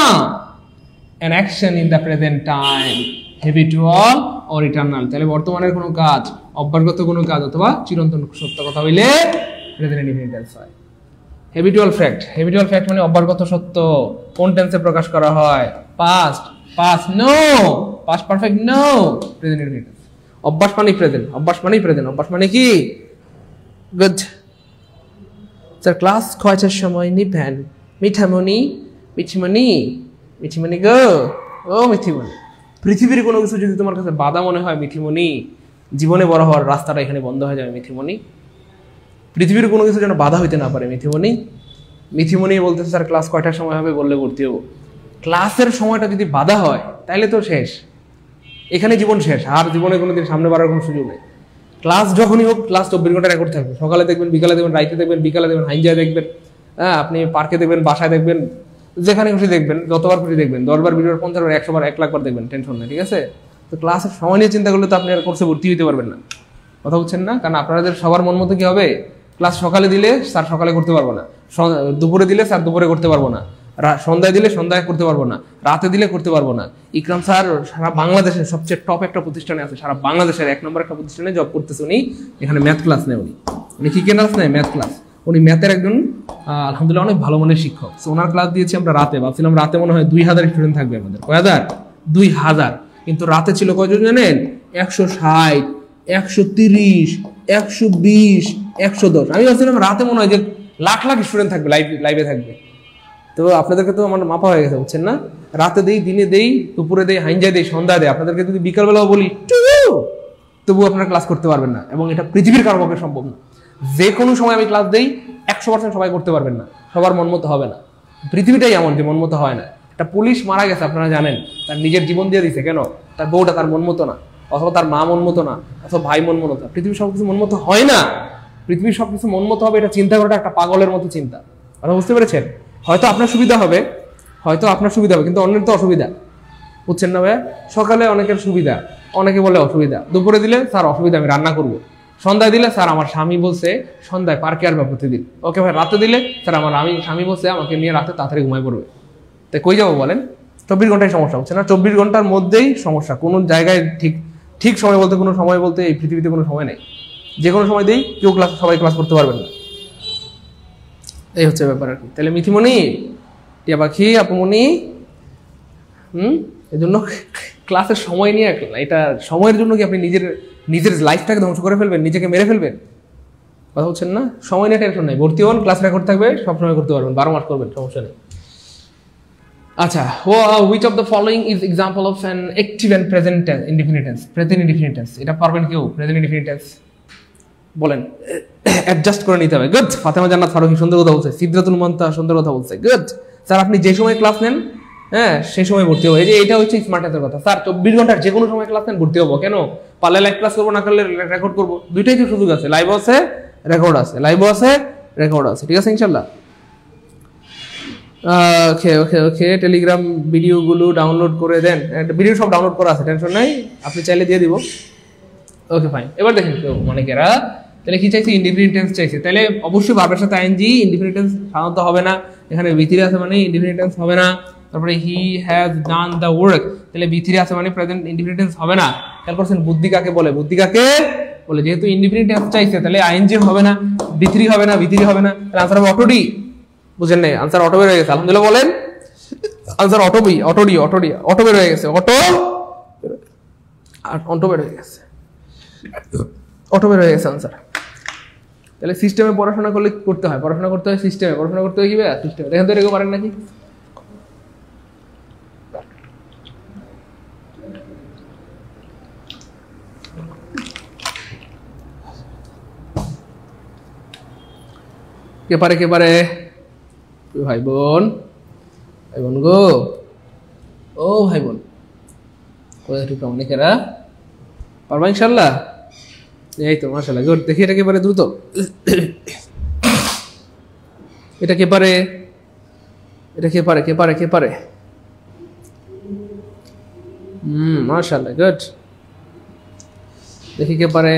an action in the present time, habitual or eternal। তাহলে বর্তমানের কোনো কাজ অভ্যাসগত কোনো কাজ অথবা চিরন্তন সত্য কথা হইলে প্রেজেন্ট ইনডিফিনিট টেন্স হয়। হ্যাবিচুয়াল ফ্যাক্ট মানে অভ্যাসগত সত্য, কোন টেন্সে প্রকাশ করা হয়? Past no, past perfect no, present indefinite tense. অভ্যাস মানেই প্রেজেন্ট, অভ্যাস মানে কি? গুড স্যার, ক্লাস কয়টার সময় নিবেন? মিঠিমণি গো, ও মিঠিমণি, পৃথিবীর কোনো কিছু যদি তোমার কাছে বাধা মনে হয় মিঠিমণি, জীবনে বড় হওয়ার রাস্তাটা এখানে বন্ধ হয়ে যাবে মিঠিমণি। পৃথিবীর কোনো কিছু যেন বাধা হইতে না পারে মিঠিমণি বলতেছে স্যার ক্লাস কয়টার সময় হবে বললে ভর্তি হবো। ক্লাসের সময়টা যদি বাধা হয় তাহলে তো শেষ, এখানে জীবন শেষ, আর জীবনে কোনোদিন সামনে বাড়ার কোনো সুযোগ নেই। ক্লাস যখনই হোক, ক্লাস 24 ঘন্টা রেকর্ড থাকবে, সকালে দেখবেন, বিকালে দেখবেন, রাইতে দেখবেন, বিকালে দেখবেন, হাইঞ্জায় দেখবেন, হ্যাঁ আপনি পার্কে দেখবেন, বাসায় দেখবেন, যেখানে খুশি দেখবেন, যতবার খুশি দেখবেন, 10 বার, 20 বার, 50 বার, 100 বার, 1 লাখ বার দেখবেন, টেনশন নেই, ঠিক আছে? তো ক্লাসের সময় নিয়ে চিন্তা করলে তো আপনি আর কোর্সে ভর্তি হতে পারবেন না, কথা বুঝছেন না? কারণ আপনাদের সবার মন মতো কি হবে, ক্লাস সকালে দিলে স্যার সকালে করতে পারবো না, দুপুরে দিলে স্যার দুপুরে করতে পারবো না, সন্ধ্যায় দিলে সন্ধ্যায় করতে পারবো না, রাতে দিলে করতে পারবো না। ইকরাম স্যার সারা বাংলাদেশের সবচেয়ে টপ একটা প্রতিষ্ঠানে আছে, সারা বাংলাদেশের 1 নম্বর একটা প্রতিষ্ঠানে জব করতেছে উনি, এখানে ম্যাথ ক্লাস নেয় উনি কি ক্লাস নেয়? Math class. উনি ম্যাথের একজন আলহামদুলিল্লাহ অনেক ভালো মানের শিক্ষক। ওনার ক্লাস দিয়েছি আমরা রাতে, ভাবছিলাম রাতে মনে হয় 2000 স্টুডেন্ট থাকবে আমাদের। কয় হাজার? 2000। কিন্তু রাতে ছিল কয়জন জানেন? 160, 130, 120, 110। আমি ভাবছিলাম রাতে মনে হয় যে লাখ লাখ স্টুডেন্ট থাকবে, লাইভে থাকবে। তো আপনাদেরকে তো আমার মাপা হয়ে গেছে, বুঝছেন না? রাতে দেই, দিনে দেই, দুপুরে দেই, হাইঞ্জায় দেই, সন্ধ্যা দেই। আপনাদেরকে যদি বিকালবেলাও বলি তবুও আপনারা ক্লাস করতে পারবেন না, এবং এটা পৃথিবীর কারো পক্ষে সম্ভব না। যে কোনো সময় আমি ক্লাস দেই, 100% সবাই করতে পারবেন না, সবার মন মতো হবে না। পৃথিবীটাই এমন যে মন মতো হয় না। একটা পুলিশ মারা গেছে, আপনারা জানেন, তার নিজের জীবন দিয়ে দিছে, কেন? তার বউটা তার মন মতো না, অথবা তার মা মন মতো না, অথবা ভাই মন মতো না। পৃথিবীর সবকিছু মন মতো হয় না। পৃথিবীর সবকিছু মন মতো হবে, এটা চিন্তা করাটা একটা পাগলের মতো চিন্তা। কথা বুঝতে পেরেছেন? হয়তো আপনার সুবিধা হবে, কিন্তু অন্যের তো অসুবিধা, বুঝছেন না ভাই? সকালে অনেকের সুবিধা, অনেকে বলে অসুবিধা। দুপুরে দিলে স্যার অসুবিধা, আমি রান্না করবো। সন্ধ্যায় দিলে স্যার আমার স্বামী বলছে সন্ধ্যায় পার্কে আসবে প্রতিদিন। ওকে ভাই। রাতে দিলে স্যার আমার স্বামী বলছে আমাকে নিয়ে রাতে তাড়াতাড়ি ঘুমায় পড়বে। তাই কই যাবো বলেন? 24 ঘন্টায় সমস্যা, হচ্ছে না? 24 ঘন্টার মধ্যেই সমস্যা। কোনো জায়গায় ঠিক সময় বলতে, কোনো সময় বলতে এই পৃথিবীতে কোনো সময় নেই। যে কোনো সময় দিই কেউ সবাই ক্লাস করতে পারবেন না, এই হচ্ছে ব্যাপার আর কি। তাহলে মিথিমণি, টিয়া পাখি, আপুমণি, এই জন্য ক্লাসের সময় নিয়ে, এটা সময়ের জন্য কি আপনি নিজের লাইফটাকে ধ্বংস করে ফেলবেন, নিজেকে মেরে ফেলবেন? কথা বলছেন না? সময় নিয়ে টেনশন নেই, ভর্তি হন, ক্লাস রেকর্ড থাকবে, সবসময় করতে পারবেন, 12 মাস করবেন, সমস্যা নেই। আচ্ছা, which of the following is example of an active and present indefinite tense? Present indefinite tense, এটা পারবেন কেউ? Present indefinite tense বলেন, অ্যাডজাস্ট করে নিতে হবে। গুড। ফাতেমা জান্নাত ফারুকী সুন্দর কথা বলছে, সিদ্রাতুল মুনতাহা সুন্দর কথা বলছে। গুড স্যার, আপনি যে সময় ক্লাস নেন, হ্যাঁ সেই সময় ভর্তি হবো। এই যে এটা হচ্ছে স্মার্টের কথা। স্যার 24 ঘন্টার যে কোনো সময় ক্লাস নেন, ভর্তি হবো। কেন? পারলে লাইভ ক্লাস করবো, না করলে রেকর্ড করবো। দুইটাই তো সুযোগ আছে, লাইভও আছে, রেকর্ড আছে, ঠিক আছে ইনশাল্লাহ। ওকে, টেলিগ্রাম ভিডিওগুলো ডাউনলোড করে দেন। ভিডিও সব ডাউনলোড করা আছে, টেনশন নাই, আপনি চাইলে দিয়ে দিব। ওকে ফাইন। এবার দেখেন কেউ অনেকেরা তাহলে কি চাইছে? ইনডিফিনিট টেন্স চাইছে। তাহলে অবশ্যই ভার্বের সাথে আইএনজি। ইনডিফিনিট টেন্স সাধারণত হবে না, এখানে ভিতরে আছে মানে ইনডিফিনিট টেন্স হবে না। তারপরে he has done the work, তাহলে ভিতরে আছে মানে প্রেজেন্ট ইনডিফিনিট টেন্স হবে না। খেয়াল করছেন বুদ্ধি কাকে বলে? যেহেতু ইনডিফিনিট টেন্স চাইছে তাহলে আইএনজি হবে না, ভিতরি হবে না, তাহলে আনসার হবে অটোডি। বুঝেন নাই? আনসার অটো বের হয়ে গেছে, আলহামদুলিল্লাহ বলেন। আনসার অটোবি, অটো বের হয়ে গেছে, অটো বের হয়ে গেছে, আনসার। তাহলে সিস্টেমে পড়াশোনা করলে করতে হয়, সিস্টেমে পড়াশোনা করতে হয়। কি ভাই সিস্টেমে দেখেন তো, এরকম পারেন নাকি? কে পারে ভাই বোন গো, ও ভাই বোন, অনেকেরা পারবা ইনশাল্লাহ। এই তো মাশাআল্লাহ, গুড। দেখি এটা কে পারে দ্রুত, এটা কে পারে? মাশাআল্লাহ, গুড। দেখি কে পারে।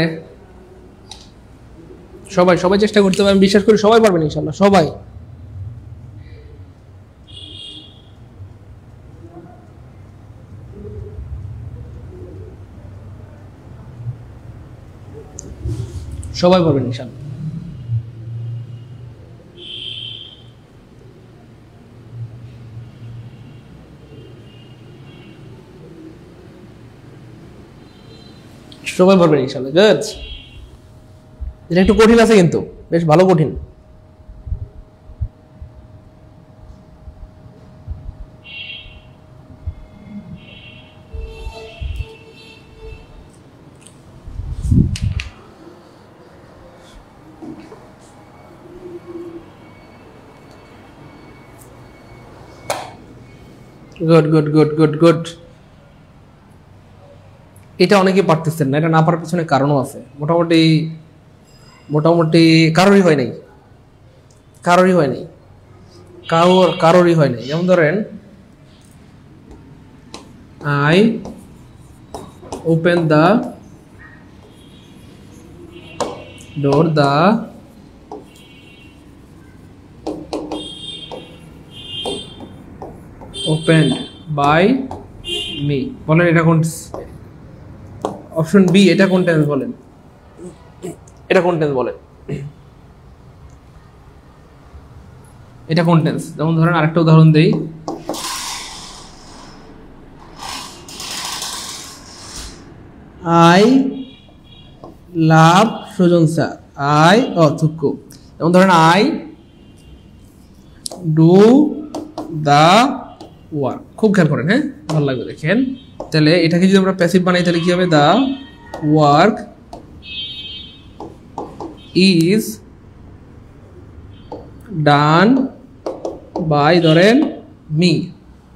সবাই চেষ্টা করতে হবে, আমি বিশ্বাস করি সবাই পারবেন ইনশাআল্লাহ, সবাই। সবাই পারবেন ইনশাআল্লাহ। সবাই পারবেন ইনশাআল্লাহ। গুড। এটা একটু কঠিন আছে কিন্তু বেশ ভালো কঠিন। Good good good good good. এটা অনেকে পারতেছেন না, এটা না পারার পিছনে কারণও আছে। মোটামুটি মোটামুটি কারোরই হয় নাই, কারোরই হয় নাই, কারোরই হয় নাই। যেমন ধরেন I open the door the opened by me. বলেন এটা কোন? Option B. এটা কোন টেন্স বলেন? এটা কোন টেন্স বলেন? এটা কোন টেন্স? যেমন ধরেন আরেকটা উদাহরণ দেই, I love Sujan sir. I থুকু। যেমন ধরেন আই ডু দা ওয়ার্ক। খুব খেয়াল করেন, হ্যাঁ ভালো লাগবে দেখেন। তাহলে এটাকে যদি আমরা প্যাসিভ বানাই তাহলে কি হবে? The work is done by ধরেন মি,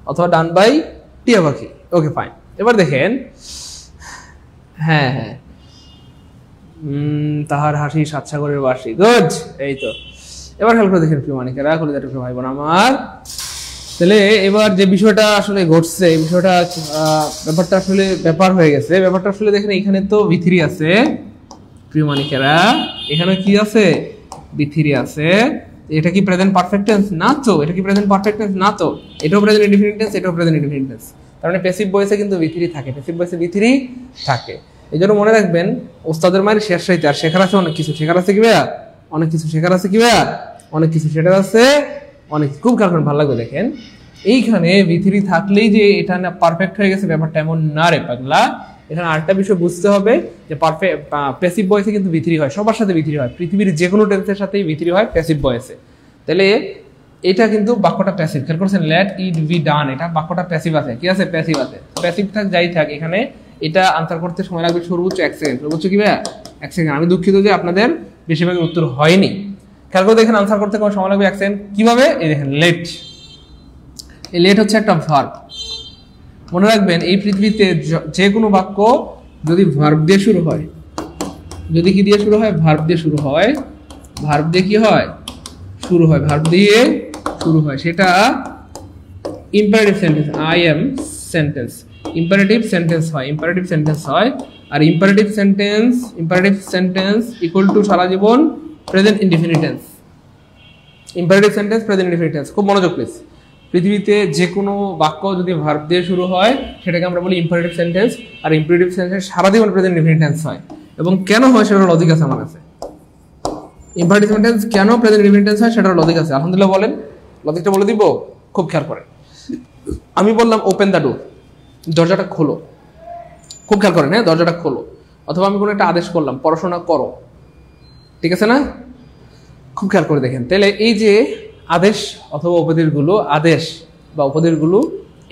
অথবা ডান বাই টিয়া পাখি। Okay fine. এবার দেখেন, হ্যাঁ হ্যাঁ, তাহার হাসি সাতসাগরের বাসি। গুড। এই তো। এবার খেয়াল করে দেখেন প্রিয় মানিকেরা, কলিজাটুকু ভাই বোন আমার, তাহলে এবার যে বিষয়টা আসলে ঘটছে, এই বিষয়টা ব্যাপারটা আসলে ব্যাপার হয়ে গেছে। ব্যাপারটা আসলে দেখেন এখানে তো V3 আছে প্রিয় মানিকেরা, এখানে কি আছে? V3 আছে। এটা কি প্রেজেন্ট পারফেক্ট টেন্স? না তো। এটা কি প্রেজেন্ট পারফেক্ট টেন্স? না তো। এটাও প্রেজেন্ট ইনডিফিনিট টেন্স, এটাও প্রেজেন্ট ইনডিফিনিট টেন্স। তার মানে প্যাসিভ ভয়েসে কিন্তু V3 থাকে, প্যাসিভ ভয়েসে V3 থাকে। এই জন্য মনে রাখবেন, ওস্তাদের মায়ের শেষ হইতে আর শেখার আছে অনেক কিছু। শেখার আছে কি ভাইয়া? অনেক কিছু শেখার আছে কি ভাইয়া? অনেক কিছু শেখার আছে অনেক। খুব খেয়াল করেন, ভালো লাগবে দেখেন। এইখানে V3 থাকলেই যে এটা না পারফেক্ট হয়ে গেছে ব্যাপারটা এমন না রে পাগলা। এখানে আরেকটা বিষয় বুঝতে হবে যে পারফেক্ট প্যাসিভ ভয়েসে কিন্তু V3 হয়, সবার সাথে V3 হয়, পৃথিবীর যে কোনো টেন্সের সাথেই V3 হয় প্যাসিভ ভয়েসে। তাহলে এটা কিন্তু বাক্যটা প্যাসিভ। খেয়াল করছেন, লেট ইট বি ডান, এটা বাক্যটা প্যাসিভ আছে। কি আছে? প্যাসিভ আছে। প্যাসিভ থাক যাই থাক, এখানে এটা আনসার করতে সময় লাগবে সর্বোচ্চ 1 সেকেন্ড। সর্বোচ্চ কি ভাইয়া? 1 সেকেন্ড। আমি দুঃখিত যে আপনাদের বেশিরভাগের উত্তর হয়নি। খেয়াল করে দেখেন, আনসার করতে কোনো সময় লাগবে 1 সেকেন্ড। কিভাবে? এই দেখেন, লেট। এই লেট হচ্ছে একটা ভার্ব। মনে রাখবেন, এই পৃথিবীতে যে কোনো বাক্য যদি ভার্ব দিয়ে শুরু হয়, যদি কি দিয়ে শুরু হয়? ভার্ব দিয়ে শুরু হয়। ভার্ব দিয়ে কি হয়? শুরু হয়। ভার্ব দিয়ে শুরু হয়, সেটা imperative sentence, I am sentence, imperative sentence হয়। ইম্পারেটিভ সেন্টেন্স হয়। আর ইম্পারেটিভ সেন্টেন্স ইকুয়াল টু সারা জীবন present indefinite tense. Imperative sentence, present indefinite tense. খুব মনোযোগ প্লিজ। পৃথিবীতে যে কোনো বাক্য যদি ভার্ব দিয়ে শুরু হয় সেটাকে আমরা বলি ইম্পারেটিভ সেন্টেন্স। আর ইম্পারেটিভ সেন্টেন্স সারা জীবন প্রেজেন্ট ইনডিফিনিট টেন্স হয়। এবং কেন হয় সেটার লজিক আছে আমার কাছে। ইম্পারেটিভ সেন্টেন্স কেন প্রেজেন্ট ইনডিফিনিট টেন্স হয় সেটার লজিক আছে। আলহামদুলিল্লাহ বলেন, লজিকটা বলে দিব। খুব খেয়াল করেন। আমি বললাম ওপেন দ্য ডোর, দরজাটা খোলো। খুব খেয়াল করেন, হ্যাঁ, দরজাটা খোলো। অথবা আমি কোনো একটা আদেশ করলাম, পড়াশোনা করো। ঠিক আছে না? খুব খেয়াল করে দেখেন। তাহলে এই যে আদেশ অথবা উপদেশগুলো, আদেশ বা উপদেশগুলো,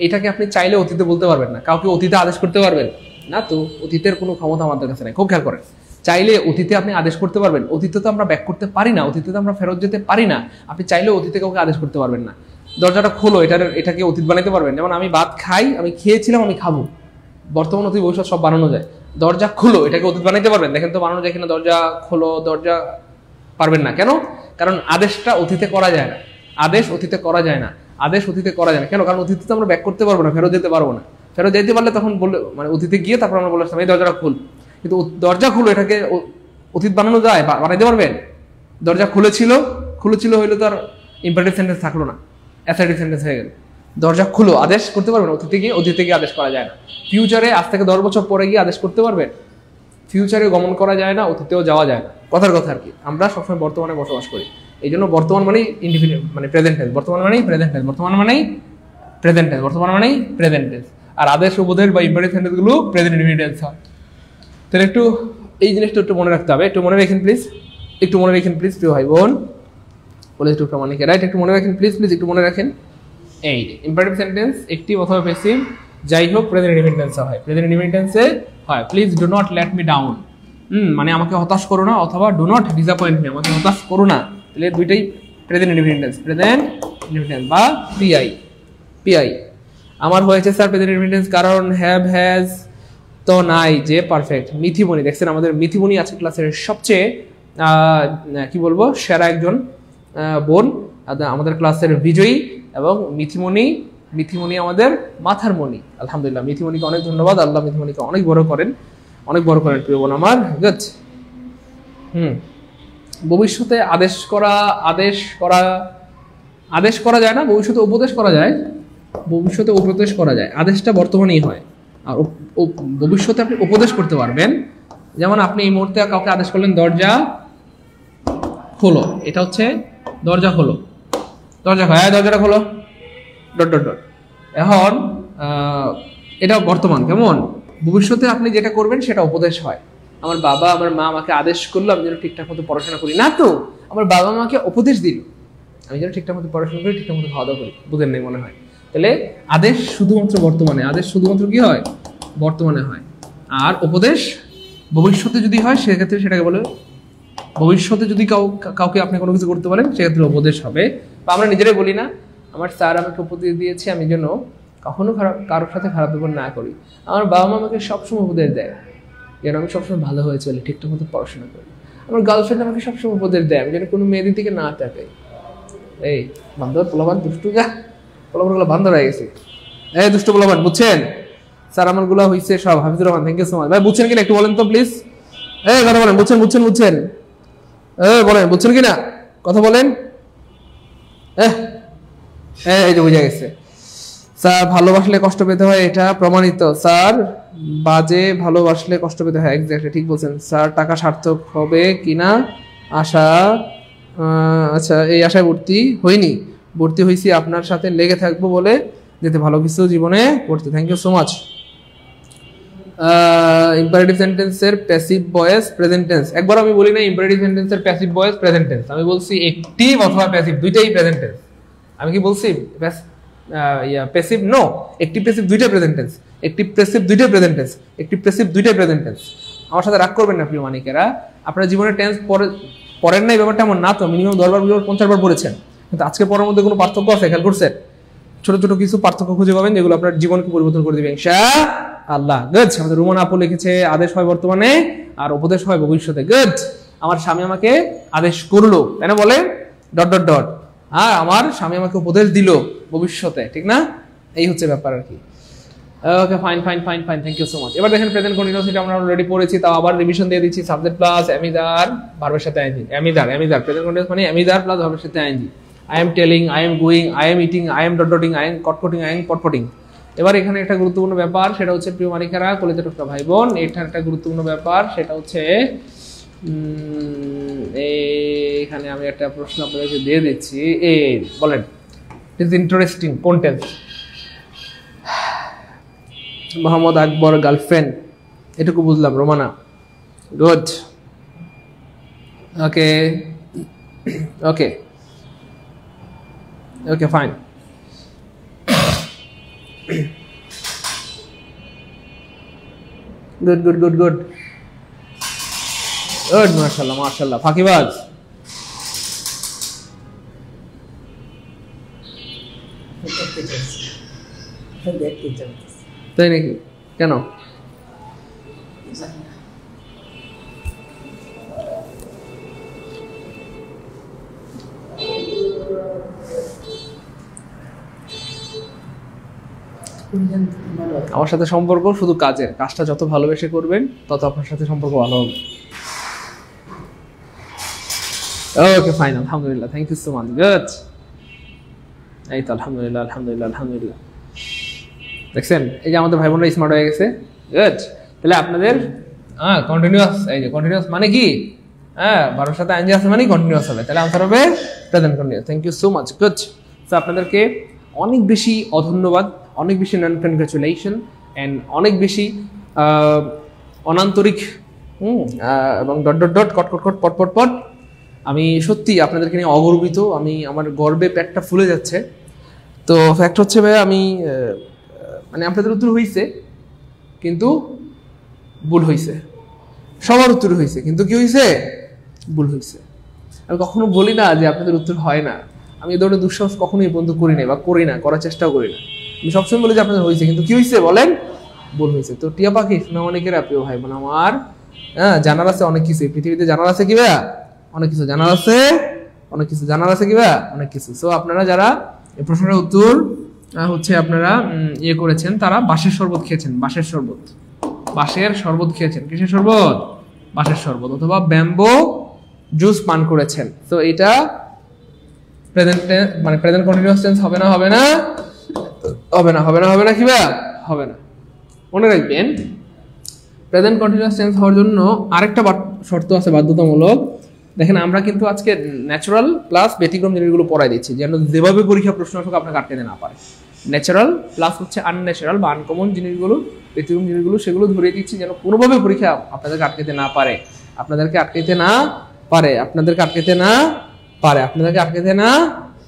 এটাকে আপনি চাইলে অতীতে বলতে পারবেন না। কাউকে অতীতে আদেশ করতে পারবেন না, তো অতীতের কোনো ক্ষমতা আমাদের কাছে নাই। খুব খেয়াল করেন, চাইলে অতীতে আপনি আদেশ করতে পারবেন। অতীতে তো আমরা ব্যাক করতে পারি না, অতীতে তো আমরা ফেরত যেতে পারি না। আপনি চাইলে অতীতে কাউকে আদেশ করতে পারবেন না। দরজাটা খোলো, এটাকে অতীত বানাইতে পারবেন। যেমন আমি ভাত খাই, আমি খেয়েছিলাম, আমি খাবো। বর্তমান, অতীত, ভবিষ্যৎ সব বানানো যায়। দরজা খোলো, এটাকে অতীত বানাইতে পারবেন? দেখেন তো বানানো যায় কিনা? দরজা খোলো, দরজা পারবেন না। কেন? কারণ আদেশটা অতীতে করা যায় না। আদেশ অতীতে করা যায় না। আদেশ অতীতে করা যায় না। কেন? কারণ অতীতে তো আমরা ব্যাক করতে পারবো না, ফেরত যেতে পারবো না। ফেরত যেতে পারলে তখন বললে, মানে অতীতে গিয়ে তারপর আমরা বললাম এই দরজাটা খুল। কিন্তু দরজা খুলো, এটাকে অতীত বানানো যায়? বানাইতে পারবেন? দরজা খুলেছিল হইলে তো আর ইম্পারেটিভ সেন্টেন্স থাকলো না, অ্যাসার্টিভ সেন্টেন্স হয়ে গেল। দরজা খুলো আদেশ করতে পারবেন? অতীতে গিয়ে আদেশ করা যায় না। ফিউচারে আজ থেকে 10 বছর পরে গিয়ে আদেশ করতে পারবেন? ফিউচারে গমন করা যায় না, অতীতেও যাওয়া যায় না। কথার কথা আর কি, আমরা সবসময় বর্তমানে বসবাস করি, এই জন্য বর্তমান মানেই ইনডিফিনিট, মানে প্রেজেন্ট টেন্স, বর্তমান মানেই প্রেজেন্ট টেন্স, বর্তমান মানেই প্রেজেন্ট টেন্স, বর্তমান মানেই প্রেজেন্ট টেন্স। আর আদেশ উপদেশ বা ইম্পারেটিভ সেন্টেন্সগুলো প্রেজেন্ট ইনডিফিনিট টেন্স হয়। তাহলে একটু এই জিনিসটা একটু মনে রাখতে হবে, একটু মনে রাখেন প্লিজ, একটু মনে রাখেন প্লিজ প্রিয় ভাই বোন, বলে একটু প্রামাণিক রাইট, একটু মনে রাখেন প্লিজ প্লিজ, একটু মনে রাখেন। এই ইম্পারেটিভ সেন্টেন্স অ্যাক্টিভ অথবা প্যাসিভ যাই হোক প্রেজেন্ট ইনডিফিনিট টেন্সে হয়, প্রেজেন্ট ইনডিফিনিট টেন্সে হয়। Please do not let me down, মানে আমাকে হতাশ করো না, অথবা ডু নট ডিসঅ্যাপয়েন্ট মি, আমাকে হতাশ করো না, তাহলে দুইটাই present indefinite tense, present indefinite tense বা পিআই। পিআই আমার হয়েছে স্যার প্রেজেন্ট ইনডিফিনিট টেন্স, কারণ হ্যাভ হ্যাজ তো নাই যে পারফেক্ট। মিথিমণি, দেখছেন আমাদের মিথিমণি আছে ক্লাসের সবচেয়ে কি বলবো সেরা একজন বোন, আমাদের ক্লাসের বিজয়ী, এবং মিথিমণি আমাদের মাথার মণি। আলহামদুলিল্লাহ, মিথিমণিকে অনেক ধন্যবাদ, আল্লাহ মিথিমণিকে অনেক বড় করেন, অনেক বড় করেন প্রিয় বোন আমার। গুড। ভবিষ্যতে আদেশ করা যায় না, ভবিষ্যতে উপদেশ করা যায়, ভবিষ্যতে উপদেশ করা যায়, আদেশটা বর্তমানেই হয়। আর ভবিষ্যতে আপনি উপদেশ করতে পারবেন, যেমন আপনি এই মুহূর্তে কাউকে আদেশ করলেন দরজা খোলো, এটা হচ্ছে দরজা খোলো, দরজা খোলো, দরজাটা খোলো, ডট ডট ডট। এখন এটা বর্তমান। কেমন? ভবিষ্যতে আপনি যেটা করবেন সেটা উপদেশ হয়। আমার বাবা আমার মা আমাকে আদেশ করলো আমি যেন ঠিকঠাক মতো পড়াশোনা করি, না তো আমার বাবা মাকে উপদেশ দিল আমি যেন ঠিকঠাক মতো পড়াশোনা করি, ঠিকঠাক মতো খাওয়া দাওয়া করি। বুঝেন নেই মনে হয়? তাহলে আদেশ শুধুমাত্র বর্তমানে, আদেশ শুধুমাত্র কি হয়? বর্তমানে হয়। আর উপদেশ ভবিষ্যতে যদি হয় সেক্ষেত্রে সেটাকে বলে, ভবিষ্যতে যদি কাউকে আপনি কোনো কিছু করতে পারেন সেক্ষেত্রে উপদেশ হবে। বা আমরা নিজেরাই বলি না, আমার স্যার আমাকে উপদেশ দিয়েছে আমি যেন কখনো কারোর সাথে খারাপ ব্যবহার না করি। আমার বাবা মা আমাকে সবসময় উপদেশ দেয় যেন আমি সবসময় ভালো হয়ে চলি, ঠিকঠাক মতো পড়াশোনা করি। আমার গার্লফ্রেন্ড আমাকে সবসময় উপদেশ দেয় আমি যেন কোনো মেয়েদের দিকে না তাকাই। এই বান্ধব পোলাবান দুষ্টু যা, পোলাবানগুলো বান্ধব হয়ে গেছে। এই দুষ্টু পোলাবান, বুঝছেন? স্যার আমারগুলো হয়েছে সব। Hafizur Rahman, thank you so much. ভাই বুঝছেন কিনা একটু বলেন তো প্লিজ। এই কথা বলেন, বুঝছেন বুঝছেন বুঝছেন? বলেন বুঝছেন কিনা, কথা বলেন। এই যে বুঝা গেছে। স্যার ভালোবাসলে কষ্ট পেতে হয়, এটা প্রমাণিত। স্যার বাজে ভালোবাসলে কষ্ট পেতে হয়, এক্স্যাক্টলি ঠিক বলছেন। স্যার টাকা সার্থক হবে কিনা আশা, আচ্ছা এই আশায় ভর্তি হয়েছি আপনার সাথে লেগে থাকবো বলে, যাতে ভালো কিছু জীবনে করতে। Thank you so much. Imperative সেন্টেন্সের প্যাসিভ ভয়েস প্রেজেন্ট টেন্স, একবার আমি বলি না ইম্পারেটিভ সেন্টেন্সের প্যাসিভ ভয়েস প্রেজেন্ট টেন্স, আমি বলছি অ্যাক্টিভ অথবা প্যাসিভ দুইটাই প্রেজেন্ট টেন্স। আমি কি বলছি প্যাসিভ? নো, অ্যাক্টিভ প্যাসিভ দুইটাই প্রেজেন্ট টেন্স, অ্যাক্টিভ প্যাসিভ দুইটাই প্রেজেন্ট টেন্স, অ্যাক্টিভ প্যাসিভ দুইটাই প্রেজেন্ট টেন্স। আমার সাথে রাগ করবেন না প্রিয় মানিকেরা, আপনারা জীবনে টেন্স পড়েন নাই ব্যাপারটা এমন না তো, মিনিমাম 10 বার 50 বার পড়েছেন, কিন্তু আজকে পড়ার মধ্যে কোনো পার্থক্য আছে খেয়াল করছেন? ছোট ছোট কিছু পার্থক্য খুঁজে পাবেন যেগুলো আপনার জীবনকে পরিবর্তন করে দিবে ইনশাআল্লাহ। গুড। আমাদের রুমান আপু লিখেছে আদেশ হয় বর্তমানে আর উপদেশ হয় ভবিষ্যতে। গুড। আমার স্বামী আমাকে আদেশ করলো, তাই না? বলে ডট ডট ডট। আর আমার স্বামী আমাকে উপদেশ দিল ভবিষ্যতে, ঠিক না? এই হচ্ছে ব্যাপার আর কি। Okay fine fine fine fine, thank you so much. এবার দেখেন প্রেজেন্ট কন্টিনিউয়াস, এটা আমরা অলরেডি পড়েছি, তাও আবার রিভিশন দিয়ে দিচ্ছি। সাবজেক্ট প্লাস এমিদার ভার্বের সাথে আইএনজি, এমিদার প্রেজেন্ট কন্টিনিউয়াস মানে এমিদার প্লাস ভার্বের সাথে ING. I am telling, I am going, I am eating, I am dotting, I am cotcotting, I am potpotting। এবার এখানে একটা গুরুত্বপূর্ণ ব্যাপার, সেটা হচ্ছে প্রিয় মানিকারা, কলিজা টুকরা ভাই বোন, এটা একটা গুরুত্বপূর্ণ ব্যাপার, সেটা হচ্ছে এখানে আমি একটা প্রশ্ন আপনাদেরকে দিয়ে দিচ্ছি। বলেন ইট ইজ ইন্টারেস্টিং কোন টেন্স? মোহাম্মদ আকবর গার্লফ্রেন্ড, এটুকু বুঝলাম। Romana, good. Okay okay okay fine. Good good good good good, মাশাআল্লাহ মাশাআল্লাহ। ফাঁকিবাজ, তাই নাকি? কেন? আমার সাথে সম্পর্ক শুধু কাজের, কাজটা যত ভালোবেসে করবেন তত আপনার সাথে সম্পর্ক ভালো হবে। ওকে ফাইন, আলহামদুলিল্লাহ, thank you so much. Good. এই তো আলহামদুলিল্লাহ আলহামদুলিল্লাহ আলহামদুলিল্লাহ। দেখছেন এই যে আমাদের ভাই বোনরা স্মার্ট হয়ে গেছে। গুড। তাহলে আপনাদের কন্টিনিউয়াস, এই যে কন্টিনিউয়াস মানে কি? হ্যাঁ ভার্বের সাথে আইএনজি আছে মানে কন্টিনিউয়াস হবে, তাহলে আনসার হবে present continuous. Thank you so much, good. So আপনাদেরকে অনেক বেশি অধন্যবাদ, অনেক বেশি কনগ্রাচুলেশন এন্ড অনেক বেশি অনান্তরিক এবং ডট ডট ডট কট কট কট পট পট পট। আমি সত্যি আপনাদেরকে নিয়ে অগর্বিত, আমি আমার গর্বে পেটটা ফুলে যাচ্ছে। তো ফ্যাক্ট হচ্ছে ভাই আমি মানে আপনাদের উত্তর হয়েছে কিন্তু ভুল হয়েছে, সবার উত্তর হয়েছে কিন্তু কি হয়েছে, ভুল হয়েছে। আমি কখনো বলি না যে আপনাদের উত্তর হয় না, আমি এ ধরনের দুঃসাহস কখনোই বন্ধ করি না বা করি না, করার চেষ্টাও করি না। আমি সবসময় বলি যে আপনাদের হয়েছে কিন্তু কি হয়েছে বলেন, ভুল হয়েছে। তো টিয়া পাখি শোনা অনেকের প্রিয় ভাই বোন আমার, হ্যাঁ জানার আছে অনেক কিছু পৃথিবীতে, জানার আছে কি ভাইয়া অনেক কিছু, জানার আছে অনেক কিছু, জানার আছে কি ভাইয়া অনেক কিছু। সো আপনারা যারা এই প্রশ্নের উত্তর হচ্ছে আপনারা ইয়ে করেছেন, তারা বাঁশের শরবত খেয়েছেন, বাঁশের শরবত, বাঁশের শরবত খেয়েছেন, কিসের শরবত, বাঁশের শরবত, অথবা ব্যাম্বো জুস পান করেছেন। তো এটা প্রেজেন্ট মানে প্রেজেন্ট কন্টিনিউয়াস টেন্স হবে না, হবে না, হবে না, হবে না, হবে না কি ভাইয়া হবে না। মনে রাখবেন প্রেজেন্ট কন্টিনিউয়াস টেন্স হওয়ার জন্য আরেকটা শর্ত আছে বাধ্যতামূলক। দেখেন আমরা কিন্তু আজকে ন্যাচারাল প্লাস ব্যতিক্রম জিনিসগুলো পড়াই দিচ্ছি, যেন যেভাবে পরীক্ষা প্রশ্ন আসুক আপনাকে আটকাতে না পারে। ন্যাচারাল প্লাস হচ্ছে আনন্যাচারাল বা আনকমন জিনিসগুলো, ব্যতিক্রম জিনিসগুলো, সেগুলো ধরিয়ে দিচ্ছি যেন কোনোভাবে পরীক্ষা আপনাদেরকে আটকাতে না পারে, আপনাদেরকে আটকাতে না পারে, আপনাদেরকে আটকাতে না পারে, আপনাদেরকে আটকাতে না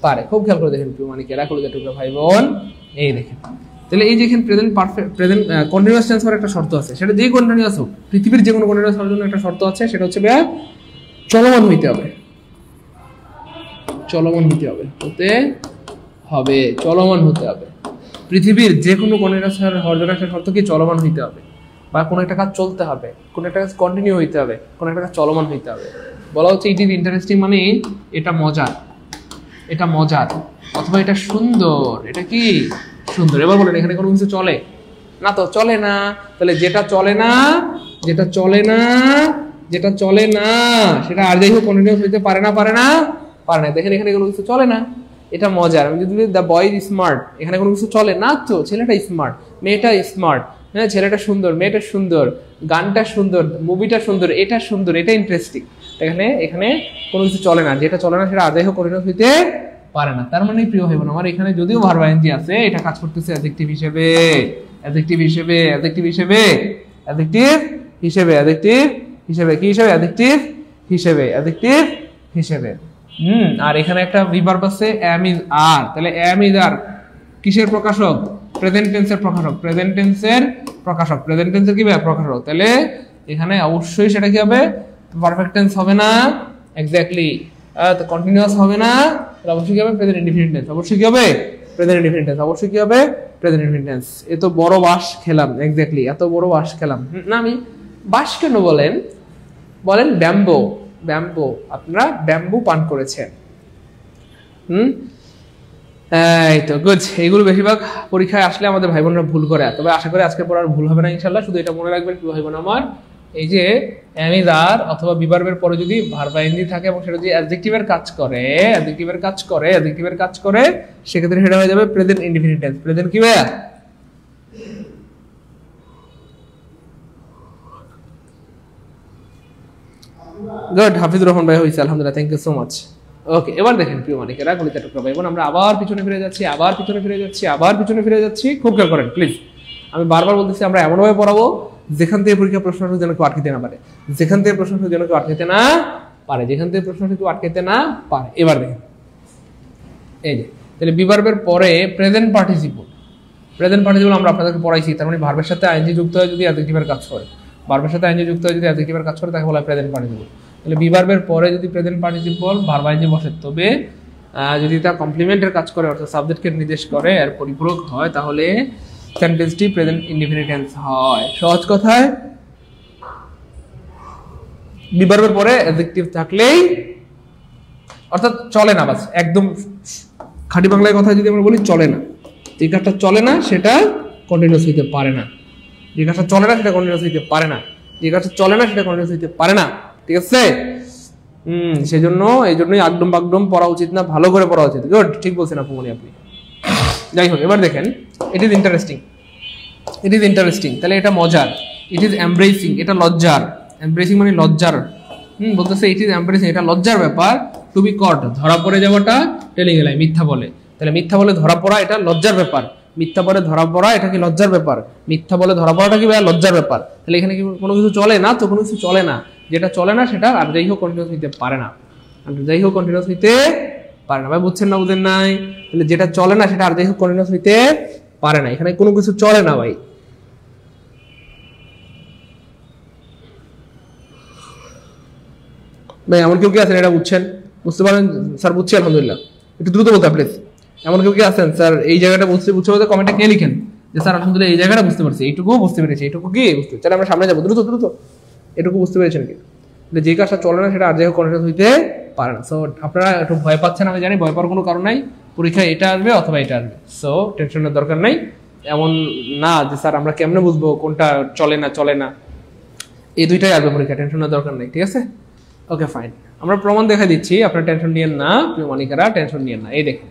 পারে। খুব খেয়াল করে দেখেন প্রিয় মানিকেরা, কলেজের টুকরা ভাই বোন, এই দেখেন। তাহলে এই দেখেন present perfect, present continuous tense হওয়ার একটা শর্ত আছে, সেটা যে কন্টিনিউয়াস হোক, পৃথিবীর যে কোনো কন্টিনিউয়াস হওয়ার জন্য একটা শর্ত আছে, সেটা হচ্ছে ভাইয়া চলমান হইতে হবে, চলমান হইতে হবে, হতে হবে, চলমান হতে হবে। পৃথিবীর যে কোনো কন্টিনিউয়াস হওয়ার জন্য একটা শর্ত কি, চলমান হইতে হবে, বা কোনো একটা কাজ চলতে হবে, কোনো একটা কাজ কন্টিনিউ হইতে হবে, কোনো একটা কাজ চলমান হইতে হবে। বলা হচ্ছে ইট ইজ ইন্টারেস্টিং মানে এটা মজার, এটা মজার, অথবা এটা সুন্দর, এটা কি সুন্দর। এবার বলেন এখানে কোনো কিছু চলে না, তো চলে না, তাহলে যেটা চলে না, যেটা চলে না, যেটা চলে না সেটা আর যাই হোক কন্টিনিউয়াস হইতে পারে না, পারে না, পারে না। দেখেন এখানে কোনো কিছু চলে না, এটা মজার। আমি যদি দ্য বয় ইজ স্মার্ট, এখানে কোনো কিছু চলে না, তো ছেলেটা স্মার্ট, মেয়েটা স্মার্ট, হ্যাঁ ছেলেটা সুন্দর, মেয়েটা সুন্দর, গানটা সুন্দর, মুভিটা সুন্দর, এটা সুন্দর, এটা ইন্টারেস্টিং। এখানে এখানে কোনো কিছু চলে না, যেটা চলে না সেটা আর যাই হোক কন্টিনিউয়াস হইতে পারে না। তার মানে প্রিয় হইব না আমার, এখানে যদিও ভার্ব আইএনজি আছে, এটা কাজ করতেছে অ্যাডজেক্টিভ হিসেবে, অ্যাডজেক্টিভ হিসেবে, অ্যাডজেক্টিভ হিসেবে, অ্যাডজেক্টিভ হিসেবে, অ্যাডজেক্টিভ হিসেবে, কি হিসেবে, অ্যাডজেক্টিভ হিসেবে, অ্যাডজেক্টিভ হিসেবে। আর এখানে একটা ভার্ব আছে am is are, তাহলে am is are কিসের প্রকাশক, প্রেজেন্ট টেন্সের প্রকাশক, প্রেজেন্ট টেন্সের প্রকাশক, প্রেজেন্ট টেন্সের কি প্রকাশক। তাহলে এখানে অবশ্যই সেটা কি হবে, পারফেক্ট টেন্স হবে না, এক্স্যাক্টলি কন্টিনিউয়াস হবে না, তাহলে অবশ্যই কি হবে, প্রেজেন্ট ইনডিফিনিট টেন্স, অবশ্যই কি হবে, প্রেজেন্ট ইনডিফিনিট টেন্স, অবশ্যই কি হবে, প্রেজেন্ট ইনডিফিনিট টেন্স। এত বড় বাস খেলাম, এক্স্যাক্টলি এত বড় বাস খেলাম না, আমি বাস কেন বলেন, বলেন ব্যাম্বো, ব্যাম্বো, আপনারা ব্যাম্বু পান করেছেন। এই তো গুড। এইগুলো বেশিরভাগ পরীক্ষায় আসলে আমাদের ভাই বোনরা ভুল করে, তবে আশা করি আজকের পর আর ভুল হবে না ইনশাল্লাহ। শুধু এটা মনে রাখবেন ভাই বোন আমার, এই যে am is are অথবা বিভার্বের পরে যদি ভার্ব আইএনজি থাকে এবং সেটা যদি অ্যাডজেক্টিভের কাজ করে, অ্যাডজেক্টিভের কাজ করে, অ্যাডজেক্টিভের কাজ করে, সেক্ষেত্রে সেটা হয়ে যাবে প্রেজেন্ট ইনডিফিনিট টেন্স। প্রেজেন্ট কি ভাইয়া, গুড। হাফিজুর রহমান ভাই হয়েছে আলহামদুলিল্লাহ, থ্যাংক ইউ সো মাচ। ওকে, এবার দেখেন প্রিয় মানিকেরা, কলিজা টুকরা ভাই বোন, আমরা আবার পিছনে ফিরে যাচ্ছি, আবার পিছনে ফিরে যাচ্ছি, আবার পিছনে ফিরে যাচ্ছি। খুব খেয়াল করেন প্লিজ, আমি বারবার বলতেছি আমরা এমনভাবে পড়াবো যেখান থেকে পরীক্ষা প্রশ্ন আসুক যেন কেউ আটকাতে না পারে, যেখান থেকে প্রশ্ন আসুক যেন কেউ আটকাতে না পারে, যেখান থেকে প্রশ্ন আসুক কেউ আটকাতে না পারে। এবার দেখেন এই যে, তাহলে বিভার্বের পরে প্রেজেন্ট পার্টিসিপল, প্রেজেন্ট পার্টিসিপল আমরা আপনাদেরকে পড়াইছি, তার মানে ভার্বের সাথে আইএনজি যুক্ত হয় যদি অ্যাডজেক্টিভের কাজ করে, ভার্বের সাথে আইএনজি যুক্ত হয় যদি অ্যাডজেক্টিভের কাজ করে, তাকে বলা হয় প্রেজেন্ট পার্টিসিপল। তাহলে বিভার্বের পরে যদি প্রেজেন্ট পার্টিসিপল ভার্ব আইএনজি বসে, তবে যদি তা কমপ্লিমেন্টের কাজ করে অর্থাৎ সাবজেক্টকে নির্দেশ করে আর পরিপূরক হয়, তাহলে সেন্টেন্সটি প্রেজেন্ট ইনডিফিনিট টেন্স হয়। সহজ কথায় বিভার্বের পরে অ্যাডজেক্টিভ থাকলেই অর্থাৎ চলে না, বাস একদম খাঁটি বাংলায় কথা যদি আমরা বলি চলে না, যে কাজটা চলে না সেটা কন্টিনিউয়াস হইতে পারে না, যে কাজটা চলে না সেটা কন্টিনিউয়াস হইতে পারে না, যে কাজটা চলে না সেটা কন্টিনিউয়াস হইতে পারে না, ঠিক আছে। সেজন্য এই জন্যই আগডম বাগডম পড়া উচিত না, ভালো করে পড়া উচিত। গুড, ঠিক বলছেন আপুমনি আপনি। যাই হোক, এবার দেখেন ইট is interesting, it is interesting, তাহলে এটা মজার। ইট ইজ এমব্রেসিং, এটা লজ্জার, এমব্রেসিং মানে লজ্জার, বলতেছে ইট ইজ এম্বারেসিং, এটা লজ্জার ব্যাপার। টু বি কট, ধরা পড়ে যাওয়াটা, টেলিং এ লাই, মিথ্যা বলে। তাহলে মিথ্যা বলে ধরা পড়া এটা লজ্জার ব্যাপার, মিথ্যা বলে ধরা পড়া এটা কি লজ্জার ব্যাপার, মিথ্যা বলে ধরা পড়াটা কি ভাই লজ্জার ব্যাপার। তাহলে এখানে কি কোনো কিছু চলে না? তো কোনো কিছু চলে না, যেটা চলে না সেটা আর যাই হোক কন্টিনিউয়াস হইতে পারে না, আর যাই হোক কন্টিনিউয়াস হইতে পারে না। ভাই বুঝছেন না বুঝেন নাই? তাহলে যেটা চলে না সেটা আর যাই হোক কন্টিনিউয়াস হইতে পারে না, এখানে কোনো কিছু চলে না ভাই। ভাই এমন কেউ কি আছেন এটা বুঝছেন, বুঝতে পারেন? স্যার বুঝছি আলহামদুলিল্লাহ, একটু দ্রুত বলতে প্লিজ। এমন কেউ কি আছেন স্যার এই জায়গাটা বুঝতে বলতে কমেন্টে কে লিখেন যে স্যার আলহামদুলিল্লাহ এই জায়গাটা বুঝতে পারছি, এইটুকু বুঝতে পেরেছি, এইটুকু কি বুঝতে, চলে আমরা সামনে যাবো, দ্রুত দ্রুত। এটুকু বুঝতে পেরেছেন কি? যে কাজটা চলে না সেটা আর যাই হোক কন্টিনিউয়াস হইতে পারে না। সো আপনারা একটু ভয় পাচ্ছেন, আমি জানি, ভয় পাওয়ার কোনো কারণ নাই, পরীক্ষায় এটা আসবে অথবা এটা আসবে, সো টেনশনের দরকার নাই। এমন না যে স্যার আমরা কেমনে বুঝবো কোনটা চলে না চলে না, এই দুইটাই আসবে পরীক্ষা, টেনশনের দরকার নেই, ঠিক আছে? ওকে ফাইন, আমরা প্রমাণ দেখা দিচ্ছি, আপনারা টেনশন নিয়েন না, প্রিয় মানিকারা টেনশন নিয়েন না। এই দেখেন,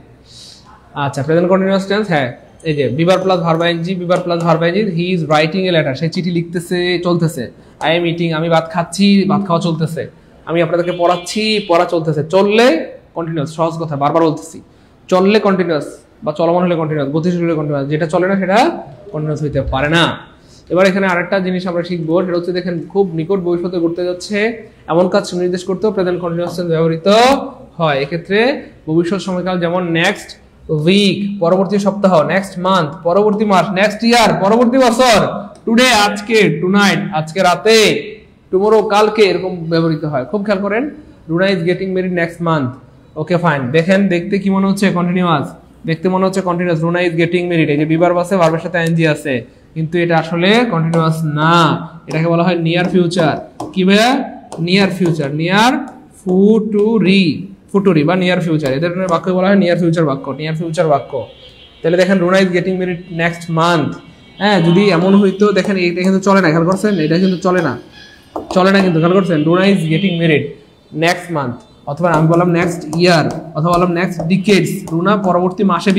আচ্ছা প্রেজেন্ট কন্টিনিউয়াস টেন্স, হ্যাঁ এই যে be verb plus verb ING, be verb plus verb ING, he is writing a letter, সে চিঠি লিখতেছে চলতেছে। আই এম ইটিং, আমি ভাত খাচ্ছি, ভাত খাওয়া চলতেছে। আমি আপনাদেরকে পড়াচ্ছি, পড়া চলতেছে। চললে কন্টিনিউয়াস, সহজ কথা বারবার বলতেছি, চললে কন্টিনিউয়াস বা চলমান হলে কন্টিনিউয়াস, গতিশীল হলে কন্টিনিউয়াস, যেটা চলে না সেটা কন্টিনিউয়াস হইতে পারে না। এবার এখানে আরেকটা জিনিস আমরা শিখবো, সেটা হচ্ছে দেখেন খুব নিকট ভবিষ্যতে ঘটতে যাচ্ছে এমন কাজ নির্দেশ করতেও প্রেজেন্ট কন্টিনিউয়াস টেন্স ব্যবহৃত হয়। এক্ষেত্রে ভবিষ্যৎ সময়কাল যেমন নেক্সট উইক, পরবর্তী সপ্তাহ, নেক্সট মান্থ, পরবর্তী মাস, নেক্সট ইয়ার, পরবর্তী বছর, টুডে আজকে, টুনাইট আজকে রাতে, টুমরো কালকে, এরকম ব্যবহৃত হয়। খুব খেয়াল করেন, Runa is getting married next month. Okay fine, দেখেন দেখতে কি মনে হচ্ছে কন্টিনিউয়াস, দেখতে মনে হচ্ছে continuous. Runa is getting married, এই যে বিভার আছে, ভার্বের সাথে আইএনজি আছে, কিন্তু এটা আসলে কন্টিনিউয়াস না, এটাকে বলা হয় নিয়ার ফিউচার। কি ভাইয়া? নিয়ার ফিউচার, নিয়ার ফুটুরি বা নিয়ার ফিউচার, এদের বাক্য বলা হয় নিয়ার ফিউচার বাক্য, নিয়ার ফিউচার বাক্য। তাহলে দেখেন Runa is getting married next month, হ্যাঁ যদি এমন হইতো, দেখেন এটা কিন্তু চলে না, খেয়াল করছেন, এটা কিন্তু চলে না, চলে না কিন্তু, খেয়াল করছেন, Runa is getting married next month, অথবা আমি বললাম নেক্সট ইয়ার, অথবা বললাম নেক্সট ডিকেডস, রুনা পরবর্তী মাসে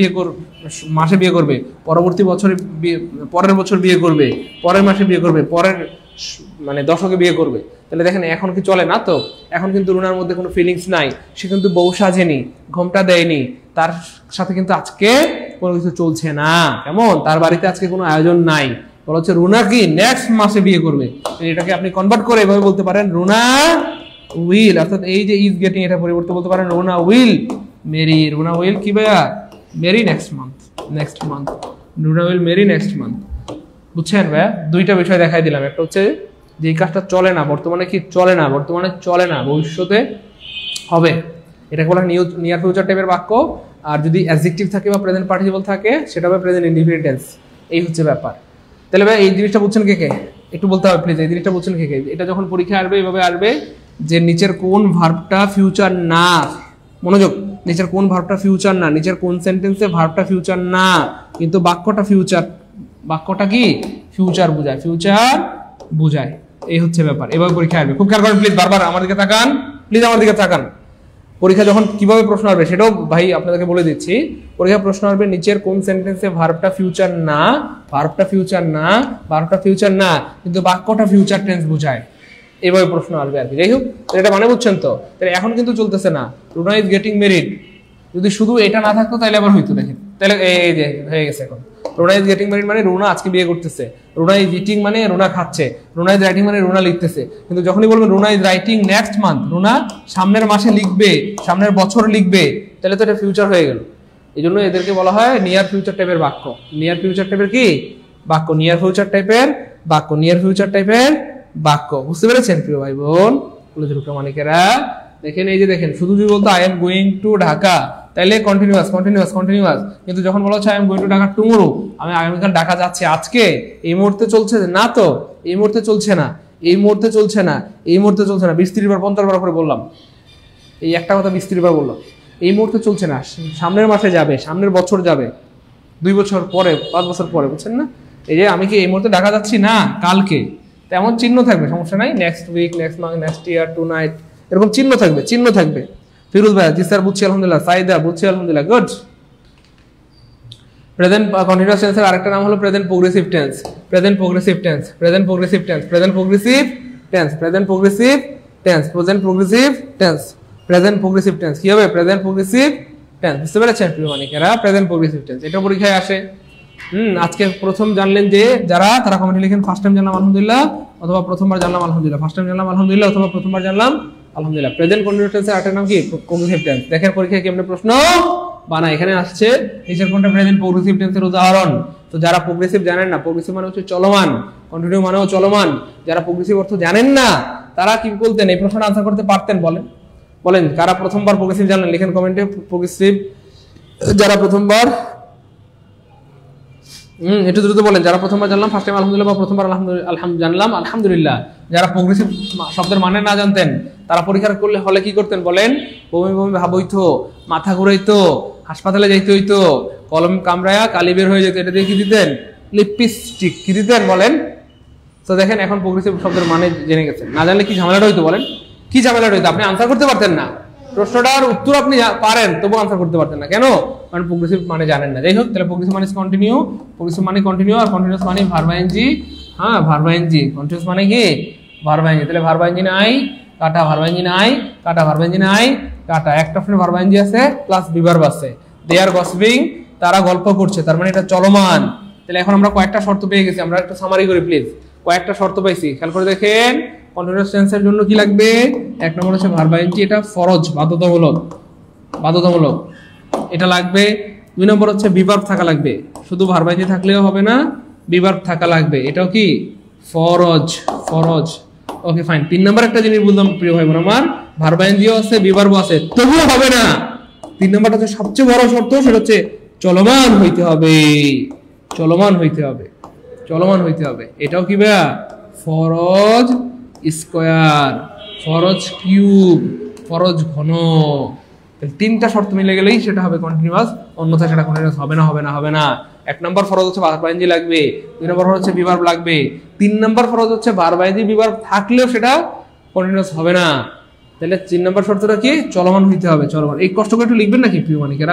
বিয়ে করবে, পরবর্তী বছরে পরের বছর বিয়ে করবে, পরের মাসে বিয়ে করবে, পরের মানে দশকে বিয়ে করবে। তাহলে দেখেন এখন কি চলে না? তো এখন কিন্তু রুনার মধ্যে কোনো ফিলিংস নাই, সে কিন্তু বউ সাজেনি, ঘোমটা দেয়নি, তার সাথে কিন্তু আজকে কোনো কিছু চলছে না, কেমন, তার বাড়িতে আজকে কোনো আয়োজন নাই। বলা হচ্ছে রুনা কি নেক্সট মাসে বিয়ে করবে, এটাকে আপনি কনভার্ট করে এভাবে বলতে পারেন রুনা উইল, অর্থাৎ এই যে ইজ গেটিং এটা পরিবর্তে বলতে পারেন Runa will marry, Runa will কি ভাইয়া marry next month, Runa will marry next month. বুঝছেন ভাইয়া? দুইটা বিষয় দেখাই দিলাম, একটা হচ্ছে যে এই কাজটা চলে না, বর্তমানে কি চলে না, বর্তমানে চলে না, ভবিষ্যতে হবে, এটাকে বলা হয় নিয়ার ফিউচার টাইপের বাক্য। আর যদি অ্যাডজেক্টিভ থাকে বা প্রেজেন্ট পার্টিসিপল থাকে সেটা হবে প্রেজেন্ট ইনডিফিনিট টেন্স। এই হচ্ছে ব্যাপার। তাহলে ভাই এই জিনিসটা বুঝছেন কে কে? একটু বলতে হবে প্লিজ, এই জিনিসটা বুঝছেন কে কে? এটা যখন পরীক্ষায় আসবে এইভাবে আসবে যে নিচের কোন ভার্বটা ফিউচার না, মনোযোগ, নিচের কোন ভার্বটা ফিউচার না, নিচের কোন সেন্টেন্সে ভার্বটা ফিউচার না কিন্তু বাক্যটা ফিউচার, বাক্যটা কি ফিউচার বুঝায়, এই হচ্ছে ব্যাপার। এভাবে পরীক্ষা আসবে, খুব খেয়াল করেন প্লিজ, বারবার আমার দিকে তাকান, প্লিজ আমার দিকে তাকান। পরীক্ষা যখন কিভাবে প্রশ্ন আসবে সেটাও ভাই আপনাদেরকে বলে দিচ্ছি। পরীক্ষা প্রশ্ন আসবে নিচের কোন সেন্টেন্সে ভার্বটা ফিউচার না কিন্তু বাক্যটা ফিউচার টেন্স বুঝায়, এইভাবে প্রশ্ন আসবে আর কি। যাই হোক, এটা মানে বুঝছেন তো? তাহলে এখন কিন্তু চলতেছে না, রুনা ইজ গেটিং ম্যারিড, যদি শুধু এটা না থাকতো তাহলে আবার হইতো। দেখেন তাহলে এই যে হয়ে গেছে, এখন রুনা ইজ গেটিং ম্যারিড মানে রুনা আজকে বিয়ে করতেছে, রুনা ইজ ইটিং মানে রুনা খাচ্ছে, রুনা ইজ রাইটিং মানে রুনা লিখতেছে। কিন্তু যখনই বলবেন Runa is writing next month, Runa সামনের মাসে লিখবে, সামনের বছর লিখবে, তাহলে তো এটা ফিউচার হয়ে গেল। এই জন্য এদেরকে বলা হয় নিয়ার ফিউচার টাইপের বাক্য, নিয়ার ফিউচার টাইপের কি বাক্য, নিয়ার ফিউচার টাইপের বাক্য, নিয়ার ফিউচার টাইপের বাক্য। বুঝতে পেরেছেন প্রিয় ভাই বোন, কলেজের মানিকেরা? দেখেন এই যে দেখেন, শুধু যদি বলতো I am going to Dhaka, তাহলে কন্টিনিউয়াস, কিন্তু যখন বলা হচ্ছে I am going to Dhaka tomorrow, আমি আগামীকাল ঢাকা যাচ্ছি, আজকে এই মুহূর্তে চলছে না, তো এই মুহূর্তে চলছে না, 20-30 বার 50 বার করে বললাম, এই একটা কথা 20-30 বার বললাম, এই মুহূর্তে চলছে না, সামনের মাসে যাবে, সামনের বছর যাবে, 2 বছর পরে, 5 বছর পরে, বুঝছেন না? এই যে আমি কি এই মুহূর্তে ঢাকা যাচ্ছি না, কালকে, তেমন চিহ্ন থাকবে, সমস্যা নাই, next week, next month, next year, tonight, এরকম চিহ্ন থাকবে। ফিরোজ ভাই, জি স্যার বুঝছি আলহামদুলিল্লাহ, সাইদা বুঝছি আলহামদুলিল্লাহ, গুড। প্রেজেন্ট কন্টিনিউয়াস টেন্সের আরেকটা নাম হলো present progressive tense, tense, present progressive tense, present progressive tense কি হবে? Present progressive tense. বুঝতে পেরেছেন প্রিয় মানিকেরা? প্রেজেন্ট প্রোগ্রেসিভ টেন্স এটা পরীক্ষায় আসে। আজকে প্রথম জানলেন যে যারা, তারা কমেন্টে লিখেন ফার্স্ট টাইম জানলাম আলহামদুলিল্লাহ, অথবা প্রথমবার জানলাম আলহামদুলিল্লাহ। ফার্স্ট টাইম জানলাম আলহামদুলিল্লাহ, অথবা প্রথমবার জানলাম আলহামদুলিল্লাহ। প্রেজেন্ট কন্টিনিউয়াস টেন্সের আরেকটা নাম কি? Progressive tense. দেখেন পরীক্ষায় কেমনে প্রশ্ন বানায়। এখানে আসছে নিচের কোনটা প্রেজেন্ট প্রোগ্রেসিভ টেন্সের উদাহরণ। তো যারা প্রোগ্রেসিভ জানেন না, প্রোগ্রেসিভ মানে হচ্ছে চলমান, কন্টিনিউ মানেও চলমান, যারা প্রোগ্রেসিভ অর্থ জানেন না তারা কি বলতেন? এই প্রশ্নটা আনসার করতে পারতেন? বলেন বলেন কারা প্রথমবার প্রোগ্রেসিভ জানলেন? লিখেন কমেন্টে প্রোগ্রেসিভ যারা প্রথমবার। একটু দ্রুত বলেন যারা প্রথমবার জানলাম ফার্স্ট টাইম আলহামদুলিল্লাহ, বা প্রথমবার জানলাম আলহামদুলিল্লাহ। যারা প্রোগ্রেসিভ শব্দের মানে না জানতেন তারা পরীক্ষা করলে হলে কি করতেন? বলেন বমি বমি ভাব হইতো, মাথা ঘুরাইতো, হাসপাতালে যাইতে হইতো, কলম কামড়ায়া কালি বের হয়ে যেত। এটা দিয়ে কি দিতেন? লিপস্টিক। কি দিতেন? বলেন। তো দেখেন এখন প্রোগ্রেসিভ শব্দের মানে জেনে গেছেন। না জানলে কি ঝামেলাটা হইতো? বলেন কি ঝামেলাটা হইতো? আপনি আনসার করতে পারতেন না, প্রশ্নটার উত্তর আপনি পারেন তবু আনসার করতে পারতেন না। কেন? কারণ প্রোগ্রেসিভ মানে জানেন না। যাই হোক, তাহলে প্রোগ্রেসিভ মানে কন্টিনিউ, প্রোগ্রেসিভ মানে কন্টিনিউ, আর কন্টিনিউয়াস মানে ভার্ব আইএনজি। হ্যাঁ, ভার্ব আইএনজি। কন্টিনিউয়াস মানে কি? Verb ING. তাহলে ভার্ব আইএনজি নাই কাটা, ভার্ব আইএনজি নাই কাটা, ভার্ব আইএনজি নাই কাটা। একটা অপশনে ভার্ব আইএনজি আছে প্লাস বিভার্ব আছে। দে আর গসিপিং, তারা গল্প করছে, তার মানে এটা চলমান। তাহলে এখন আমরা কয়েকটা শর্ত পেয়ে গেছি। আমরা একটু সামারি করি প্লিজ। কয়েকটা শর্ত পাইছি, খেয়াল করে দেখেন। কন্টিনিউয়াস টেন্সের জন্য কি লাগবে? এক নম্বর হচ্ছে ভার্ব আইএনজি, এটা ফরজ, বাধ্যতামূলক, বাধ্যতামূলক, এটা লাগবে। দুই নম্বর হচ্ছে বিভার্ব থাকা লাগবে, শুধু ভার্ব আইএনজি থাকলেও হবে না, বিভার্ব থাকা লাগবে, এটাও কি? ফরজ, ফরজ। Okay fine. তিন নম্বর একটা জিনিস বললাম প্রিয় ভাই বোন আমার, ভার্ব আইএনজিও আছে বিভার্ব আছে, তবুও হবে না। তিন নম্বরটা হচ্ছে সবচেয়ে বড় শর্ত, সেটা হচ্ছে চলমান হইতে হবে, চলমান হইতে হবে, চলমান হইতে হবে। এটাও কি ভাইয়া? ফরজ স্কয়ার, ফরজ কিউব, ফরজ ঘন। তিনটা শর্ত মিলে গেলেই সেটা হবে কন্টিনিউয়াস, অন্যথায় সেটা কন্টিনিউয়াস হবে না, হবে না, হবে না। এক নম্বর ফরজ হচ্ছে ভার্ব আইএনজি লাগবে, দুই নম্বর ফরজ হচ্ছে বিভার্ব লাগবে, তিন নম্বর ফরজ হচ্ছে ভার্ব আইএনজি বিভার্ব থাকলেও সেটা কন্টিনিউয়াস হবে না। তাহলে তিন নম্বর শর্তটা কি? চলমান হইতে হবে, চলমান। এই কষ্ট করে একটু লিখবেন নাকি প্রিয় মানিকেরা?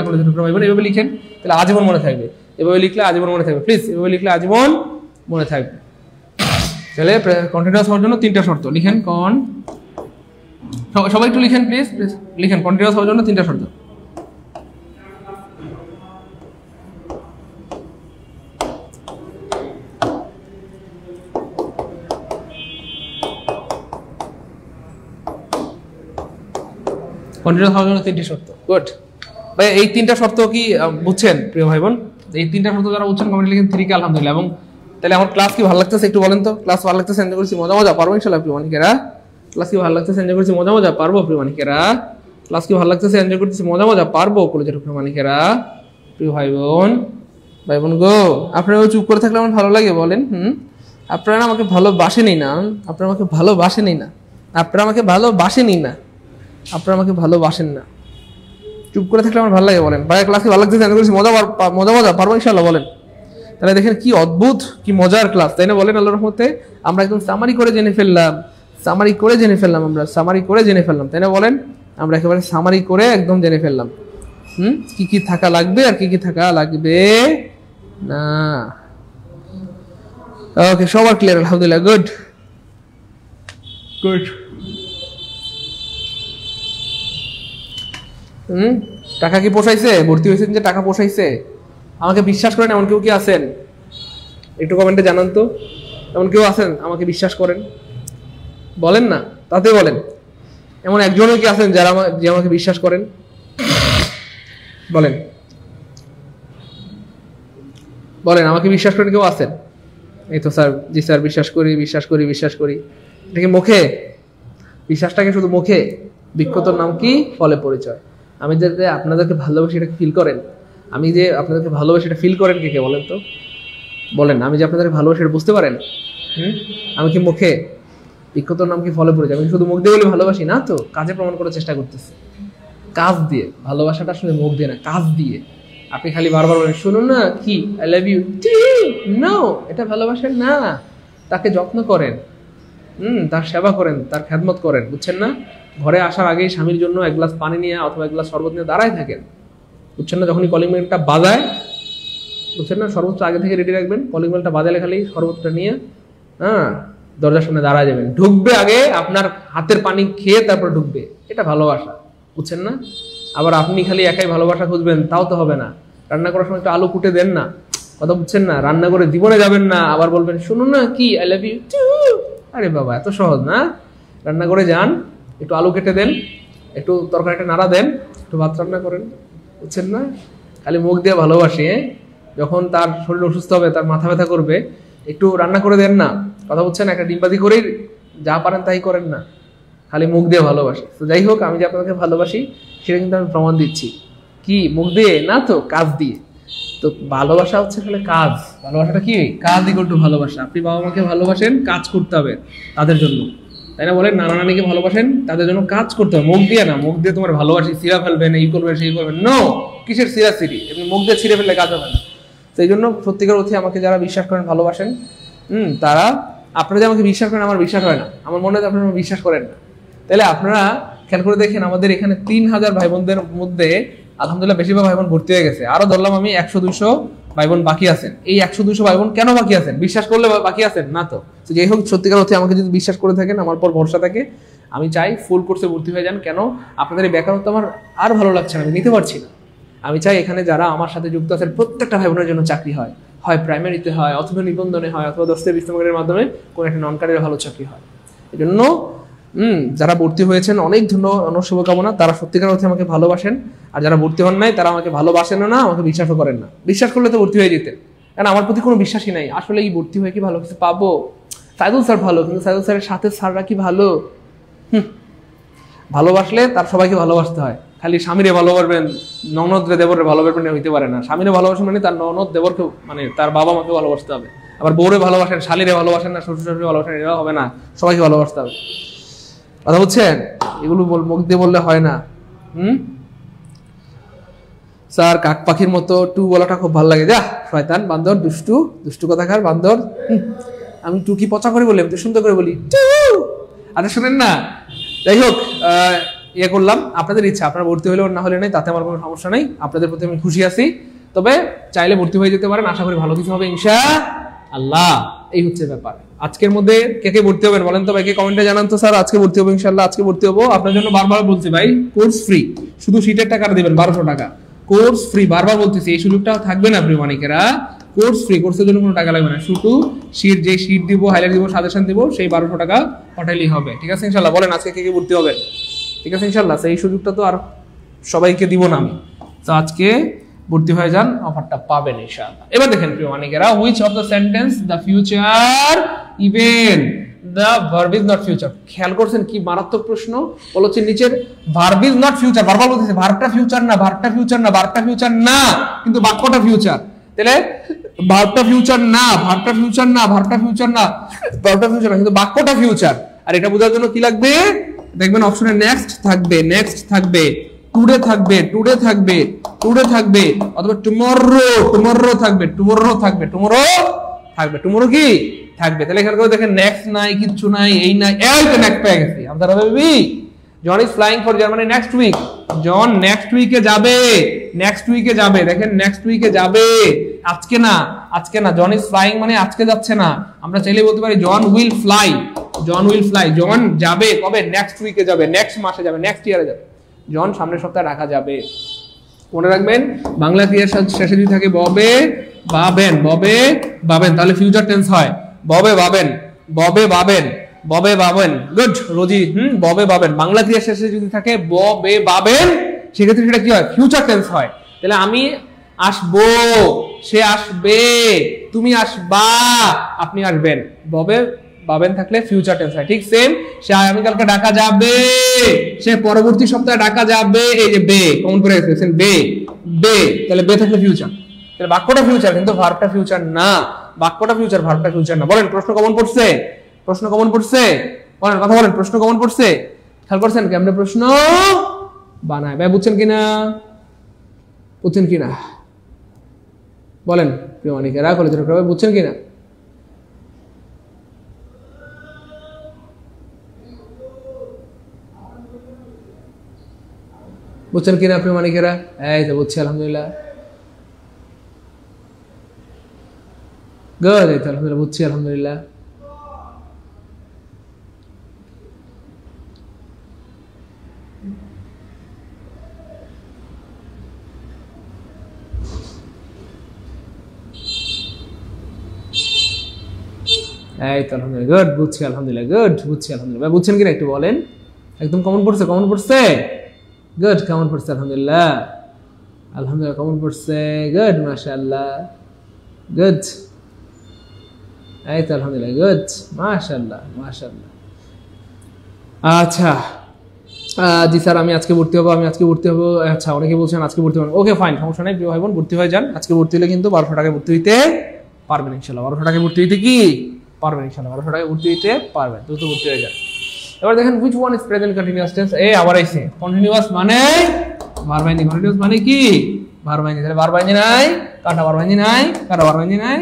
এভাবে লিখেন, তাহলে আজীবন মনে থাকবে। এভাবে লিখলে আজীবন মনে থাকবে, প্লিজ এভাবে লিখলে আজীবন মনে থাকবে। তাহলে কন্টিনিউয়াস হওয়ার জন্য তিনটা শর্ত লিখেন। সবাই একটু লিখেন প্লিজ, প্লিজ লিখেন। কন্টিনিউয়াস হওয়ার জন্য তিনটা শর্ত। কন্টিনিউয়াস হওয়ার জন্য তিনটি শর্ত। গুড ভাই, এই তিনটা শর্ত কি বুঝছেন প্রিয় ভাই বোন? এই তিনটা শর্ত যারা বুঝছেন কমেন্টে লিখেন 3 কে আলহামদুলিল্লাহ। এবং তাহলে আমার ক্লাস কি ভালো লাগতেছে একটু বলেন তো? ক্লাস ভালো লাগতেছে, এনজয় করছি, মজা মজা পারবো ইনশাআল্লাহ প্রিয় মানিকেরা? ক্লাস কি ভালো লাগতেছে, এনজয় করছি, মজা মজা পারবো প্রিয় মানিকেরা? ক্লাস কি ভালো লাগতেছে, এনজয় করতেছি, মজা মজা পারবো কলেজের প্রিয় মানিকেরা? প্রিয় ভাই বোন, ভাই বোন গো, আপনারা চুপ করে থাকলে আমার ভালো লাগে? বলেন। আপনারা আমাকে ভালোবাসেনই না, আপনারা আমাকে ভালোবাসেনই না, আপনারা আমাকে ভালোবাসেনই না, আপনারা আমাকে ভালোবাসেন না। চুপ করে থাকলে আমার ভালো লাগে? বলেন ভাই, ক্লাস কি ভালো লাগতেছে, এনজয় করছি, মজা মজা পারবো ইনশাআল্লাহ? বলেন। তাহলে দেখেন কি অদ্ভুত, কি মজার ক্লাস, তাই না? বলেন আল্লাহর রহমতে আমরা একদম সামারি করে জেনে ফেললাম, সামারি করে জেনে ফেললাম, আমরা সামারি করে জেনে ফেললাম, তাই না? বলেন, আমরা একেবারে সামারি করে একদম জেনে ফেললাম কি কি থাকা লাগবে আর কি কি থাকা লাগবে না। ওকে, সবার ক্লিয়ার আলহামদুলিল্লাহ। Good good. টাকা কি পোষাইছে? ভর্তি হয়েছেন যে টাকা পোষাইছে? আমাকে বিশ্বাস করেন এমন কেউ কি আছেন? একটু কমেন্টে জানান তো, এমন কেউ আছেন আমাকে বিশ্বাস করেন? বলেন না, তাতে বলেন। এমন একজনও কি আছেন যারা আমাকে বিশ্বাস করেন? বলেন বলেন, আমাকে বিশ্বাস করেন কেউ আছেন? এই তো স্যার, জি স্যার বিশ্বাস করি, বিশ্বাস করি, বিশ্বাস করি। এটা কি মুখে? বিশ্বাসটাকে শুধু মুখে? বিখ্যাতর নাম কি? ফলে পরিচয়। আমি যে আপনাদেরকে ভালোবাসি এটা ফিল করেন? আমি যে আপনাদেরকে ভালোবাসি এটা ফিল করেন কে কে? বলেন তো, বলেন। আমি যে আপনাদেরকে ভালোবাসি এটা বুঝতে পারেন? আমি কি মুখে? বিখ্যাতর নাম কি? ফলে পরিচয়। আমি শুধু মুখ দিয়ে বলে ভালোবাসি না তো, কাজে প্রমাণ করার চেষ্টা করতেছি, কাজ দিয়ে। ভালোবাসাটা আসলে মুখ দিয়ে না, কাজ দিয়ে। আপনি খালি বারবার বলেন শুনুন না কি আই লাভ ইউ, নো, এটা ভালোবাসেন না। তাকে যত্ন করেন, তার সেবা করেন, তার খেদমত করেন, বুঝছেন না? ঘরে আসার আগেই স্বামীর জন্য এক গ্লাস পানি নিয়ে অথবা এক গ্লাস শরবত নিয়ে দাঁড়ায় থাকেন, বুঝছেন না? যখনই কলিং বেলটা বাজায়, বুঝছেন না, সর্বোচ্চ আগে থেকে রেডি রাখবেন। কলিং বেলটা বাজালে খালি শরবতটা নিয়ে দরজার সামনে দাঁড়ায় যাবেন, ঢুকবে আগে আপনার হাতের পানি খেয়ে তারপর ঢুকবে, এটা ভালোবাসা, বুঝছেন না? আবার আপনি খালি একাই ভালোবাসা খুঁজবেন, তাও তো হবে না। রান্না করার সময় একটু আলু কুটে দেন না, কথা বুঝছেন না? রান্না করে জীবনে যাবেন না, আবার বলবেন শুনুন না কি আই লাভ ইউ টু। আরে বাবা, এত সহজ না? রান্না করে যান, একটু আলু কেটে দেন, একটু তরকারিটা নাড়া দেন, একটু ভাত রান্না করেন, বুঝছেন না? খালি মুখ দিয়ে ভালোবাসি, যখন তার শরীর অসুস্থ হবে, তার মাথা ব্যথা করবে, একটু রান্না করে দেন না, কথা বুঝছেন? একটা ডিমবাজি করেই যা পারেন তাই করেন না, খালি মুখ দিয়ে ভালোবাসি। তো যাই হোক, আমি যে আপনাকে ভালোবাসি সেটা কিন্তু আমি প্রমাণ দিচ্ছি, কি মুখ দিয়ে না, তো কাজ দিয়ে। তো ভালোবাসা হচ্ছে খালি কাজ, ভালোবাসাটা কি? কাজ ইকুয়াল টু ভালোবাসা। আপনি বাবা মাকে ভালোবাসেন, কাজ করতে হবে তাদের জন্য, তাই না? বলেন নানা নানিকে ভালোবাসেন, তাদের জন্য কাজ করতে হবে, মুখ দিয়ে না। মুখ দিয়ে তোমার ভালোবাসি সিরা ফেলবেন, এই করবেন সেই করবেন, নো, কিসের সিরা সিরি? এমনি মুখ দিয়ে ছিঁড়ে ফেললে কাজ হবে না। তো এই জন্য সত্যিকার অর্থে আমাকে যারা বিশ্বাস করেন, ভালোবাসেন, তারা, আপনারা যে আমাকে বিশ্বাস করেন, আমার বিশ্বাস হয় না, আমার মনে হয় আপনারা বিশ্বাস করেন না। তাহলে আপনারা খেয়াল করে দেখেন, আমাদের এখানে 3000 ভাই বোনদের মধ্যে আলহামদুলিল্লাহ বেশিরভাগ ভাই বোন ভর্তি হয়ে গেছে, আরো ধরলাম আমি 100-200 ভাই বোন বাকি আছেন। এই 100-200 ভাই বোন কেন বাকি আছেন? বিশ্বাস করলে বাকি আছেন না তো? যাই হোক, সত্যিকার অর্থে আমাকে যদি বিশ্বাস করে থাকেন, আমার পর ভরসা থাকে, আমি চাই ফুল কোর্সে ভর্তি হয়ে যান। কেন? আপনাদের এই বেকারত্ব আমার আর ভালো লাগছে না, আমি নিতে পারছি না। আমি চাই এখানে যারা আমার সাথে যুক্ত আছেন প্রত্যেকটা ভাই বোনের জন্য চাকরি হয়, হয় প্রাইমারিতে হয়, অথবা নিবন্ধনে হয়, অথবা দস্তে বিস্তমের মাধ্যমে কোনো একটা নন কারিয়ার ভালো চাকরি হয়। এই জন্য যারা ভর্তি হয়েছেন অনেক অনেক শুভকামনা, তারা সত্যিকার অর্থে আমাকে ভালোবাসেন। আর যারা ভর্তি হন নাই, তারা আমাকে ভালোবাসেন না, আমাকে বিশ্বাসও করেন না। বিশ্বাস করলে তো ভর্তি হয়ে যেতেন, কারণ আমার প্রতি কোনো বিশ্বাসই নাই। আসলে এই ভর্তি হয়ে কি ভালো কিছু পাবো? সাইদুল স্যার ভালো, কিন্তু সাইদুল স্যারের সাথে স্যাররা কি ভালো? ভালোবাসলে তার সবাইকে ভালোবাসতে হয়। খালি স্বামীরে ভালোবাসবেন, ননদ রে দেবরে ভালোবাসবেন হইতে পারে না। স্বামীরে ভালোবাসেন মানে তার ননদ দেবরকে, মানে তার বাবা মাকে ভালোবাসতে হবে। আবার বউরে ভালোবাসেন, শালীরে ভালোবাসেন না, শ্বশুর শাশুড়ি ভালোবাসেন, এটা হবে না, সবাইকে ভালোবাসতে হবে। কথা বুঝছেন? এগুলো মুখ দিয়ে বললে হয় না। স্যার কাক পাখির মতো টু বলাটা খুব ভালো লাগে। যা শয়তান, বান্দর, দুষ্টু, দুষ্টু কথাকার বান্দর। আমি টু কি পচা করে বলি? আমি তো সুন্দর করে বলি টু। আরে শোনেন না, যাই হোক, ইয়ে করলাম, আপনাদের ইচ্ছা, আপনারা ভর্তি হলেও না হলে নাই, তাতে আমার কোনো সমস্যা নেই। আপনাদের প্রতি আমি খুশি আছি, তবে চাইলে ভর্তি হয়ে যেতে পারেন, আশা করি ভালো কিছু হবে ইনশাআল্লাহ। এই হচ্ছে ব্যাপার। আজকের মধ্যে কে কে ভর্তি হবেন বলেন তো ভাই, কে কমেন্টে জানান তো। স্যার আজকে ভর্তি হবো ইনশাআল্লাহ, আজকে ভর্তি হবো। আপনার জন্য বারবার বলছি ভাই, কোর্স ফ্রি, শুধু সিটের টাকা দিবেন 1200 টাকা, কোর্স ফ্রি, বারবার বলতেছি। এই সুযোগটা থাকবে না প্রিয় মানিকেরা, কোর্স ফ্রি, কোর্সের জন্য কোনো টাকা লাগবে না, শুধু শীট, যে শীট দিব, হাইলাইট দিব, সাজেশন দিব, সেই 1200 টাকা পাঠাইলেই হবে। ঠিক আছে ইনশাআল্লাহ? বলেন আজকে কে কে ভর্তি হবে? ঠিক আছে ইনশাআল্লাহ। সেই সুযোগটা তো আর সবাইকে দিব না আমি, তো আজকে ভর্তি হয়ে যান, অফারটা পাবেন ইনশাআল্লাহ। এবার দেখেন প্রিয় মানিকেরা, which of the sentence the future even the verb is not future. খেয়াল করছেন কি মারাত্মক প্রশ্ন? বলছে নিচের ভার্ব ইজ নট ফিউচার, বারবার বলতেছে ভার্বটা ফিউচার না, ভার্বটা ফিউচার না, ভার্বটা ফিউচার না, কিন্তু বাক্যটা ফিউচার। তাহলে ভার্বটা ফিউচার না, ভার্বটা ফিউচার না, ভার্বটা ফিউচার না, ভার্বটা ফিউচার না, কিন্তু বাক্যটা ফিউচার। আর এটা বোঝার জন্য কি লাগবে? দেখবেন অপশনে নেক্সট থাকবে, নেক্সট থাকবে, টুডে থাকবে, টুডে থাকবে, টুডে থাকবে, অথবা টুমরো, টুমরো থাকবে, টুমরো থাকবে, টুমরো থাকবে, টুমরো কি থাকবে। তাহলে এখানে করে দেখেন নেক্সট নাই, কিচ্ছু নাই, এই নাই, এই তো নেক্সট পেয়ে গেছি আমরা। Baby John is flying for Germany next week. John next উইকে যাবে, নেক্সট উইকে যাবে, দেখেন নেক্সট উইকে যাবে, আজকে না, আজকে না। জন ইজ ফ্লাইং মানে আজকে যাচ্ছে না, আমরা চাইলে বলতে পারি John will fly, John will fly. John যাবে কবে? নেক্সট উইকে যাবে, নেক্সট মাসে যাবে, নেক্সট ইয়ারে যাবে। জন সামনের সপ্তাহে রাখা যাবে। মনে রাখবেন বাংলা ক্রিয়ার শেষে যদি থাকে ববে বাবেন, ববে বাবেন, তাহলে ফিউচার টেন্স হয় ববে বাবেন, ববে বাবেন, ববে বাবেন। গুড রোজি, ববে বাবেন। বাংলা ক্রিয়ার শেষে যদি থাকে ববে বাবেন, সেক্ষেত্রে সেটা কি হয়? ফিউচার টেন্স হয়। তাহলে আমি আসবো, সে আসবে, তুমি আসবা, আপনি আসবেন। ববে বাবেন থাকলে ফিউচার টেন্স হয়। ঠিক সেম, সে আগামীকালকে ডাকা যাবে, সে পরবর্তী সপ্তাহে ডাকা যাবে, এই যে বে কমন করে গেছেন, বে বে, তাহলে বে থাকলে ফিউচার। তাহলে বাক্যটা ফিউচার, কিন্তু ভার্বটা ফিউচার না, বাক্যটা ফিউচার, ভার্বটা ফিউচার না। বলেন প্রশ্ন কমন পড়ছে? প্রশ্ন কমন পড়ছে? বলেন কথা বলেন, প্রশ্ন কমন পড়ছে? খেয়াল করছেন কেমনে প্রশ্ন বানায় ভাই? বুঝছেন কিনা? বুঝছেন কিনা বলেন প্রিয় মানিকেরা, কলেজের বুঝছেন কিনা? বুঝছেন কিনা প্রিয় মানিকেরা? এই তো বুঝছি আলহামদুলিল্লাহ। গুড, এই তো আলহামদুলিল্লাহ বুঝছি আলহামদুলিল্লাহ। এই তো আলহামদুলিল্লাহ, গুড, বুঝছি আলহামদুলিল্লাহ, গুড, বুঝছি আলহামদুলিল্লাহ। বুঝছেন কিনা একটু বলেন, একদম কমন পড়ছে, কমন পড়ছে, গুড, কমন পড়ছে আলহামদুলিল্লাহ, আলহামদুলিল্লাহ কমন পড়ছে, গুড, মাশাআল্লাহ, গুড, এই তো আলহামদুলিল্লাহ, গুড, মাশাআল্লাহ, মাশাআল্লাহ। আচ্ছা জি স্যার আমি আজকে ভর্তি হবো, আমি আজকে ভর্তি হবো। আচ্ছা অনেকে বলছেন আজকে ভর্তি হবেন, ওকে ফাইন, সমস্যা নেই প্রিয় ভাই বোন, ভর্তি হয়ে যান। আজকে ভর্তি হলে কিন্তু 1200 টাকায় ভর্তি হইতে পারবেন ইনশাল্লাহ, 1200 টাকায় ভর্তি হইতে কি পারবেন ইনশাল্লাহ, 1200 টাকায় ভর্তি হইতে পারবেন, দ্রুত ভর্তি হয়ে যান। এবার দেখেন which one is present continuous tense, এই আবার আইছে কন্টিনিউয়াস মানে ভার্ব আইনি, কন্টিনিউয়াস মানে কি ভার্ব আইনি, তাহলে ভার্ব আইনি নাই, কাটা ভার্ব আইনি নাই, কাটা ভার্ব আইনি নাই,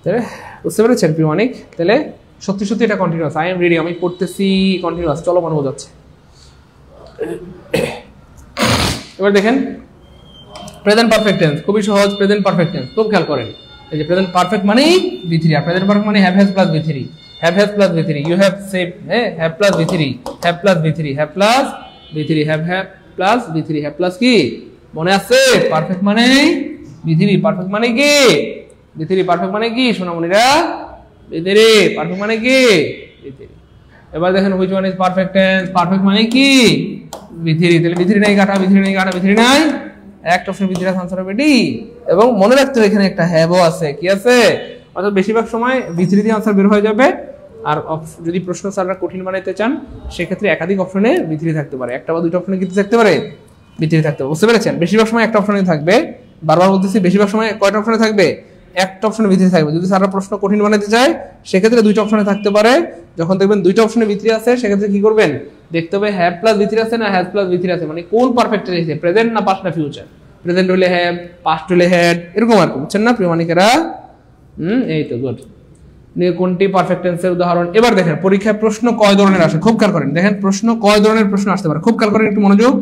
তাহলে বুঝতে পেরেছেন প্রিয় অনেক, তাহলে সত্যি সত্যি এটা কন্টিনিউয়াস, আই এম রিডিং, আমি পড়তেছি, কন্টিনিউয়াস চলমান বোঝাচ্ছে। এবার দেখেন প্রেজেন্ট পারফেক্ট টেন্স, খুবই সহজ, প্রেজেন্ট পারফেক্ট টেন্স খুব খেয়াল করেন। এই যে প্রেজেন্ট পারফেক্ট মানে v3, আর প্রেজেন্ট পারফেক্ট মানে have has plus v3, have has plus v3, you have save, have plus v3, have plus v3, have plus v3, have have plus v3, have plus কি মনে আছে, perfect মানে v3, perfect মানে কি v3, perfect মানে কি সোনামণিরা v3, perfect মানে কি v3। এবার দেখেন which one is perfect tense, perfect মানে কি v3, তাহলে v3 নাই কাটা, v3 নাই কাটা, v3 নাই, একটা অপশন v3 এর आंसर হবে ডি। এবং মনে রাখতে হবে এখানে একটা হ্যাভও আছে, কি আছে, অর্থাৎ বেশিরভাগ সময় v3 দিয়ে आंसर বের হয়ে যাবে। আর যদি প্রশ্ন স্যাররা কঠিন বানাইতে চান সেক্ষেত্রে একাধিক অপশনে v3 থাকতে পারে, একটা বা দুটো অপশনে কি থাকতে পারে v3 থাকতে পারে, বুঝতে পেরেছেন? বেশিরভাগ সময় একটা অপশনে থাকবে, বারবার বলতেছি বেশিরভাগ সময় কয়টা অপশনে থাকবে, একটা অপশনে v3 থাকবে। যদি স্যাররা প্রশ্ন কঠিন বানাইতে চায় সেক্ষেত্রে দুইটা অপশনে থাকতে পারে। যখন দেখবেন দুইটা অপশনে v3 আছে সেক্ষেত্রে কি করবেন, দেখতে হবে হ্যাভ প্লাস v3 আছে না হ্যাজ প্লাস v3 আছে, মানে কোন পারফেক্ট টেন্স, প্রেজেন্ট না পাস্ট না ফিউচার, প্রেজেন্ট হলে হ্যাভ, পাস্ট হলে হ্যাড, এরকম আর কি, বুঝছেন না প্রিয় মানিকেরা? এই তো গুড। কোনটি পারফেক্ট টেন্সের উদাহরণ? এবার দেখেন পরীক্ষায় প্রশ্ন কয় ধরনের আসে, খুব খেয়াল করেন। দেখেন প্রশ্ন কয় ধরনের প্রশ্ন আসতে পারে, খুব খেয়াল করেন, একটু মনোযোগ।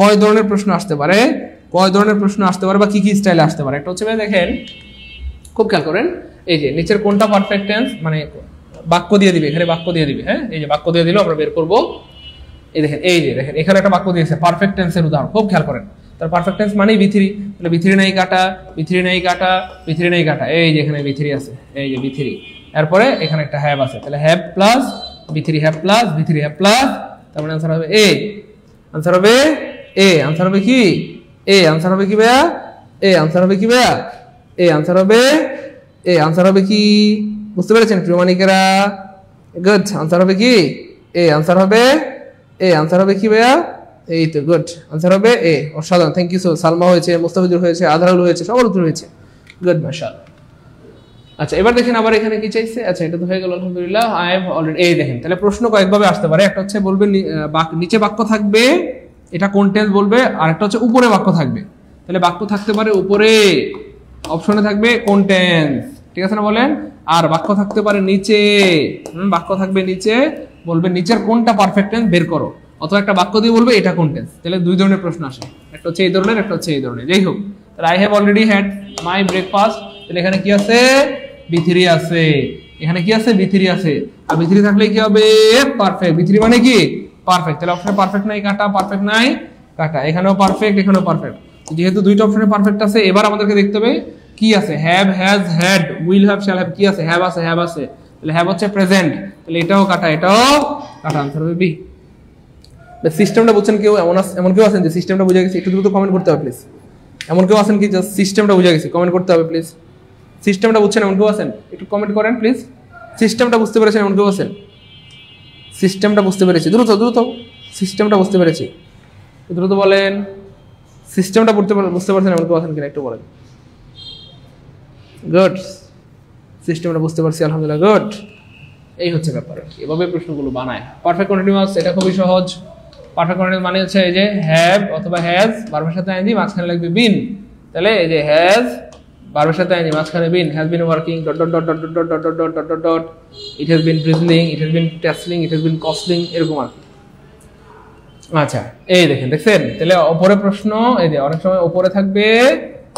কয় ধরনের প্রশ্ন আসতে পারে, কয় ধরনের প্রশ্ন আসতে পারে বা কি কি স্টাইলে আসতে পারে। একটা হচ্ছে দেখেন খুব খেয়াল করেন, এই যে নিচের কোনটা পারফেক্ট টেন্স, মানে বাক্য দিয়ে দিবে, এখানে বাক্য দিয়ে দিবে, হ্যাঁ এই যে বাক্য দিয়ে দিল আমরা বের করব। এই দেখেন, এই যে দেখেন এখানে একটা বাক্য দিয়েছে পারফেক্ট টেন্সের উদাহরণ, খুব খেয়াল করেন। তার পারফেক্ট টেন্স মানে v3, তাহলে v3 নাই কাটা, v3 নাই কাটা, v3 নাই কাটা, এই যে এখানে v3 আছে, এই যে v3, এরপরে এখানে একটা হ্যাভ আছে, তাহলে have plus v3, have plus v3, have plus, তার মানে आंसर হবে এ, आंसर হবে এ, आंसर হবে কি এ, आंसर হবে কি ভাইয়া এ, आंसर হবে কি ভাইয়া এ, आंसर হবে এ, आंसर হবে কি, বুঝতে পেরেছেন প্রিয় মানিকেরা? গুড, आंसर হবে কি এ, आंसर হবে এ, आंसर হবে কি ভাইয়া, এই তো গুড, आंसर হবে এ। অসাধারণ, থ্যাংক ইউ সো। সালমা হয়েছে, মুস্তাফিজুর হয়েছে, আদরাউল হয়েছে, সবার উত্তর হয়েছে, গুড মাশাআল্লাহ। আচ্ছা এবার দেখেন আবার এখানে কি চাইছে, আচ্ছা এটা তো হয়ে গেল আলহামদুলিল্লাহ, আই হ্যাভ অলরেডি। এই দেখেন তাহলে প্রশ্ন কয়েকভাবে আসতে পারে, একটা হচ্ছে বলবে নিচে বাক্য থাকবে, এটা কোন টেন্স বলবে, আর একটা হচ্ছে উপরে বাক্য থাকবে। তাহলে বাক্য থাকতে পারে উপরে, অপশনে থাকবে কোন টেন্স, ঠিক আছে না বলেন? আর বাক্য থাকতে পারে নিচে, বাক্য থাকবে নিচে, বলবে নিচের কোনটা পারফেক্ট টেন্স বের করো, অথবা একটা বাক্য দিয়ে বলবে এটা কোন টেন্স। তাহলে দুই ধরনের প্রশ্ন আসে, একটা হচ্ছে এই ধরনের, একটা হচ্ছে এই ধরনের। যাই হোক, তাহলে I have already had my breakfast, তাহলে এখানে কি আছে v3 আছে, এখানে কি আছে v3 আছে, আর v3 থাকলে কি হবে পারফেক্ট, v3 মানে কি পারফেক্ট, তাহলে অপশনে পারফেক্ট নাই কাটা, পারফেক্ট নাই কাটা, এখানেও পারফেক্ট এখানেও পারফেক্ট। যেহেতু দুইটা অপশনে পারফেক্ট আছে, এবার আমাদেরকে দেখতে হবে কি আছে, have, has, had, will have, shall have, কি আছে হ্যাভ আছে, হ্যাভ আছে, তাহলে হ্যাভ হচ্ছে প্রেজেন্ট, তাহলে এটাও কাটা এটাও কাটা, आंसर হবে বি। সিস্টেমটা বুঝছেন কেউ? এমন কেউ আছেন যে সিস্টেমটা বুঝে গেছে? একটু দ্রুত কমেন্ট করতে হবে প্লিজ। এমন কেউ আছেন কি যে সিস্টেমটা বুঝে গেছে? কমেন্ট করতে হবে প্লিজ। সিস্টেমটা বুঝছেন এমন কেউ আছেন? একটু কমেন্ট করেন প্লিজ। সিস্টেমটা বুঝতে পেরেছেন এমন কেউ আছেন? সিস্টেমটা বুঝতে পেরেছি, দ্রুত দ্রুত, সিস্টেমটা বুঝতে পেরেছি, দ্রুত বলেন। সিস্টেমটা বুঝতে পারছেন এমন কেউ আছেন কিনা একটু বলেন। গুড, সিস্টেমটা বুঝতে পারছি আলহামদুলিল্লাহ, গুড। এই হচ্ছে ব্যাপার, এভাবে প্রশ্নগুলো বানায়। পারফেক্ট কন্টিনিউয়াস এটা খুবই সহজ। পারফেক্ট কন্টিনিউয়াস মানে হচ্ছে এই যে হ্যাভ অথবা হ্যাজ, ভার্বের সাথে আইএনজি, মাঝখানে লাগবে বিন। তাহলে এই যে হ্যাজ, ভার্বের সাথে আইএনজি, মাঝখানে been, has been working dot dot dot dot dot dot dot dot dot dot dot, it has been prisoning, it has been tesling, it has been costling, এরকম আর কি। আচ্ছা এই দেখেন, দেখছেন? তাহলে উপরে প্রশ্ন, এই যে অনেক সময় উপরে থাকবে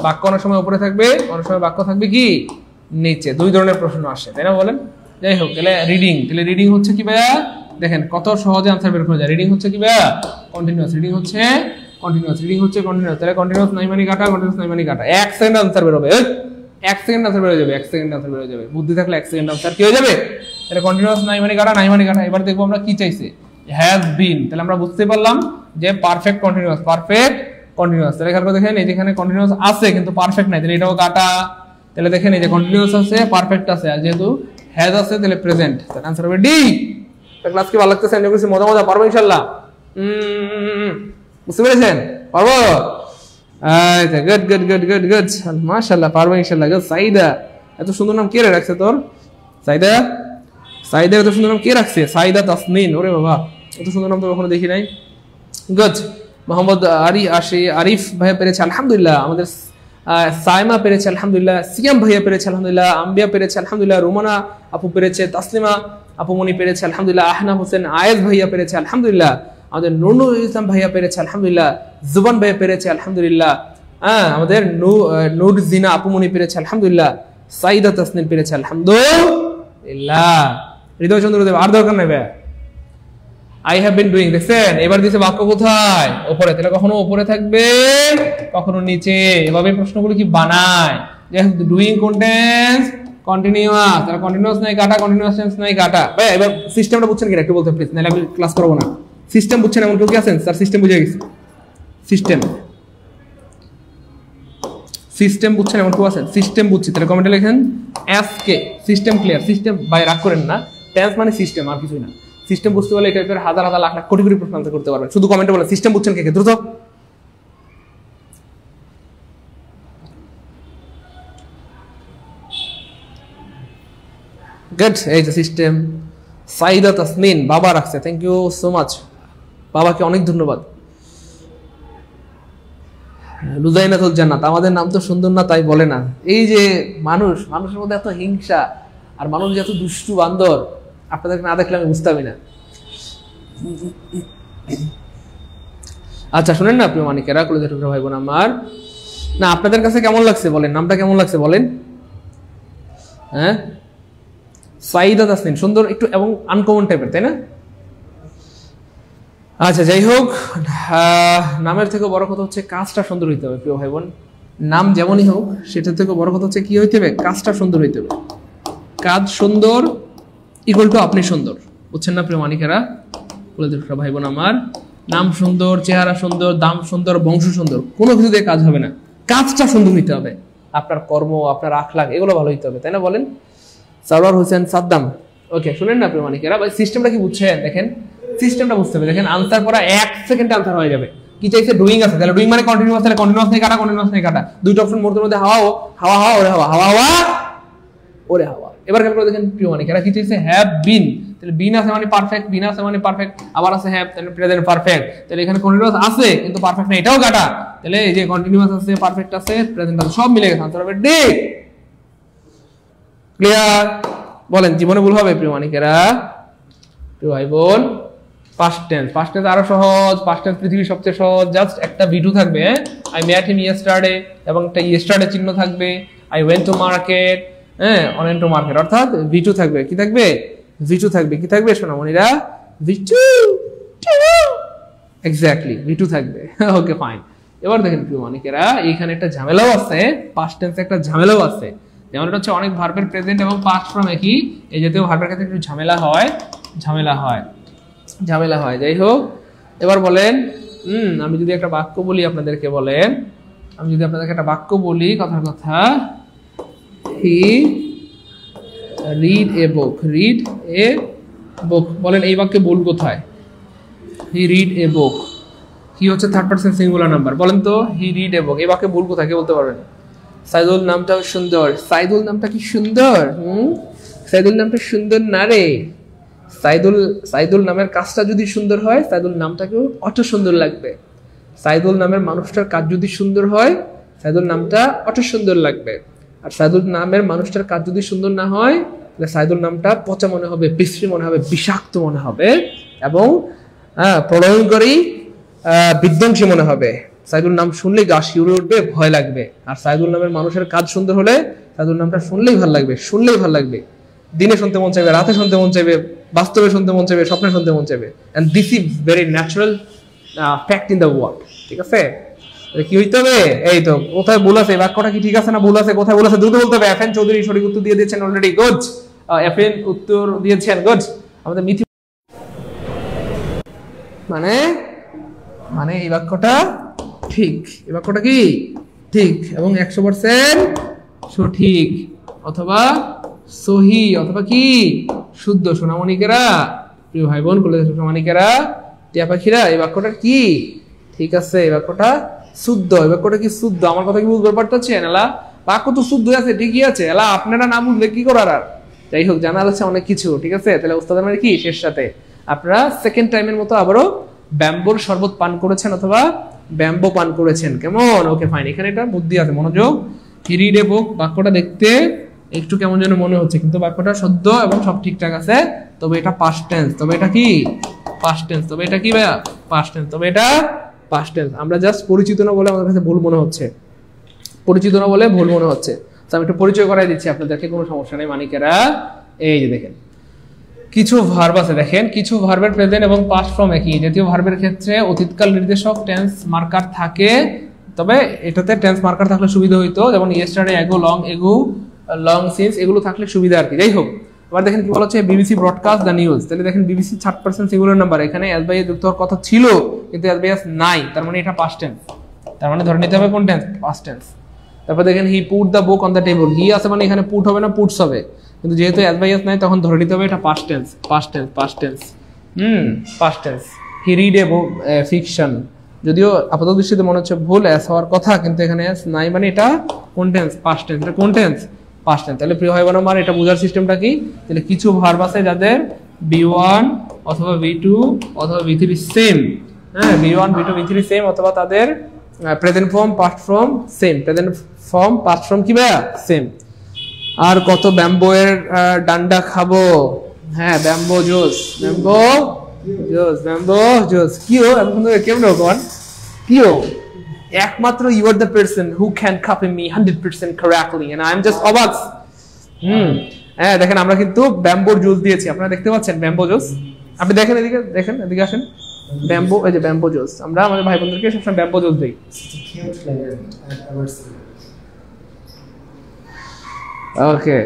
বাক্য, অনেক সময় উপরে থাকবে, অনেক সময় বাক্য থাকবে কি নিচে, দুই ধরনের প্রশ্ন আসে, তাই না বলেন? যাই হোক, তাহলে রিডিং, তাহলে রিডিং হচ্ছে কি ভাইয়া দেখেন কত সহজে আনসার বের করা যায়। রিডিং হচ্ছে কি ভাইয়া কন্টিনিউয়াস, রিডিং হচ্ছে কন্টিনিউয়াস, রিডিং হচ্ছে কন্টিনিউয়াস। তাহলে কন্টিনিউয়াস নাই মানে কাটা, কন্টিনিউয়াস নাই মানে কাটা। 1 সেকেন্ড আনসার বের হবে, 1 সেকেন্ড আনসার বের হয়ে যাবে, 1 সেকেন্ড আনসার বের হয়ে যাবে। বুদ্ধি থাকলে 1 সেকেন্ড আনসার কি হয়ে যাবে। তাহলে কন্টিনিউয়াস নাই মানে কাটা, নাই মানে কাটা। এবার দেখবো আমরা কি চাইছে, হ্যাজ বিন। তাহলে আমরা বুঝতে পারলাম যে পারফেক্ট কন্টিনিউয়াস, পারফেক্ট কন্টিনিউয়াস। তাহলে খেয়াল করে দেখেন এই যেখানে কন্টিনিউয়াস আছে কিন্তু পারফেক্ট নাই, তাহলে এটাও কাটা। তাহলে দেখেন এই যে কন্টিনিউয়াস আছে, পারফেক্ট আছে, আর যেহেতু হ্যাজ আছে তাহলে প্রেজেন্ট। তাহলে আনসার হবে ডি। ক্লাস কি ভালো লাগতেছে? এনজয় করছি, মজা মজা, পারবো ইনশাআল্লাহ। বুঝতে পেরেছেন? পারবো? আচ্ছা, good good good good good, মাশাআল্লাহ, পারবো ইনশাআল্লাহ। গুড। সাইদা, এত সুন্দর নাম কে রাখছে তোর? সাইদা, সাইদা এত সুন্দর নাম কে রাখছে? সাইদা তাসনিন, ওরে বাবা, এত সুন্দর নাম তো কখনো দেখি নাই। গুড। মোহাম্মদ আরিফ ভাইয়া পেরেছে আলহামদুলিল্লাহ। আমাদের সাইমা পেরেছে আলহামদুলিল্লাহ। সিয়াম ভাইয়া পেরেছে আলহামদুলিল্লাহ। আম্বিয়া পেরেছে আলহামদুলিল্লাহ। রুমানা আপু পেরেছে। তাসলিমা আপুমনি পেরেছে আলহামদুলিল্লাহ। আহনা হোসেন আয়েজ ভাইয়া পেরেছে আলহামদুলিল্লাহ। আমাদের নুরুল ইসলাম ভাইয়া পেরেছে আলহামদুলিল্লাহ। জুবান ভাইয়া পেরেছে আলহামদুলিল্লাহ। আমাদের নূর জিনা আপুমনি পেরেছে আলহামদুলিল্লাহ। সাইদা তাসনিন পেরেছে আলহামদুলিল্লাহ। হৃদয় চন্দ্রদেব আর দরকার নাই ভাইয়া। I have been doing, দেখছেন এবার দিছে বাক্য কোথায়? উপরে। তাহলে কখনো উপরে থাকবে, কখনো নিচে। এভাবে প্রশ্নগুলো কি বানায় যে ডুইং কন্টেন্স কন্টিনিউয়াস, তাহলে কন্টিনিউয়াস নাই কাটা, কন্টিনিউয়াস টেন্স নাই কাটা। ভাই এবার সিস্টেমটা বুঝছেন কিনা একটু বলতে প্লিজ, নাহলে আমি ক্লাস করব না। সিস্টেম বুঝছেন এমন কেউ কি আছেন? স্যার সিস্টেম বুঝে গেছি। সিস্টেম, সিস্টেম বুঝছেন এমন কেউ আছেন? সিস্টেম বুঝছি তাহলে কমেন্টে লেখেন এসকে। System clear? সিস্টেম ভাই রাগ করেন না, টেন্স মানে সিস্টেম, আর কিছুই না। সিস্টেম বুঝতে পারলে এটা হাজার হাজার লাখ লাখ কোটি কোটি প্রশ্ন আনসার করতে পারবেন। শুধু কমেন্টে বলেন সিস্টেম বুঝছেন কে কে, দ্রুত। গুড। এই যে সিস্টেম। সাইদা তাসনিন বাবা রাখছে, থ্যাংক ইউ সো মাচ, বাবাকে অনেক ধন্যবাদ। লুজাইনাতুল জান্নাত, আমাদের নাম তো সুন্দর না তাই বলে না। এই যে মানুষের মধ্যে এত হিংসা, আর মানুষ যে এত দুষ্টু বান্দর, আপনাদেরকে না দেখলে আমি বুঝতামই না। আচ্ছা শুনেন না প্রিয় মানিকেরা, কলেজের টুকরা ভাই বোন আমার, না আপনাদের কাছে কেমন লাগছে বলেন, নামটা কেমন লাগছে বলেন? হ্যাঁ, সাইদা তাসনিন সুন্দর একটু এবং আনকমন টাইপের, তাই না? আচ্ছা যাই হোক, নামের থেকে বড় কথা হচ্ছে কাজটা সুন্দর হইতে হবে প্রিয় ভাই বোন। নাম যেমনই হোক, সেটার থেকে বড় কথা হচ্ছে কি হইতে হবে, কাজটা সুন্দর হইতে হবে। কাজ সুন্দর ইকুয়াল টু আপনি সুন্দর, বুঝছেন না প্রিয় মানিকেরা, ভাই বোন আমার? নাম সুন্দর, চেহারা সুন্দর, দাম সুন্দর, বংশ সুন্দর, কোনো কিছু দিয়ে কাজ হবে না। কাজটা সুন্দর হইতে হবে, আপনার কর্ম, আপনার আখলাক এগুলো ভালো হইতে হবে, তাই না বলেন? সারওয়ার হোসেন সাদ্দাম, ওকে শুনেন না প্রিয় মানিকেরা, ভাই সিস্টেমটা কি বুঝছেন? দেখেন সিস্টেমটা বুঝতে হবে। দেখেন আনসার করা 1 সেকেন্ডে আনসার হয়ে যাবে। কি চাইছে? ডুইং আছে, তাহলে ডুইং মানে কন্টিনিউয়াস, তাহলে কন্টিনিউয়াস নেই কাটা, কন্টিনিউয়াস নেই কাটা। দুইটা অপশন মধ্যে হাওয়া হাওয়া হাওয়া ওরে হাওয়া, হাওয়া হাওয়া ওরে হাওয়া। এবার খেয়াল করে দেখেন প্রিয় মানিকেরা, কি চাইছে? হ্যাভ বিন, তাহলে বিন আছে মানে পারফেক্ট, বিন আছে মানে পারফেক্ট, আবার আছে হ্যাভ, তাহলে প্রেজেন্ট পারফেক্ট। তাহলে এখানে কন্টিনিউয়াস আছে কিন্তু পারফেক্ট না, এটাও কাটা। তাহলে এই যে কন্টিনিউয়াস আছে, পারফেক্ট আছে, প্রেজেন্ট আছে, সব মিলে গেছে, আনসার হবে ডি। ক্লিয়ার? বলেন জীবনে ভুল হবে প্রিয় মানিকেরা, প্রিয় ভাই বোন? পাস্ট টেন্স, পাস্ট টেন্স আরো সহজ, পাস্ট টেন্স পৃথিবীর সবচেয়ে সহজ। জাস্ট একটা ভিডিও থাকবে, আই মেট হিম ইয়েস্টারডে, এবং একটা ইয়েস্টারডে চিহ্ন থাকবে। I went to market, went to market, অর্থাৎ ভিটু থাকবে। কি থাকবে? ভিটু থাকবে। কি থাকবে সোনামণিরা? ভিটু, এক্স্যাক্টলি ভিটু থাকবে। ওকে ফাইন। এবার দেখেন প্রিয় মানিকেরা, এখানে একটা ঝামেলাও আছে, পাস্ট টেন্সে একটা ঝামেলাও আছে। যেমন এটা হচ্ছে অনেক ভার্বের প্রেজেন্ট এবং পাস্ট ফর্ম একই, এই জাতীয় ভার্বের ক্ষেত্রে একটু ঝামেলা হয়। যাই হোক, এবার বলেন, আমি যদি একটা বাক্য বলি আপনাদেরকে, বলেন আমি যদি আপনাদেরকে একটা বাক্য বলি, কথার কথা, he read a book, read a বুক, বলেন এই বাক্যে ভুল কোথায়? হি রিড এ বুক, হি হচ্ছে থার্ড পারসন সিঙ্গুলার নাম্বার, বলেন তো হি রিড এ বুক, এই বাক্যে ভুল কোথায় কে বলতে পারবেন? সাইদুল নামটাও সুন্দর, সাইদুল নামটা কি সুন্দর? সাইদুল নামটা সুন্দর না রে। সাইদুল নামের কাজটা যদি সুন্দর হয়, সাইদুল নামটাকেও অটো সুন্দর লাগবে। সাইদুল নামের মানুষটার কাজ যদি সুন্দর হয়, সাইদুল নামটা অটো সুন্দর লাগবে। আর সাইদুল নামের মানুষটার কাজ যদি সুন্দর না হয়, তাহলে সাইদুল নামটা পচা মনে হবে, বিশ্রী মনে হবে, বিষাক্ত মনে হবে, এবং প্রলয়ঙ্করী, বিধ্বংসী মনে হবে। সাইদুল নাম শুনলেই গা শিউরে উঠবে, ভয় লাগবে। আর সাইদুল নামের মানুষের কাজ সুন্দর হলে সাইদুল নামটা শুনলেই ভালো লাগবে, দিনে শুনতে মন চাইবে, রাতে শুনতে মন চাইবে, বাস্তবে শুনতে মন চাইবে, স্বপ্নে শুনতে মন চাইবে। And this is very natural fact in the world. ঠিক আছে, কি হইতে হবে? এই তো কোথায় ভুল আছে, বাক্যটা কি ঠিক আছে না ভুল আছে, কোথায় ভুল আছে দ্রুত বলতে হবে। এফএন চৌধুরী সঠিক উত্তর দিয়ে দিয়েছেন অলরেডি, গুড। এফএন উত্তর দিয়েছেন, গুড। আমাদের মিথি মানে মানে এই বাক্যটা ঠিক, এই বাক্যটা কি ঠিক এবং 100% সঠিক অথবা সহি অথবা কি শুদ্ধ। সোনামণিকেরা, প্রিয় ভাই বোন, কলেজের সোনামণিকেরা, টিয়া পাখিরা, এই বাক্যটা কি ঠিক আছে, এই বাক্যটা শুদ্ধ, এই বাক্যটা কি শুদ্ধ। আমার কথা কি বুঝতে পারতেছেন? এলা বাক্য তো শুদ্ধ আছে, ঠিকই আছে, এলা আপনারা না বুঝলে কি করার। আর যাই হোক, জানা আছে অনেক কিছু। ঠিক আছে, তাহলে ওস্তাদের মানে কি শেষ সাথে আপনারা সেকেন্ড টাইমের মতো আবারও ব্যাম্বোর শরবত পান করেছেন অথবা ব্যাম্বো পান করেছেন। কেমন? Okay fine. এখানে এটা বুদ্ধি আছে, মনোযোগ। হি রিড এ বুক, বাক্যটা দেখতে একটু কেমন যেন মনে হচ্ছে, কিন্তু বাক্যটা শুদ্ধ এবং সব ঠিকঠাক আছে। তবে এটা পাস্ট টেন্স, তবে এটা কি পাস্ট টেন্স, তবে এটা কি ভাইয়া পাস্ট টেন্স, তবে এটা পাস্ট টেন্স। আমরা জাস্ট পরিচিত না বলে আমাদের কাছে ভুল মনে হচ্ছে, পরিচিত না বলে ভুল মনে হচ্ছে। তো আমি একটু পরিচয় করাই দিচ্ছি আপনাদেরকে, কোনো সমস্যা নেই মানিকেরা। এই যে দেখেন কিছু ভার্ব আছে, দেখেন কিছু ভার্বের প্রেজেন্ট এবং পাস্ট ফর্ম একই। জাতীয় ভার্বের ক্ষেত্রে অতীতকাল নির্দেশক টেন্স মার্কার থাকে, তবে এটাতে টেন্স মার্কার থাকলে সুবিধা হইতো, যেমন ইয়েস্টারডে, এগো, লং সিন্স, এগুলো থাকলে সুবিধা আর কি। যাই হোক, এবার দেখেন কি বলা হচ্ছে, বিবিসি ব্রডকাস্ট দ্য নিউজ। তাহলে দেখেন বিবিসি 60% সিঙ্গুলার নাম্বার, এখানে এস বাই এস যুক্ত হওয়ার কথা ছিল কিন্তু এস বাই এস নাই, তার মানে এটা পাস্ট টেন্স। তার মানে ধরে নিতে হবে কোন টেন্স? Past tense. তারপর দেখেন he put the book on the table, he আছে মানে এখানে পুট হবে না, পুটস হবে, কিন্তু যেহেতু এস বাই এস নাই তখন ধরে নিতে হবে এটা past tense, past tense, past tense. Past tense. He read a book fiction, যদিও আপাতত দৃষ্টিতে মনে হচ্ছে ভুল, এস হওয়ার কথা, কিন্তু এখানে এস নাই, মানে এটা কোন টেন্স? Past tense. এটা কোন টেন্স? Past tense. তাহলে প্রিয় ভাই বোন আমার, এটা বোঝার সিস্টেমটা কি? তাহলে কিছু ভার্ব আছে যাদের B1 অথবা B2 অথবা B3 সেম, হ্যাঁ, B1 B2 B3 সেম, অথবা তাদের present form past form same, present form past form কি ভাইয়া সেম। আর কত ব্যাম্বো এর ডান্ডা খাবো, হ্যাঁ, bamboo juice, bamboo juice, bamboo juice. কিও এখন কেমন কোন কিও? একমাত্র you are the person who can copy me 100% correctly and I am just অবাক। হ্যাঁ, দেখেন আমরা কিন্তু ব্যাম্বোর জুস দিয়েছি, আপনারা দেখতে পাচ্ছেন ব্যাম্বো জুস। আপনি দেখেন এদিকে, দেখেন এদিকে আসেন, ব্যাম্বো, এই যে ব্যাম্বো জুস। আমরা আমাদের ভাই বোনদেরকে সবসময় ব্যাম্বো জুস দেই। ওকে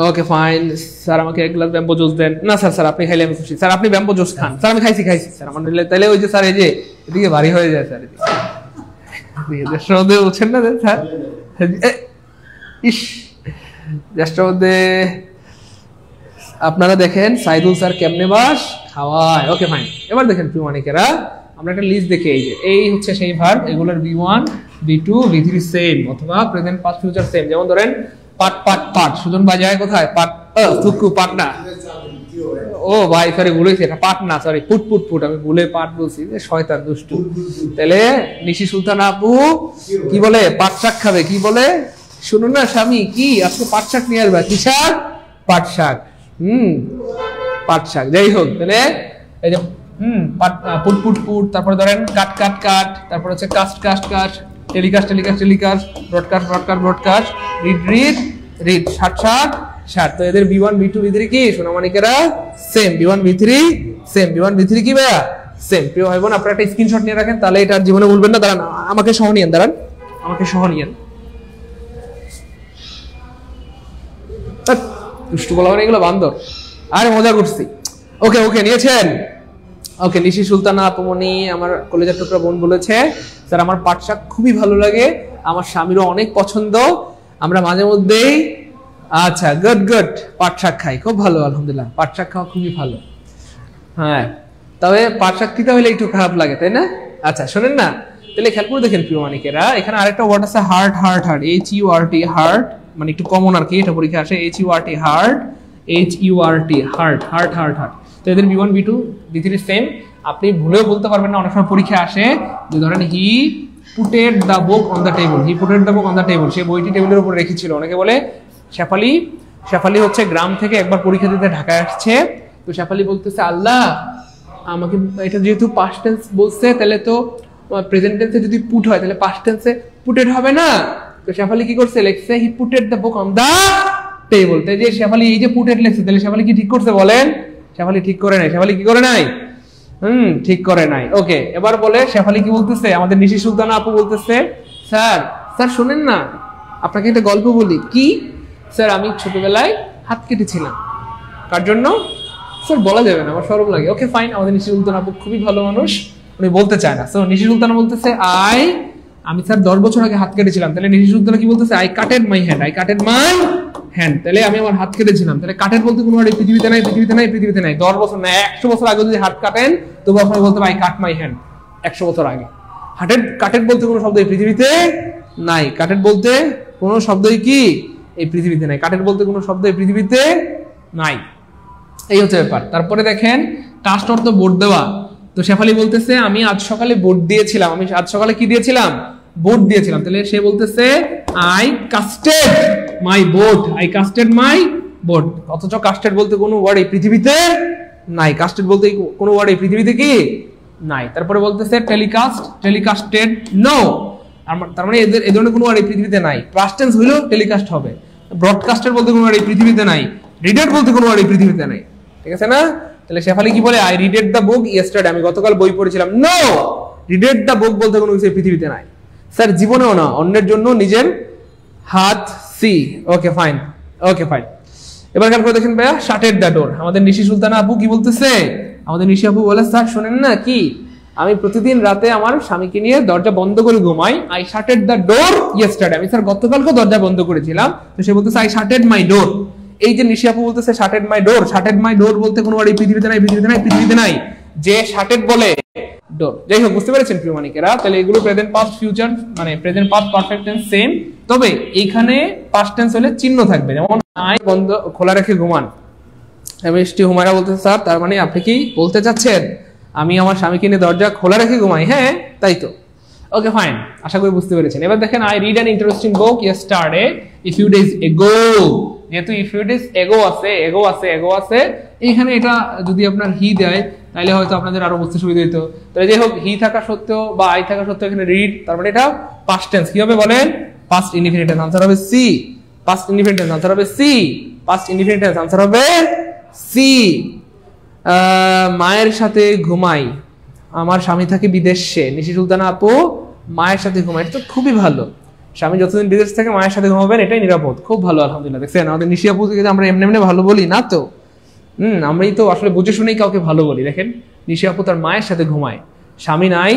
ওকে ফাইন স্যার, আমাকে এক গ্লাস ব্যাম্বো জুস দেন। না স্যার, স্যার আপনি খাইলে আমি খুশি। স্যার আপনি ব্যাম্বো জুস খান। স্যার আমি খাইছি স্যার আমার তাহলে ওই যে স্যার, এই যে এদিকে ভারী হয়ে যায় স্যার, জ্যেষ্ঠের মধ্যে বলছেন না স্যার, ইস জ্যেষ্ঠের মধ্যে আপনারা দেখেন সাইদুল স্যার কেমনে বাস খাওয়ায়। ওকে ফাইন। এবার দেখেন প্রিয় মানিকেরা, আমরা একটা লিস্ট দেখে, এই যে এই হচ্ছে সেই ভার্ব, এগুলোর B1 B2 B3 সেম অথবা প্রেজেন্ট পাস্ট ফিউচার সেম। যেমন ধরেন পাট পাট পাট, সুজন বাজায় কোথায়? পাট সুকু পাটনা। ও ভাই সরি, ভুল হয়েছে, এটা Patna, sorry put put put, আমি ভুলে পাট বলছি, শয়তান দুষ্টু। তাহলে নিশি সুলতান আপু কি বলে? পাট শাক খাবে। কি বলে? শুনুন না স্বামী, কি আজকে পাট শাক নিয়ে আসবে? কি শাক? পাট শাক। পাট শাক। যাই হোক, তাহলে এই যে পুট পুট পুট, তারপরে ধরেন কাট কাট কাট, তারপর হচ্ছে cast cast cast, telecast telecast telecast, broadcast broadcast broadcast, read read read, shut shut shut. তো এদের B1 B2 B3 কি সোনামানিকেরা same, B1 B3 same, B1 B3 কি ভাইয়া সেম। প্রিয় ভাই বোন, আপনারা একটা স্ক্রিনশট নিয়ে রাখেন, তাহলে এটা জীবনে ভুলবেন না। দাঁড়ান, আমাকে সহ নিয়েন, দাঁড়ান আমাকে সহ নিয়েন। দুষ্টু বলা মানে এগুলো বান্দর, আরে মজা করছি। ওকে ওকে, নিয়েছেন? ওকে, নিশি সুলতানা আপমনি আমার কলেজের টুকরা বোন বলেছে, স্যার আমার পাট শাক খুবই ভালো লাগে, আমার স্বামীরও অনেক পছন্দ, আমরা মাঝে মধ্যেই, আচ্ছা গুড গুড, পাট শাক খাই, খুব ভালো, আলহামদুলিল্লাহ, পাট শাক খাওয়া খুবই ভালো। হ্যাঁ, তবে পাট শাক তিতা হইলে একটু খারাপ লাগে, তাই না? আচ্ছা শোনেন না, তাহলে খেয়াল করে দেখেন প্রিয় মানিকেরা, এখানে আরেকটা ওয়ার্ড আছে heart, heart heart, HURT heart, মানে একটু কমন আর কি, এটা পরীক্ষা আসে, HURT heart, HURT heart, heart heart heart. তো এদের B1 B2 B3 সেম, আপনি ভুলেও বলতে পারবেন না, অনেক সময় পরীক্ষা আসে যে ধরেন he putted the book on the table, he putted the book on the table, সে বইটি টেবিলের উপর রেখেছিল। অনেকে বলে শেফালি, শেফালি হচ্ছে গ্রাম থেকে একবার পরীক্ষা দিতে ঢাকায় আসছে, তো শেফালি বলতেছে আল্লাহ আমাকে, এটা যেহেতু পাস্ট টেন্স বলছে তাহলে তো প্রেজেন্ট টেন্সে যদি পুট হয় তাহলে পাস্ট টেন্সে পুটেড হবে না, তো শেফালি কি করছে, লিখছে he putted the book on the table. তাই যে শেফালি এই যে পুটেড লেখছে, তাহলে শেফালি কি ঠিক করছে বলেন? শেফালি ঠিক করে নাই। শেফালি কি করে নাই? ঠিক করে নাই। ওকে, এবার বলে শেফালি কি বলতেছে? আমাদের নিশি সুলতানা আপু বলতেছে, স্যার স্যার শুনেন না, আপনাকে একটা গল্প বলি। কি? স্যার আমি ছোটবেলায় হাত কেটেছিলাম। কার জন্য? স্যার বলা যাবে না, আমার শরম লাগে। ওকে ফাইন, আমাদের নিশি সুলতানা আপু খুবই ভালো মানুষ, উনি বলতে চায় না। সো নিশি সুলতানা বলতেছে আমি স্যার 10 বছর আগে হাত কেটেছিলাম। তাহলে নিশি সুলতানা কি বলতেছে? I কাটেড my hand, I কাটেড my hand. তাহলে আমি আমার হাত কেটেছিলাম। তাহলে কাটেড বলতে কোনো এই পৃথিবীতে নাই, পৃথিবীতে নাই, পৃথিবীতে নাই। 10 বছর না, 100 বছর আগে যদি হাত কাটেন তবু আপনারা বলতে আই কাট মাই হ্যান্ড। 100 বছর আগে কাটেড বলতে কোনো শব্দ এই পৃথিবীতে নাই। কাটেড বলতে কোনো শব্দই কি এই পৃথিবীতে নাই। কাটেড বলতে কোনো শব্দ এই পৃথিবীতে নাই। এই হচ্ছে ব্যাপার। তারপরে দেখেন কাস্ট অর্থ ভোট দেওয়া। তো শেফালি বলতেছে আমি আজ সকালে ভোট দিয়েছিলাম। আমি আজ সকালে কি দিয়েছিলাম? ভোট দিয়েছিলাম। তাহলে সে বলতেছে I custard my vote, I custard my vote. অথচ কাস্টেড বলতে কোনো ওয়ার্ড এই পৃথিবীতে নাই। কাস্টেড বলতে কোনো ওয়ার্ড এই পৃথিবীতে কি নাই। তারপরে বলতেছে টেলিকাস্ট, টেলিকাস্টেড নো। তার মানে এই ধরনের কোনো ওয়ার্ড এই পৃথিবীতে নাই। পাস্ট টেন্স হইলেও টেলিকাস্ট হবে। ব্রডকাস্টেড বলতে কোনো ওয়ার্ড এই পৃথিবীতে নাই। রিডেড বলতে কোনো ওয়ার্ড এই পৃথিবীতে নাই। ঠিক আছে না? তাহলে শেফালি কি বলে? আই রিডেড দ্য বুক ইয়েস্টারডে, আমি গতকাল বই পড়েছিলাম। নো, রিডেড দ্য বুক বলতে কোনো কিছু পৃথিবীতে নাই। স্যার জীবনেও না, অন্যের জন্য নিজের হাত সি। Okay fine, okay fine. এবার খেয়াল করে দেখেন ভাইয়া, শাটেড দ্য ডোর। আমাদের নিশি সুলতানা আপু কি বলতেছে? আমাদের নিশি আপু বলে স্যার শোনেন না, কি আমি প্রতিদিন রাতে আমার স্বামীকে নিয়ে দরজা বন্ধ করে ঘুমাই। আই শাটেড দ্য ডোর ইয়েস্টারডে, আমি স্যার গতকালকে দরজা বন্ধ করেছিলাম। তো সে বলতেছে আই শাটেড মাই ডোর। এই যে নিশি আপু বলতেছে শাটেড মাই ডোর, শাটেড মাই ডোর বলতে কোনো ওয়ার্ড এই পৃথিবীতে নাই, পৃথিবীতে নাই, পৃথিবীতে নাই। যে শাটেড বলে ডোর। যাই হোক, বুঝতে পেরেছেন প্রিয় মানিকেরা? তাহলে এগুলো প্রেজেন্ট পাস্ট ফিউচার, মানে present past perfect tense same, তবে এইখানে পাস্ট টেন্স হলে চিহ্ন থাকবে। যেমন আই বন্ধ খোলা রেখে ঘুমান। এমএসটি হুমায়রা বলতেছে স্যার তার মানে আপনি কি বলতে চাচ্ছেন আমি আমার স্বামীকে নিয়ে দরজা খোলা রেখে ঘুমাই? হ্যাঁ তাই তো। ওকে ফাইন, আশা করি বুঝতে পেরেছেন। এবার দেখেন I read an interesting book yesterday a few days ago. যেহেতু এ ফিউ ডেজ এগো আছে, এগো আছে, এগো আছে, এইখানে এটা যদি আপনার হি দেয় তাহলে হয়তো আপনাদের আরো বুঝতে সুবিধা হতো। তাহলে যাই হোক, হি থাকা সত্ত্বেও বা আই থাকা সত্ত্বেও এখানে রিড, তার মানে এটা পাস্ট টেন্স। কি হবে বলেন? Past indefinite tense. আনসার হবে C. Past indefinite tense answer হবে C. Past indefinite tense answer হবে সি। মায়ের সাথে ঘুমাই, আমার স্বামী থাকে বিদেশে। নিশি সুলতানা আপু মায়ের সাথে ঘুমাই, এটা তো খুবই ভালো। স্বামী যতদিন বিদেশ থেকে মায়ের সাথে ঘুমাবেন এটাই নিরাপদ। খুব ভালো, আলহামদুলিল্লাহ। দেখছেন আমাদের নিশি আপু থেকে আমরা এমনি এমনি ভালো বলি না তো। আমরাই তো আসলে বুঝে শুনেই কাউকে ভালো বলি। দেখেন নিশি আপু তার মায়ের সাথে ঘুমায়, স্বামী নাই,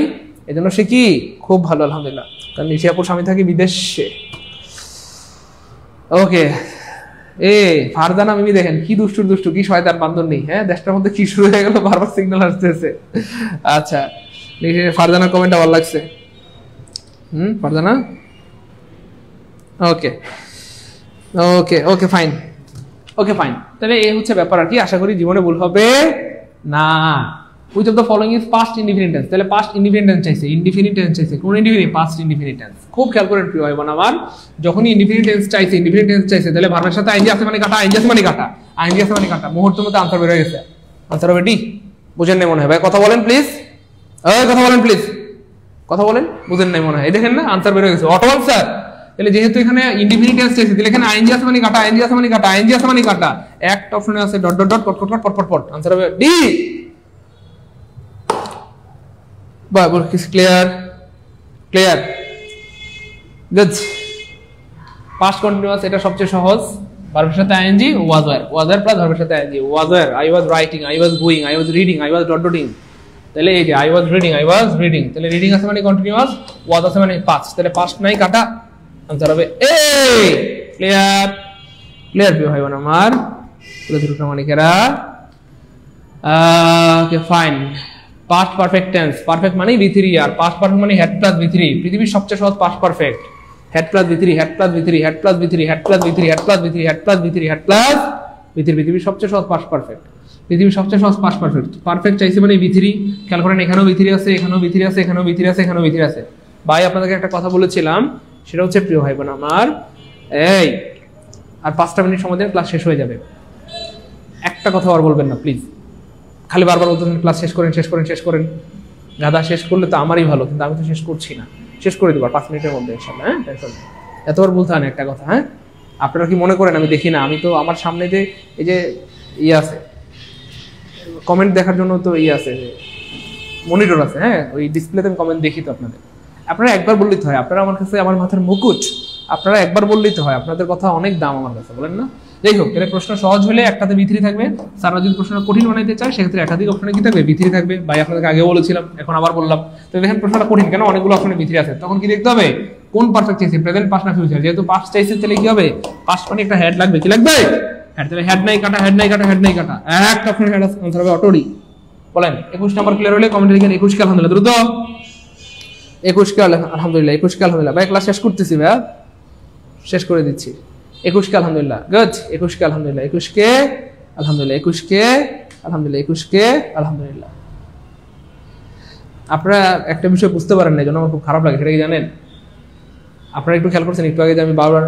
এজন্য সে কি খুব ভালো, আলহামদুলিল্লাহ। কারণ নিশি আপুর স্বামী থাকে বিদেশে। ওকে, ফারজানা মিমি দেখেন কি দুষ্টুর দুষ্টু, কি শয়তান বান্দর নেই। হ্যাঁ, দেশটার মধ্যে কি শুরু হয়ে গেল, বারবার সিগন্যাল আসতেছে। আচ্ছা, ফারজানা কমেন্টটা ভালো লাগছে। ফারজানা ওকে okay okay fine, okay fine. তাহলে এই হচ্ছে ব্যাপার আর কি। আশা করি জীবনে ভুল হবে না। which of the following is past indefinite tense? তাহলে past indefinite tense চাইছে, indefinite tense চাইছে। কোন indefinite? past indefinite tense। খুব খেয়াল করেন প্রিয় ভাই বোন আমার, যখনই indefinite tense চাইছে, indefinite tense চাইছে, তাহলে ভার্বের সাথে আইএনজি আছে মানে কাটা, আইএনজি আছে মানে কাটা, আইএনজি আছে মানে কাটা। মুহূর্তের মধ্যে আনসার বের হয়ে গেছে। আনসার হবে ডি। বুঝেন নাই মনে হয় ভাই? কথা বলেন প্লিজ, কথা বলেন প্লিজ, কথা বলেন। বুঝেন নাই মনে হয়? এই দেখেন না, আনসার বের হয়ে গেছে। Auto answer. তাহলে যেহেতু এখানে ইনডিফিনিট টেন্স চাইছে, তাহলে এখানে আইএনজি আছে মানে কাটা, আইএনজি আছে মানে কাটা, আইএনজি আছে মানে কাটা। একটা অপশনে আছে ডট ডট ডট পট পট পট পট পট। আনসার হবে ডি। বাবুর কিস clear? Clear, good. Past continuous এটা সবচেয়ে সহজ। ভার্বের সাথে ING, was were, was were plus ভার্বের সাথে ING. Was were, I was writing, I was going, I was reading, I was dot dotting. তাহলে এই যে I was reading, I was reading, তাহলে রিডিং আছে মানে কন্টিনিউয়াস, ওয়াজ আছে মানে পাস্ট, তাহলে পাস্ট নাই কাটা। আনসার হবে এ। ক্লিয়ার? ক্লিয়ার প্রিয় ভাই বোন আমার, মানিকেরা? Okay fine. Past perfect tense, perfect মানে V3 আর পাস্ট পারফেক্ট মানে হেড প্লাস V3। পৃথিবীর সবচেয়ে সহজ past perfect. Had plus V3, had plus V3, had plus V3, had plus V3, had plus V3, had plus V3, had plus V3। পৃথিবীর সবচেয়ে সহজ past perfect. পৃথিবীর সবচেয়ে সহজ পাস্ট পারফেক্ট। পারফেক্ট চাইছে মানে V3। খেয়াল করেন এখানেও V3 আছে, এখানেও V3 আছে, এখানেও V3 আছে, এখানেও V3 আছে। ভাই আপনাদেরকে একটা কথা বলেছিলাম, সেটা হচ্ছে প্রিয় ভাই বোন আমার, এই আর 5টা মিনিট সময় দেন, ক্লাস শেষ হয়ে যাবে। একটা কথা আর বলবেন না প্লিজ। খালি বারবার বলতেছেন ক্লাস শেষ করেন, শেষ করেন, শেষ করেন। গাদা শেষ করলে তো আমারই ভালো, কিন্তু আমি তো শেষ করছি না। শেষ করে দেবো 5 মিনিটের মধ্যে ইনশাআল্লাহ। হ্যাঁ, টেনশন নেই। এতবার বলতে হয় না একটা কথা। হ্যাঁ, আপনারা কি মনে করেন আমি দেখি না? আমি তো আমার সামনে যে এই যে ইয়ে আছে, কমেন্ট দেখার জন্য তো ইয়ে আছে, মনিটর আছে, হ্যাঁ, ওই ডিসপ্লেতে আমি কমেন্ট দেখি তো আপনাদের। আপনারা একবার বললেই তো হয়, আপনারা আমার কাছে আমার মাথার মুকুট, আপনারা একবার বললেই তো হয়, আপনাদের কথা অনেক দাম আমার কাছে, বলেন না? যাই হোক, এর প্রশ্ন সহজ হলে একটাতে B3 থাকবে, স্যাররা যদি প্রশ্ন কঠিন বানাইতে চায় সেক্ষেত্রে একাধিক অপশনে কি থাকবে? B3 থাকবে। ভাই আপনাদেরকে আগে বলেছিলাম, এখন আবার বললাম। তো দেখেন প্রশ্নটা কঠিন কেন, অনেকগুলো অপশনে B3 আছে, তখন কি দেখতে হবে কোন পারফেক্ট চাইছি, প্রেজেন্ট, পাস্ট না ফিউচার। যেহেতু পাস্ট চাইছি তাহলে কি হবে, পাস্ট মানে একটা হেড লাগবে, কি লাগবে? হেড। তাহলে হেড নাই কাটা, হেড নাই কাটা, হেড নাই কাটা, একটা অপশনে হেড আছে, আনসার হবে অটোরি। বলেন 21 নাম্বার ক্লিয়ার হলে কমেন্টে লিখেন 21 কে আলহামদুলিল্লাহ, দ্রুত 21 কে আলহামদুলিল্লাহ, 21 কে আলহামদুলিল্লাহ। ভাই ক্লাস শেষ করতেছি, ভাই শেষ করে দিচ্ছি। 21 কে আলহামদুলিল্লাহ, গুড। 21 কে আলহামদুলিল্লাহ, 21 কে আলহামদুলিল্লাহ, 21 কে আলহামদুলিল্লাহ, 21 কে আলহামদুলিল্লাহ। আপনারা একটা বিষয় বুঝতে পারেন না, এই জন্য আমার খুব খারাপ লাগে, সেটা কি জানেন? আপনারা একটু খেয়াল করছেন একটু আগে যে আমি বারবার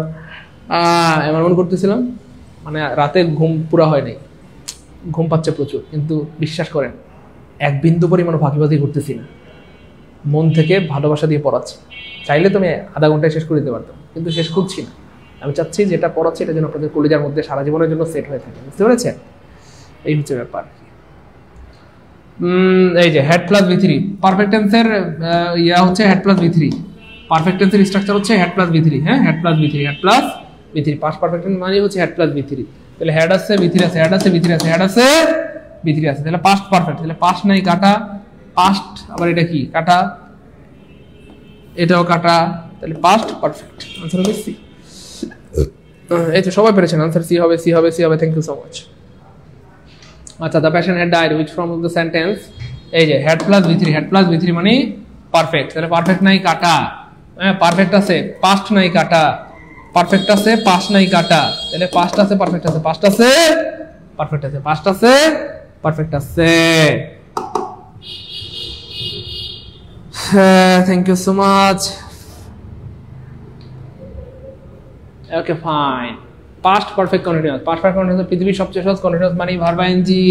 এমন করতেছিলাম, মানে রাতে ঘুম পুরা হয় নাই, ঘুম পাচ্ছে প্রচুর, কিন্তু বিশ্বাস করেন এক বিন্দু পরিমাণ ফাঁকিবাজি করতেছি না, মন থেকে ভালোবাসা দিয়ে পড়াচ্ছি। চাইলে তুমি আধা ঘন্টায় শেষ করে দিতে পারতাম, কিন্তু শেষ করছি না। আমি চাচ্ছি যেটা পড়াচ্ছি এটা যেন আপনাদের কলিজার মধ্যে সারা জীবনের জন্য সেট হয়ে থাকে, বুঝতে পেরেছেন? এই হচ্ছে ব্যাপার। এই যে হেড প্লাস B3, পারফেক্ট টেন্সের ইয়া হচ্ছে হেড প্লাস B3, পারফেক্ট টেন্সের স্ট্রাকচার হচ্ছে হেড প্লাস B3, হ্যাঁ, had plus B3, had plus B3, past perfect tense মানে হচ্ছে হেড প্লাস B3। তাহলে হেড আছে B3 আছে, হেড আছে B3 আছে, হেড আছে B3 আছে, তাহলে পাস্ট পারফেক্ট। তাহলে পাস্ট নাই কাটা, পাস্ট আবার এটা কি কাটা, এটাও কাটা, তাহলে পাস্ট পারফেক্ট। আনসার হবে সি। এই তো সবাই পেরেছেন, আনসার সি হবে, সি হবে, সি হবে। Thank you so much. আচ্ছা, the patient had died, which from the sentence, এই যে had plus B3, had plus B3 মানে পারফেক্ট। তাহলে পারফেক্ট নাই কাটা, হ্যাঁ, পারফেক্ট আছে, পাস্ট নাই কাটা, পারফেক্ট আছে, পাস্ট নাই কাটা, তাহলে পাস্ট আছে, পারফেক্ট আছে, পাস্ট আছে, পারফেক্ট আছে, পাস্ট আছে, পারফেক্ট আছে। Thank you so much. Okay fine. Past perfect continuous, past perfect continuous পৃথিবীর সবচেয়ে সহজ কন্টিনিউয়াস মানে ভার্ব আইএনজি।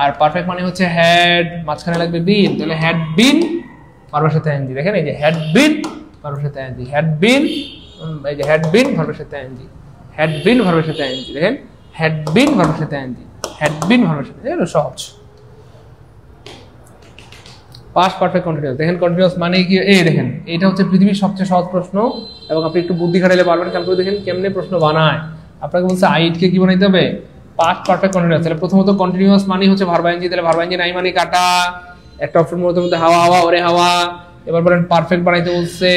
আর পারফেক্ট মানে হচ্ছে হেড, মাঝখানে লাগবে বিন, তাহলে হেড বিন ভার্বের সাথে আইএনজি। দেখেন এই যে হেড বিন ভার্বের সাথে আইএনজি, হেড বিন, এই যে হেড বিন ভার্বের সাথে আইএনজি, হেড বিন ভার্বের সাথে আইএনজি। দেখেন হেড বিন ভার্বের সাথে আইএনজি, হেড বিন ভার্বের সাথে, এটা সহজ। পাস্ট পারফেক্ট কন্টিনিউয়াস, দেখেন কন্টিনিউয়াস মানে কি, এই দেখেন এটা হচ্ছে পৃথিবীর সবচেয়ে সহজ প্রশ্ন, এবং আপনি একটু বুদ্ধি খাটাইলে পারবেন। খেয়াল করে দেখেন কেমনে প্রশ্ন বানায়। আপনাকে বলছে আইটকে কি বানাইতে হবে, পাস্ট পারফেক্ট কন্টিনিউয়াস। তাহলে প্রথমত কন্টিনিউয়াস মানে হচ্ছে ভার্ব আইএনজি, তাহলে ভার্ব আইএনজি নাই মানে কাটা, একটা অপশন মধ্যে হাওয়া হাওয়া ওরে হাওয়া। এবার বলেন পারফেক্ট বানাইতে বলছে,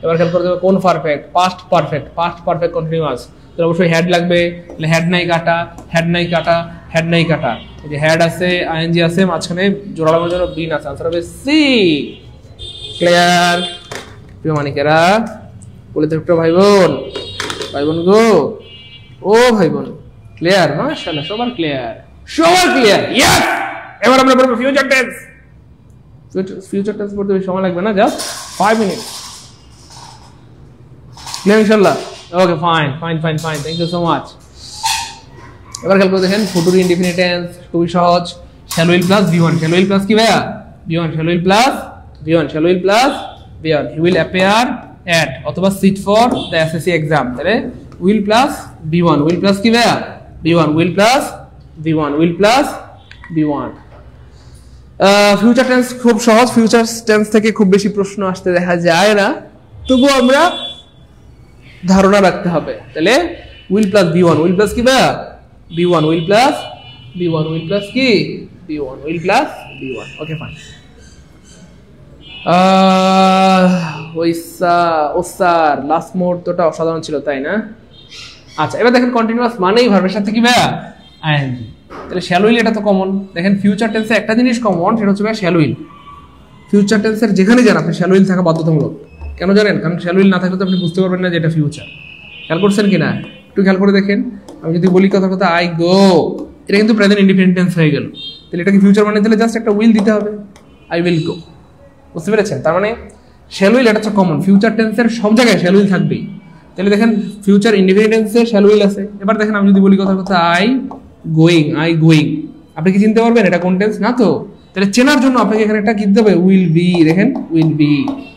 এবার খেয়াল করতে হবে কোন perfect, past perfect, past perfect continuous, তাহলে অবশ্যই হেড লাগবে, তাহলে হেড নাই কাটা, হেড নাই কাটা, হেড নাই কাটা, এই যে হেড আছে, আইএনজি আছে, মাঝখানে জোড়া লাগানোর জন্য বিন আছে, আনসার হবে সি। ক্লিয়ার প্রিয় মানিকেরা, বলে তো একটু ভাই বোন, ভাই বোন গো, ও ভাই বোন, ক্লিয়ার? মাশাআল্লাহ, সবার ক্লিয়ার, সবার ক্লিয়ার। ইয়েস, এবার আমরা পড়ব ফিউচার টেন্স। ফিউচার টেন্স পড়তে বেশি সময় লাগবে না, জাস্ট 5 মিনিট। ক্লিয়ার ইনশাআল্লাহ? Okay fine fine fine fine, thank you so much. এবার খেয়াল করে দেখেন ফুটুর ইনডিফিনিট টেন্স খুবই সহজ। Shall will plus V1, shall will plus কি ভাইয়া, V1, shall will plus V1, shall will plus V1, he will appear at অথবা sit for the SSC exam. তাহলে will plus V1, will plus কি ভাইয়া, V1, will plus V1, will plus V1। Future tense খুব সহজ, future tense থেকে খুব বেশি প্রশ্ন আসতে দেখা যায় না, তবু আমরা ধারণা রাখতে হবে। তাহলে will plus V1, will plus কি ভাইয়া, V1, will plus V1, will plus কি V1, will plus V1। Okay fine. ওস্তার লাস্ট মুহূর্তটা অসাধারণ ছিল, তাই না? আচ্ছা, এবার দেখেন কন্টিনিউয়াস মানেই ভার্বের সাথে কি ভাইয়া, আইএনজি। তাহলে শ্যাল উইল এটা তো কমন। দেখেন ফিউচার টেন্সে একটা জিনিস কমন, সেটা হচ্ছে ভাইয়া শ্যাল উইল। ফিউচার টেন্সের যেখানে যান আপনি শ্যাল উইল থাকা বাধ্যতামূলক। কেন জানেন? কারণ শ্যাল উইল না থাকলে তো আপনি বুঝতে পারবেন না যে এটা ফিউচার। খেয়াল করছেন কিনা, একটু খেয়াল করে দেখেন। আমি যদি বলি কথা কথা আই গো, এটা কিন্তু প্রেজেন্ট ইনডিফিনিট টেন্স হয়ে গেল। তাহলে এটাকে ফিউচার মানে দিলে জাস্ট একটা উইল দিতে হবে, আই উইল গো। বুঝতে পেরেছেন? তার মানে শ্যাল উইল এটা হচ্ছে কমন, ফিউচার টেন্সের সব জায়গায় শ্যাল উইল থাকবেই। তাহলে দেখেন ফিউচার ইনডিফিনিট টেন্সে শ্যাল উইল আছে। এবার দেখেন আমি যদি বলি কথা কথা আই গোয়িং, আই গোয়িং, আপনি কি চিনতে পারবেন এটা কোন টেন্স? না তো। তাহলে চেনার জন্য আপনাকে এখানে একটা কি দিতে হবে, উইল বি। দেখেন উইল বি,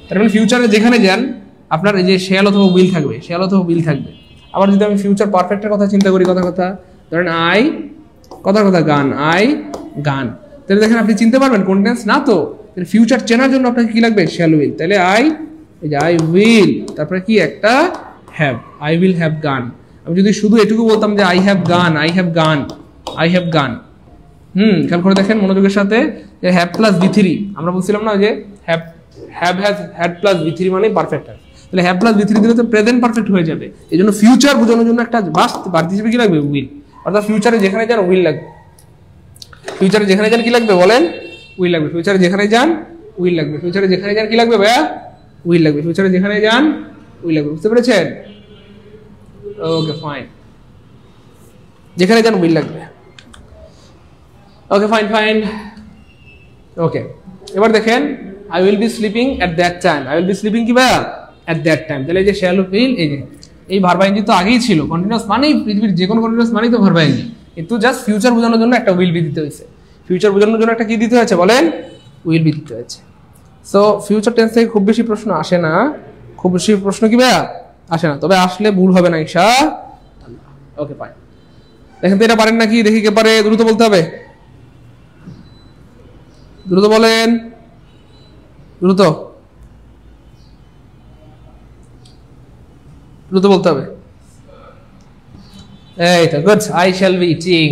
তার মানে ফিউচারে যেখানে যান আপনার এই যে শ্যাল অথবা উইল থাকবে, শ্যাল অথবা উইল থাকবে। আবার যদি আমি ফিউচার পারফেক্টের কথা চিন্তা করি, কথা ধরেন আই কথা গান, আই গান, তাহলে দেখেন আপনি চিনতে পারবেন কোন টেন্স না, তো ফিউচার চেনার জন্য আপনাকে কি লাগবে, শ্যাল উইল। তাহলে আই, এই যে আই উইল, তারপরে কি একটা হ্যাভ, আই উইল হ্যাভ গান। আমি যদি শুধু এটুকু বলতাম যে আই হ্যাভ গান, আই হ্যাভ গান, আই হ্যাভ গান, খেয়াল করে দেখেন মনোযোগের সাথে, যে হ্যাভ প্লাস V3, আমরা বলছিলাম না যে have has had plus V3 মানে পারফেক্ট টেন্স, তাহলে হ্যাভ প্লাস V3 দিলে তো প্রেজেন্ট পারফেক্ট হয়ে যাবে। এই জন্য ফিউচার বোঝানোর জন্য একটা বাড়তি হিসেবে কি লাগবে, উইল। অর্থাৎ ফিউচারে যেখানে যান উইল লাগবে, ফিউচারে যেখানে যান কি লাগবে বলেন, উইল লাগবে। ফিউচারে যেখানে যান উইল লাগবে, ফিউচারে যেখানে যান কি লাগবে ভাইয়া, উইল লাগবে। ফিউচারে যেখানে যান উইল লাগবে, বুঝতে পেরেছেন? ওকে ফাইন, যেখানে যান উইল লাগবে। ওকে ফাইন। ওকে, এবার দেখেন I will be sleeping at that time, I will be sleeping কি ভাইয়া, এট দ্যাট টাইম। তাহলে এই যে শ্যাল উইল, এই যে এই ভার্ব আইএনজি তো আগেই ছিল, কন্টিনিউয়াস মানেই পৃথিবীর যে কোনো কন্টিনিউয়াস মানেই তো ভার্ব আইএনজি, কিন্তু জাস্ট ফিউচার বোঝানোর জন্য একটা উইল বি দিতে হয়েছে। ফিউচার বোঝানোর জন্য একটা কি দিতে হয়েছে বলেন, উইল বি দিতে হয়েছে। সো ফিউচার টেন্স থেকে খুব বেশি প্রশ্ন আসে না, খুব বেশি প্রশ্ন কি ভাইয়া আসে না, তবে আসলে ভুল হবে না ইনশাআল্লাহ। ওকে ফাইন, দেখেন তো এটা পারেন নাকি, দেখি কে পারে, দ্রুত বলতে হবে, দ্রুত বলেন, দ্রুত বলতে হবে। এই তো good, I shall be eating.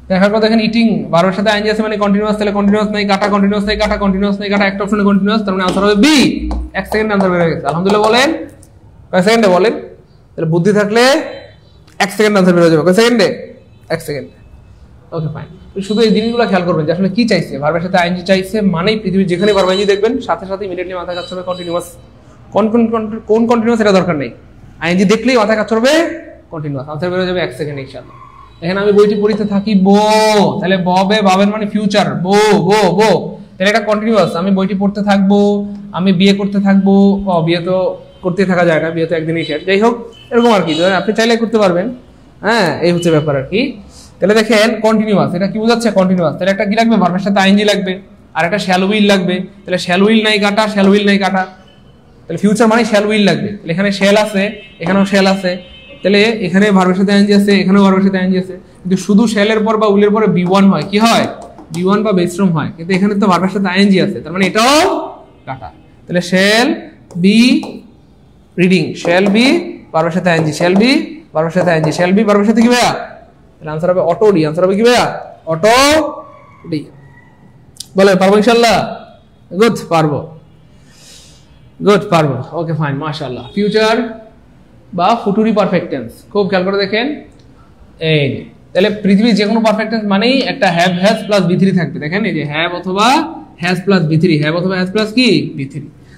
দেখার পর দেখেন ইটিং ভার্বের সাথে আইএনজি আছে মানে কন্টিনিউয়াস, তাহলে কন্টিনিউয়াস নাই কাটা, কন্টিনিউয়াস নাই কাটা, কন্টিনিউয়াস নাই কাটা, একটা অপশনে কন্টিনিউয়াস, তার মানে আনসার হবে বি। 1 সেকেন্ডে আনসার বের হয়ে গেছে, আলহামদুলিল্লাহ। বলেন কয় সেকেন্ডে বলেন, তাহলে বুদ্ধি থাকলে 1 সেকেন্ডে আনসার বের হয়ে যাবে। কয় সেকেন্ডে? 1 সেকেন্ডে। ওকে ফাইন, শুধু এই জিনিসগুলো খেয়াল করবেন যে আসলে কি চাইছে, ভার্বের সাথে আইএনজি চাইছে মানেই পৃথিবীর যেখানে ভার্ব আইএনজি দেখবেন সাথে ইমিডিয়েটলি মাথায় কাজ করবে কন্টিনিউয়াস। কোন কন্টিনিউয়াস এটা দরকার নেই, আইএনজি দেখলেই মাথায় কাজ করবে কন্টিনিউয়াস, আনসার বের হয়ে যাবে 1 সেকেন্ডে ইনশাআল্লাহ। এখানে আমি বইটি পড়িতে থাকি বো, তাহলে ববে বাবের মানে ফিউচার, বো বো বো, তাহলে এটা কন্টিনিউয়াস। আমি বইটি পড়তে থাকবো, আমি বিয়ে করতে থাকবো, বিয়ে তো করতে থাকা যায় না, বিয়ে তো একদিনই শেষ, যাই হোক এরকম আর কি, আপনি চাইলে করতে পারবেন। হ্যাঁ, এই হচ্ছে ব্যাপার আর কি। তাহলে দেখেন কন্টিনিউয়াস, এটা কি বোঝাচ্ছে কন্টিনিউয়াস, তাহলে একটা কি লাগবে, ভার্বের সাথে আইএনজি লাগবে, আর একটা শ্যাল উইল লাগবে। তাহলে শ্যাল উইল নাই কাটা, শ্যাল উইল নাই কাটা, তাহলে ফিউচার মানে শ্যাল উইল লাগবে। তাহলে এখানে শ্যাল আছে, এখানেও শ্যাল আছে, তাহলে এখানে ভার্বের সাথে আইএনজি আছে, এখানেও ভার্বের সাথে আইএনজি আছে, কিন্তু শুধু শ্যালের পর বা উইলের পরে বি1 হয়, কি হয়, বি1 বা বেস ফর্ম হয়, কিন্তু এখানে তো ভার্বের সাথে আইএনজি আছে, তার মানে এটাও কাটা। তাহলে shall be reading, shall be ভার্বের সাথে আইএনজি, শ্যাল বি ভার্বের সাথে আইএনজি, শ্যাল বি ভার্বের সাথে কি ভাইয়া, তাহলে আনসার হবে অটো ডি, আনসার হবে কি ভাইয়া, অটো ডি। বলে পারবো ইনশাআল্লাহ, গুড পারবো, গুড পারবো। ওকে ফাইন, মাশাআল্লাহ। ফিউচার বা ফুটুরি পারফেক্ট টেন্স খুব খেয়াল করে দেখেন, এই তাহলে পৃথিবীর যে কোনো পারফেক্ট টেন্স মানেই একটা হ্যাভ হ্যাজ প্লাস V3 থাকবে। দেখেন এই যে হ্যাভ অথবা হ্যাজ প্লাস V3, হ্যাভ অথবা হ্যাজ প্লাস কি V3,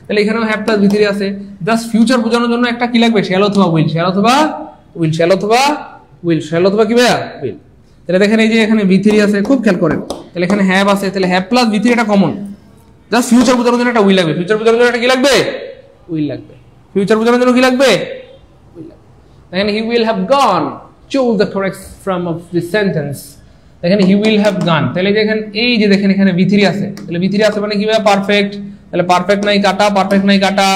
তাহলে এখানেও হ্যাভ প্লাস V3 আছে। জাস্ট ফিউচার বোঝানোর জন্য একটা কি লাগবে, শ্যাল অথবা উইল, শ্যাল অথবা উইল, শ্যাল অথবা উইল, শ্যাল অথবা কি ভাইয়া উইল। তাহলে দেখেন এই যে এখানে V3 আছে, খুব খেয়াল করেন, তাহলে এখানে হ্যাভ আছে, তাহলে হ্যাভ প্লাস V3 এটা কমন, জাস্ট ফিউচার বোঝানোর জন্য একটা উইল লাগবে, ফিউচার বোঝানোর জন্য একটা কি লাগবে, উইল লাগবে, ফিউচার বোঝানোর জন্য কি লাগবে, উইল লাগবে। দেখেন he will have gone, choose the correct form of this sentence, দেখেন হি উইল হ্যাভ গন, তাহলে দেখেন এই যে দেখেন এখানে V3 আছে, তাহলে V3 আছে মানে কি ভাই পারফেক্ট, তাহলে পারফেক্ট নাই কাটা, পারফেক্ট নাই কাটা।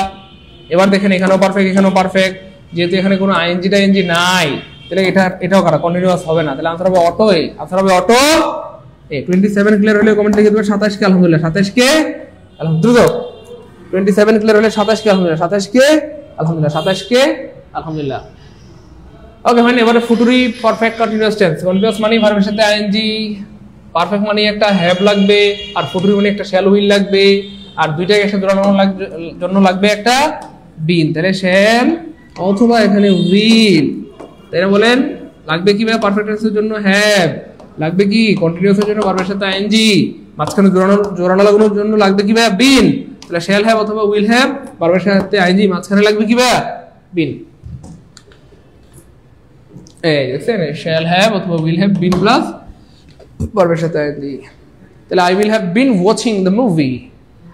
এবার দেখেন এখানেও পারফেক্ট, এখানেও পারফেক্ট, যেহেতু এখানে কোনো আইএনজি নাই, তাহলে এটাও কাটা, কন্টিনিউয়াস হবে না, তাহলে আনসার হবে অটো এ, আনসার হবে অটো এ। 27 ক্লিয়ার হলে কমেন্ট লিখে দেবেন 27 কে আলহামদুলিল্লাহ, 27 কে আলহামদুলিল্লাহ, 27 ক্লিয়ার হলে 27 কে আলহামদুলিল্লাহ, 27 কে আলহামদুলিল্লাহ, 27 কে আলহামদুলিল্লাহ। ওকে মানে এবারে ফুটুরি পারফেক্ট কন্টিনিউয়াস টেন্স, কন্টিনিউয়াস মানে ভার্বের সাথে আইএনজি, পারফেক্ট মানে একটা হ্যাভ লাগবে, আর ফুটুরি মানে একটা শ্যাল উইল লাগবে, আর দুইটাকে একসাথে জোড়ানোর জন্য লাগবে একটা বিন, তাহলে শ্যাল অথবা এখানে উইল, তাই না বলেন, লাগবে কি ভাই পারফেক্ট টেন্সের জন্য হ্যাভ, লাগবে কি কন্টিনিউয়াসের জন্য ভার্বের সাথে আইএনজি, মাঝখানে জোড়ানো লাগানোর জন্য লাগবে কি ভাই বিন, তাহলে শ্যাল হ্যাভ অথবা উইল হ্যাভ, ভার্বের সাথে আইএনজি, মাঝখানে লাগবে কি ভাই বিন। এই দেখছেন শ্যাল হ্যাভ অথবা উইল হ্যাভ বিন প্লাস ভার্বের সাথে আইএনজি। তাহলে I will have been watching the movie,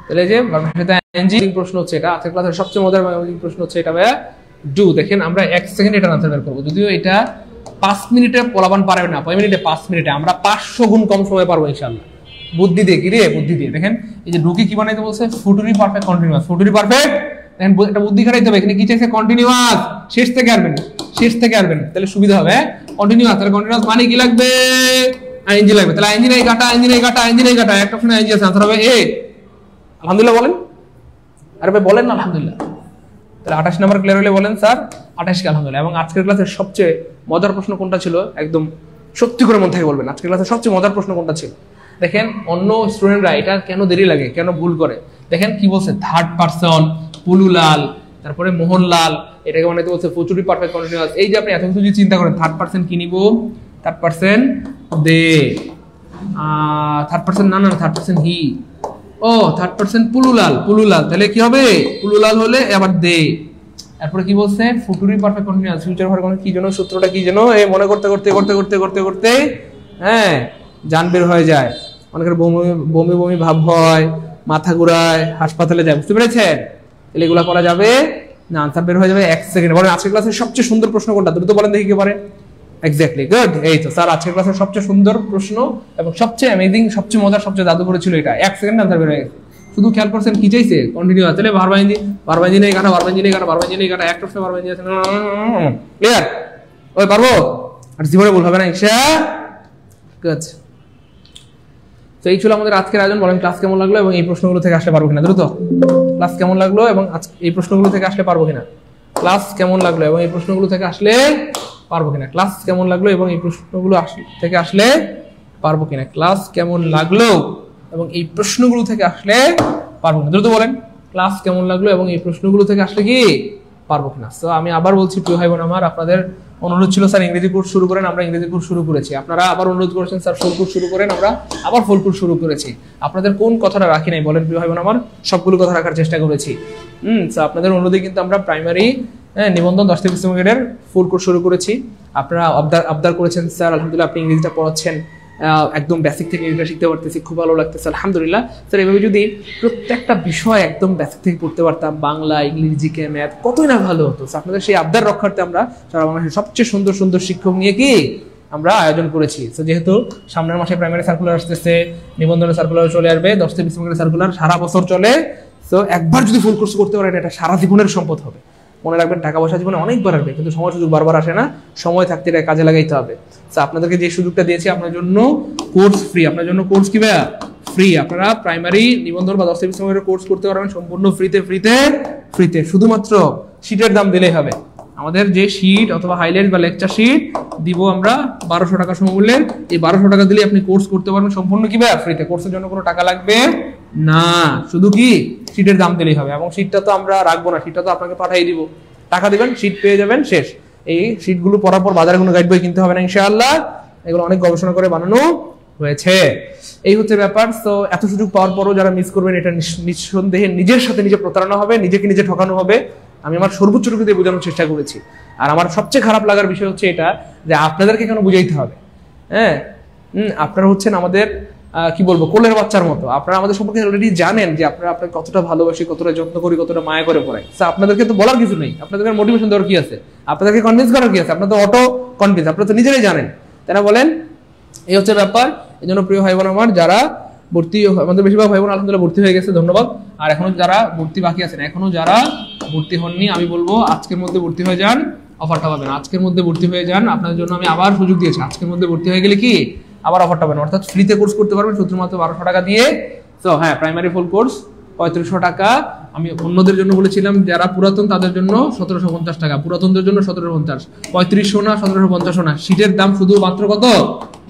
তাহলে যে ভার্বের সাথে আইএনজি প্রশ্ন হচ্ছে এটা, আজকের ক্লাসের সবচেয়ে মজার প্রশ্ন হচ্ছে এটা ভাইয়া ডু। দেখেন আমরা 1 সেকেন্ডে এটা আনসার বের করব, যদিও এটা 5 মিনিটে পোলাবান পারবে না, 5 মিনিটে 5 মিনিটে আমরা 500 গুণ কম সময় পারবো ইনশাআল্লাহ, বুদ্ধি দিয়ে। কি রে বুদ্ধি দিয়ে। দেখেন এই যে ডুকে কি বানাইতে বলছে, ফুটুরি পারফেক্ট কন্টিনিউয়াস, ফুটুরি পারফেক্ট দেখেন একটা বুদ্ধি খাটাইতে হবে, এখানে কি চাইছে কন্টিনিউয়াস, শেষ থেকে আসবেন, তাহলে সুবিধা হবে। কন্টিনিউয়াস, তাহলে কন্টিনিউয়াস মানে কি লাগবে, আইএনজি লাগবে, তাহলে আইএনজি নাই কাটা, একটা অপশনে আইএনজি আছে, आंसर হবে এ। আলহামদুলিল্লাহ বলেন, আরে ভাই বলেন না আলহামদুলিল্লাহ। তাহলে 28 নাম্বার ক্লিয়ার হলে বলেন স্যার 28 কে আলহামদুলিল্লাহ। এবং আজকের ক্লাসের সবচেয়ে মজার প্রশ্ন কোনটা ছিল, একদম সত্যি করে মন থেকে বলবেন, আজকের ক্লাসের সবচেয়ে মজার প্রশ্ন কোনটা ছিল? দেখেন অন্য স্টুডেন্টরা এটা কেন দেরি লাগে, কেন ভুল করে, দেখেন কি বলছে, থার্ড পারসন, পুলুলাল, তারপরে মোহনলাল, এটাকে বানাইতে বলছে ফুচুরি পারফেক্ট কন্টিনিউয়াস। এই যে আপনি এত কিছু চিন্তা করেন, থার্ড পারসন কি নিব, third person they, third person না, থার্ড পারসন হি, ও থার্ড পারসন পুলুলাল, তাহলে কি হবে, পুলুলাল হলে আবার দে। তারপরে কি বলছে, ফুটুরি পারফেক্ট কন্টিনিউয়াস, ফিউচার ভার্ব কি যেন, সূত্রটা কি যেন, এই মনে করতে করতে হ্যাঁ জান বের হয়ে যায়, অনেকের বমি ভাব হয়, মাথা ঘুরায়, হাসপাতালে যায়, বুঝতে পেরেছেন? তাহলে এগুলা করা যাবে না, আনসার বের হয়ে যাবে 1 সেকেন্ড। বলেন আজকের ক্লাসের সবচেয়ে সুন্দর প্রশ্ন কোনটা, দ্রুত বলেন দেখি কে পারে। Exactly, good. এই তো স্যার আজকের ক্লাসের সবচেয়ে সুন্দর প্রশ্ন এবং সবচেয়ে অ্যামেজিং, সবচেয়ে মজার, সবচেয়ে জাদুকরী ছিল এটা। 1 সেকেন্ড আনসার বের হয়ে গেছে। শুধু খেয়াল করছেন কি চাইছে, কন্টিনিউয়াস, তাহলে ভার্ব ইঞ্জিন নেই কাটা, একটা অপশন ভার্ব ইঞ্জিন আছে, ক্লিয়ার? ওই পারবো? আর জীবনে ভুল হবে না ইনশাআল্লাহ। গুড। তো এই ছিল আমাদের আজকের আয়োজন। বলেন ক্লাস কেমন লাগলো এবং এই প্রশ্নগুলো থেকে আসলে পারবো কিনা, দ্রুত ক্লাস কেমন লাগলো এবং এই প্রশ্নগুলো থেকে আসলে পারবো কিনা, ক্লাস কেমন লাগলো এবং এই প্রশ্নগুলো থেকে আসলে পারবো কিনা, ক্লাস কেমন লাগলো এবং এই প্রশ্নগুলো থেকে আসলে পারবো কিনা, ক্লাস কেমন লাগলো এবং এই প্রশ্নগুলো থেকে আসলে পারবো কিনা, দ্রুত বলেন ক্লাস কেমন লাগলো এবং এই প্রশ্নগুলো থেকে আসলে কি পারবো কিনা। তো আমি আবার বলছি প্রিয় ভাই বোন আমার, আপনাদের অনুরোধ ছিল স্যার ইংরেজি কোর্স শুরু করেন, আমরা ইংরেজি কোর্স শুরু করেছি। আপনারা আবার অনুরোধ করেছেন স্যার ফুল কোর্স শুরু করেন, আমরা আবার ফুল কোর্স শুরু করেছি। আপনাদের কোন কথাটা রাখি নাই বলেন প্রিয় ভাই বোন আমার, সবগুলো কথা রাখার চেষ্টা করেছি। তো আপনাদের অনুরোধে কিন্তু আমরা প্রাইমারি নিবন্ধন 10 থেকে 20 গ্রেডের ফুল কোর্স শুরু করেছি। আপনারা আবদার করেছেন স্যার আলহামদুলিল্লাহ আপনি ইংরেজিটা পড়াচ্ছেন, একদম বেসিক থেকে ইংরেজিটা শিখতে পারতেছি, খুব ভালো লাগতেছে আলহামদুলিল্লাহ। স্যার এভাবে যদি প্রত্যেকটা বিষয় একদম বেসিক থেকে পড়তে পারতাম, বাংলা, ইংলিশ, জিকে, ম্যাথ, কতই না ভালো হতো। আপনাদের সেই আবদার রক্ষার্থে আমরা সারা বাংলাদেশের সবচেয়ে সুন্দর সুন্দর শিক্ষক নিয়ে কি আমরা আয়োজন করেছি। তো যেহেতু সামনের মাসে প্রাইমারি সার্কুলার আসতেছে, নিবন্ধনের সার্কুলার চলে আসবে, 10 থেকে 20 গ্রেডের সার্কুলার সারা বছর চলে। তো একবার যদি ফুল কোর্স করতে পারেন এটা সারা জীবনের সম্পদ হবে। মনে রাখবেন টাকা পয়সা জীবনে অনেকবার আসবে, কিন্তু সময় সুযোগ বারবার আসে না, সময় থাকতে এটা কাজে লাগাইতে হবে। তো আপনাদেরকে যে সুযোগটা দিয়েছি আপনার জন্য কোর্স ফ্রি, আপনার জন্য কোর্স কি ভাইয়া ফ্রি। আপনারা প্রাইমারি নিবন্ধন বা 10 থেকে 20 গ্রেডের কোর্স করতে পারবেন সম্পূর্ণ ফ্রিতে, শুধুমাত্র শীটের দাম দিলেই হবে। আমাদের যে শীট অথবা হাইলাইট বা লেকচার শীট দিব আমরা 1200 টাকা সমমূল্যের, এই 1200 টাকা দিলে আপনি কোর্স করতে পারবেন সম্পূর্ণ কি ভাইয়া ফ্রিতে। কোর্সের জন্য কোনো টাকা লাগবে না, শুধু কি শীটের দাম দিলেই হবে। এবং শীটটা তো আমরা রাখবো না, শীটটা তো আপনাকে পাঠিয়ে দিব, টাকা দিবেন শীট পেয়ে যাবেন, শেষ। এই শীটগুলো পড়ার পর বাজারে কোনো গাইড বই কিনতে হবে না ইনশাআল্লাহ, এগুলো অনেক গবেষণা করে বানানো হয়েছে। এই হচ্ছে ব্যাপার। তো এত সুযোগ পাওয়ার পরও যারা মিস করবেন এটা নিঃসন্দেহে নিজের সাথে নিজে প্রতারণা হবে, নিজেকে নিজে ঠকানো হবে। আমি আমার সর্বোচ্চটুকু দিয়ে বোঝানোর চেষ্টা করেছি। আর আমার সবচেয়ে খারাপ লাগার বিষয় হচ্ছে এটা যে আপনাদেরকে কেন বুঝাইতে হবে। আপনারা হচ্ছেন আমাদের কি বলবো কোলের বাচ্চার মতো, আপনারা আমাদের সম্পর্কে অলরেডি জানেন যে আপনারা আপনাকে কতটা ভালোবাসি, কতটা যত্ন করি, কতটা মায়া করে পড়াই। আপনাদেরকে তো বলার কিছু নেই, আপনাদেরকে মোটিভেশন দেওয়ার কি আছে, আপনাদেরকে কনভিন্স করার কি আছে, আপনারা তো অটো কনভিন্স, আপনারা তো নিজেরাই জানেন, তাই না বলেন? এই হচ্ছে ব্যাপার। এই জন্য প্রিয় ভাই বোন আমার, যারা ভর্তি, আমাদের বেশিরভাগ ভাই বোন আলহামদুলিল্লাহ ভর্তি হয়ে গেছে, ধন্যবাদ। আর এখনো যারা ভর্তি বাকি আছেন, এখনো যারা ভর্তি হননি, আমি বলবো আজকের মধ্যে ভর্তি হয়ে যান, অফারটা পাবেন। আজকের মধ্যে ভর্তি হয়ে যান, আপনাদের জন্য আমি আবার সুযোগ দিয়েছি। আজকের মধ্যে ভর্তি হয়ে গেলে কি আবার অফারটা পাবেন, অর্থাৎ ফ্রিতে কোর্স করতে পারবেন শুধুমাত্র 1200 টাকা দিয়ে। তো হ্যাঁ, প্রাইমারি ফুল কোর্স 3500 টাকা। আমি অন্যদের জন্য বলেছিলাম যারা পুরাতন তাদের জন্য 1750 টাকা, পুরাতনদের জন্য 1750, 3500 না 1750 না, সিটের দাম শুধু মাত্র কত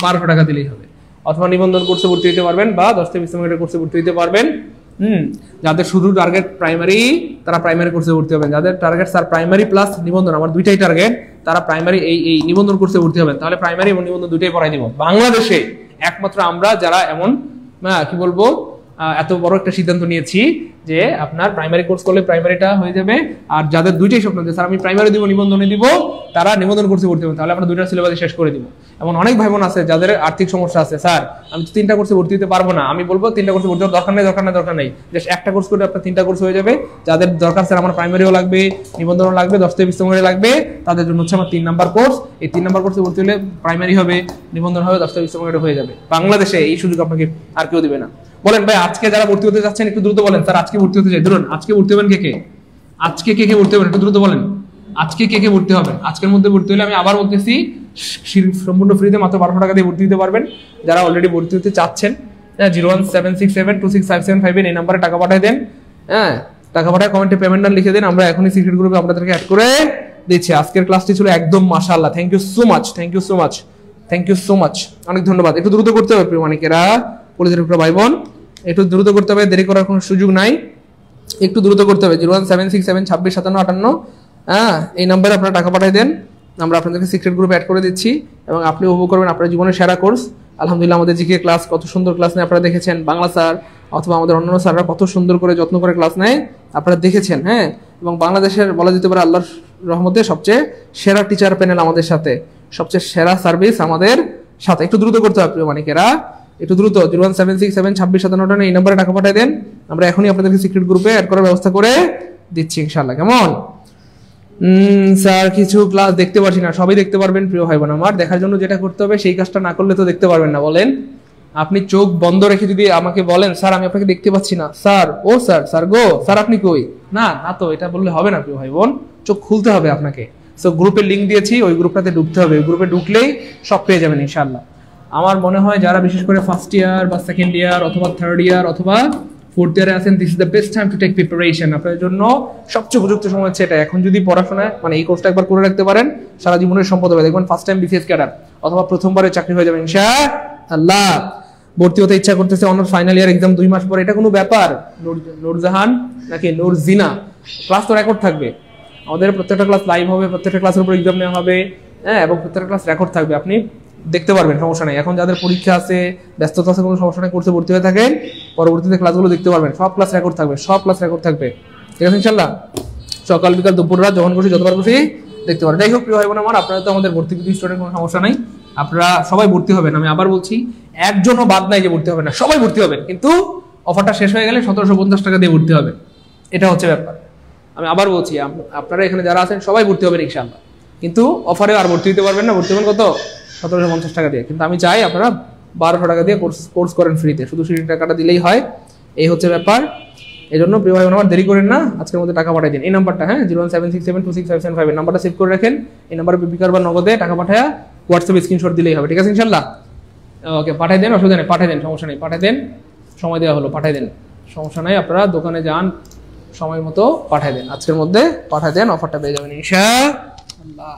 1200 টাকা দিলেই হবে। অথবা নিবন্ধন কোর্সে ভর্তি হতে পারবেন বা 10 থেকে 20 গ্রেডের কোর্সে ভর্তি হতে পারবেন। যাদের শুধু টার্গেট প্রাইমারি, তারা প্রাইমারি কোর্সে ভর্তি হবেন। যাদের টার্গেট স্যার প্রাইমারি প্লাস নিবন্ধন, আমার দুইটাই টার্গেট, তারা প্রাইমারি এই নিবন্ধন কোর্সে ভর্তি হবেন। তাহলে প্রাইমারি এবং নিবন্ধন দুইটাই পড়াই দিব। বাংলাদেশে একমাত্র আমরা যারা এমন কি বলবো এত বড় একটা সিদ্ধান্ত নিয়েছি যে আপনার প্রাইমারি কোর্স করলে প্রাইমারিটা হয়ে যাবে, আর যাদের দুইটাই স্বপ্ন যে স্যার আমি প্রাইমারি দিব নিবন্ধনে দিব, তারা নিবন্ধন কোর্সে ভর্তি হবেন। তাহলে আমরা দুইটা সিলেবাস শেষ করে দিব। এমন অনেক ভাই বোন আছে যাদের আর্থিক সমস্যা আছে, স্যার আমি তো 3টা কোর্সে ভর্তি হতে পারবো না। আমি বলবো 3টা কোর্সে ভর্তি হওয়ার দরকার নেই, জাস্ট একটা কোর্স করে আপনার 3টা কোর্স হয়ে যাবে। যাদের দরকার স্যার আমার প্রাইমারিও লাগবে, নিবন্ধনও লাগবে, 10 থেকে 20 গ্রেড লাগবে, তাদের জন্য হচ্ছে আমার 3 নাম্বার কোর্স। এই 3 নাম্বার কোর্সে ভর্তি হলে প্রাইমারি হবে, নিবন্ধন হবে, 10 থেকে 20 গ্রেড হয়ে যাবে। বাংলাদেশে এই সুযোগ আপনাকে আর কেউ দিবে না। বলেন ভাই আজকে যারা ভর্তি হতে যাচ্ছেন একটু দ্রুত বলেন, স্যার আজকে ভর্তি হতে চাই, ধরুন আজকে ভর্তি হবেন কে কে? আজকে কে কে ভর্তি হবেন একটু দ্রুত বলেন। আজকে কে কে ভর্তি হবেন? আজকের মধ্যে ভর্তি হলে আমি আবার বলতেছি সম্পূর্ণ ফ্রিতে মাত্র 1200 টাকা দিয়ে ভর্তি দিতে পারবেন। যারা অলরেডি ভর্তি হতে চাচ্ছেন 01767265757 এই নাম্বারে টাকা পাঠিয়ে দেন। হ্যাঁ, টাকা পাঠায় কমেন্টে পেমেন্ট নাম লিখে দিন, আমরা এখনই সিক্রেট গ্রুপে আপনাদেরকে অ্যাড করে দিচ্ছি। আজকের ক্লাসটি ছিল একদম মাশাআল্লাহ। Thank you so much, thank you so much, thank you so much, অনেক ধন্যবাদ। একটু দ্রুত করতে হবে প্রিয় মানিকেরা, কলেজের উপরে ভাই বোন, একটু দ্রুত করতে হবে, দেরি করার কোনো সুযোগ নাই, একটু দ্রুত করতে হবে। 01767265758 হ্যাঁ, এই নাম্বারে আপনারা টাকা পাঠিয়ে দেন, আমরা আপনাদেরকে সিক্রেট গ্রুপে অ্যাড করে দিচ্ছি এবং আপনি উপভোগ করবেন আপনার জীবনের সেরা কোর্স। আলহামদুলিল্লাহ, আমাদের জিকে ক্লাস কত সুন্দর ক্লাস নেয় আপনারা দেখেছেন। বাংলা স্যার অথবা আমাদের অন্যান্য স্যাররা কত সুন্দর করে যত্ন করে ক্লাস নেয় আপনারা দেখেছেন। হ্যাঁ, এবং বাংলাদেশের বলা যেতে পারে আল্লাহর রহমতে সবচেয়ে সেরা টিচার প্যানেল আমাদের সাথে, সবচেয়ে সেরা সার্ভিস আমাদের সাথে। একটু দ্রুত করতে হবে প্রিয় মানিকেরা, একটু দ্রুত। 01767265758 এই নাম্বারে টাকা পাঠিয়ে দেন, আমরা এখনই আপনাদেরকে সিক্রেট গ্রুপে অ্যাড করার ব্যবস্থা করে দিচ্ছি ইনশাআল্লাহ। কেমন স্যার? কিছু ক্লাস দেখতে পাচ্ছি না। সবই দেখতে পারবেন প্রিয় ভাই বোন আমার। দেখার জন্য যেটা করতে হবে সেই কাজটা না করলে তো দেখতে পারবেন না। বলেন, আপনি চোখ বন্ধ রেখে যদি আমাকে বলেন স্যার আমি আপনাকে দেখতে পাচ্ছি না, স্যার ও স্যার, স্যার গো স্যার আপনি কই, না না তো এটা বললে হবে না প্রিয় ভাই বোন, চোখ খুলতে হবে আপনাকে। সো গ্রুপের লিঙ্ক দিয়েছি, ওই গ্রুপটাতে ঢুকতে হবে, ওই গ্রুপে ঢুকলেই সব পেয়ে যাবেন ইনশাআল্লাহ। আমার মনে হয় যারা বিশেষ করে ফার্স্ট ইয়ার বা সেকেন্ড ইয়ার অথবা থার্ড ইয়ার অথবা ফোর্থ ইয়ারে আছেন, this is the best time to take preparation. আপনাদের জন্য সবচেয়ে উপযুক্ত সময় হচ্ছে এটা। এখন যদি পড়াশোনা মানে এই কোর্সটা একবার করে রাখতে পারেন, সারা জীবনের সম্পদ হবে। দেখবেন ফার্স্ট টাইম বিসিএস ক্যাডার অথবা প্রথমবারে চাকরি হয়ে যাবে ইনশাআল্লাহ। ভর্তি হতে ইচ্ছা করতেছে অনার্স ফাইনাল ইয়ার এক্সাম 2 মাস পরে, এটা কোনো ব্যাপার? নূরজাহান নাকি নূরজিনা, ক্লাস তো রেকর্ড থাকবে। আমাদের প্রত্যেকটা ক্লাস লাইভ হবে, প্রত্যেকটা ক্লাসের উপর এক্সাম নেওয়া হবে। হ্যাঁ, এবং প্রত্যেকটা ক্লাস রেকর্ড থাকবে, আপনি দেখতে পারবেন, সমস্যা নেই। এখন যাদের পরীক্ষা আছে, ব্যস্ততা আছে, কোনো সমস্যা নেই, কোর্সে ভর্তি হয়ে থাকেন, পরবর্তীতে ক্লাসগুলো দেখতে পারবেন। সব ক্লাস রেকর্ড থাকবে, সব ক্লাস রেকর্ড থাকবে, ঠিক আছে ইনশাআল্লাহ। সকাল বিকাল দুপুর রাত যখন খুশি যতবার খুশি দেখতে পারেন। যাই হোক প্রিয় ভাই বোন আমার, আপনারা তো আমাদের ভর্তি স্টুডেন্ট, কোনো সমস্যা নাই, আপনারা সবাই ভর্তি হবেন। আমি আবার বলছি, একজনও বাদ নাই যে ভর্তি হবে না, সবাই ভর্তি হবেন। কিন্তু অফারটা শেষ হয়ে গেলে 1750 টাকা দিয়ে ভর্তি হবে, এটা হচ্ছে ব্যাপার। আমি আবার বলছি, আপনারা এখানে যারা আছেন সবাই ভর্তি হবেন ইনশাআল্লাহ, কিন্তু অফারে আর ভর্তি দিতে পারবেন না। ভর্তি হবেন কত? 1750 টাকা দিয়ে। কিন্তু আমি চাই আপনারা 1200 টাকা দিয়ে কোর্স করেন ফ্রিতে, শুধু সেই টাকাটা দিলেই হয়, এই হচ্ছে ব্যাপার। এই জন্য প্রিয় ভাই বোন আমার, দেরি করেন না, আজকের মধ্যে টাকা পাঠিয়ে দিন। এই নাম্বারটা, হ্যাঁ 01767265758 নাম্বারটা সেভ করে রাখেন। এই নাম্বারে বিকাশ বা নগদে টাকা পাঠায়া হোয়াটসঅ্যাপে স্ক্রিনশট দিলেই হবে, ঠিক আছে ইনশাআল্লাহ। ওকে, পাঠিয়ে দেন, অসুবিধা নেই, পাঠিয়ে দেন, সমস্যা নেই, পাঠিয়ে দেন, সময় দেওয়া হলো, পাঠিয়ে দেন, সমস্যা নাই। আপনারা দোকানে যান, সময় মতো পাঠিয়ে দেন, আজকের মধ্যে পাঠিয়ে দেন, অফারটা পেয়ে যাবেন ইনশাআল্লাহ।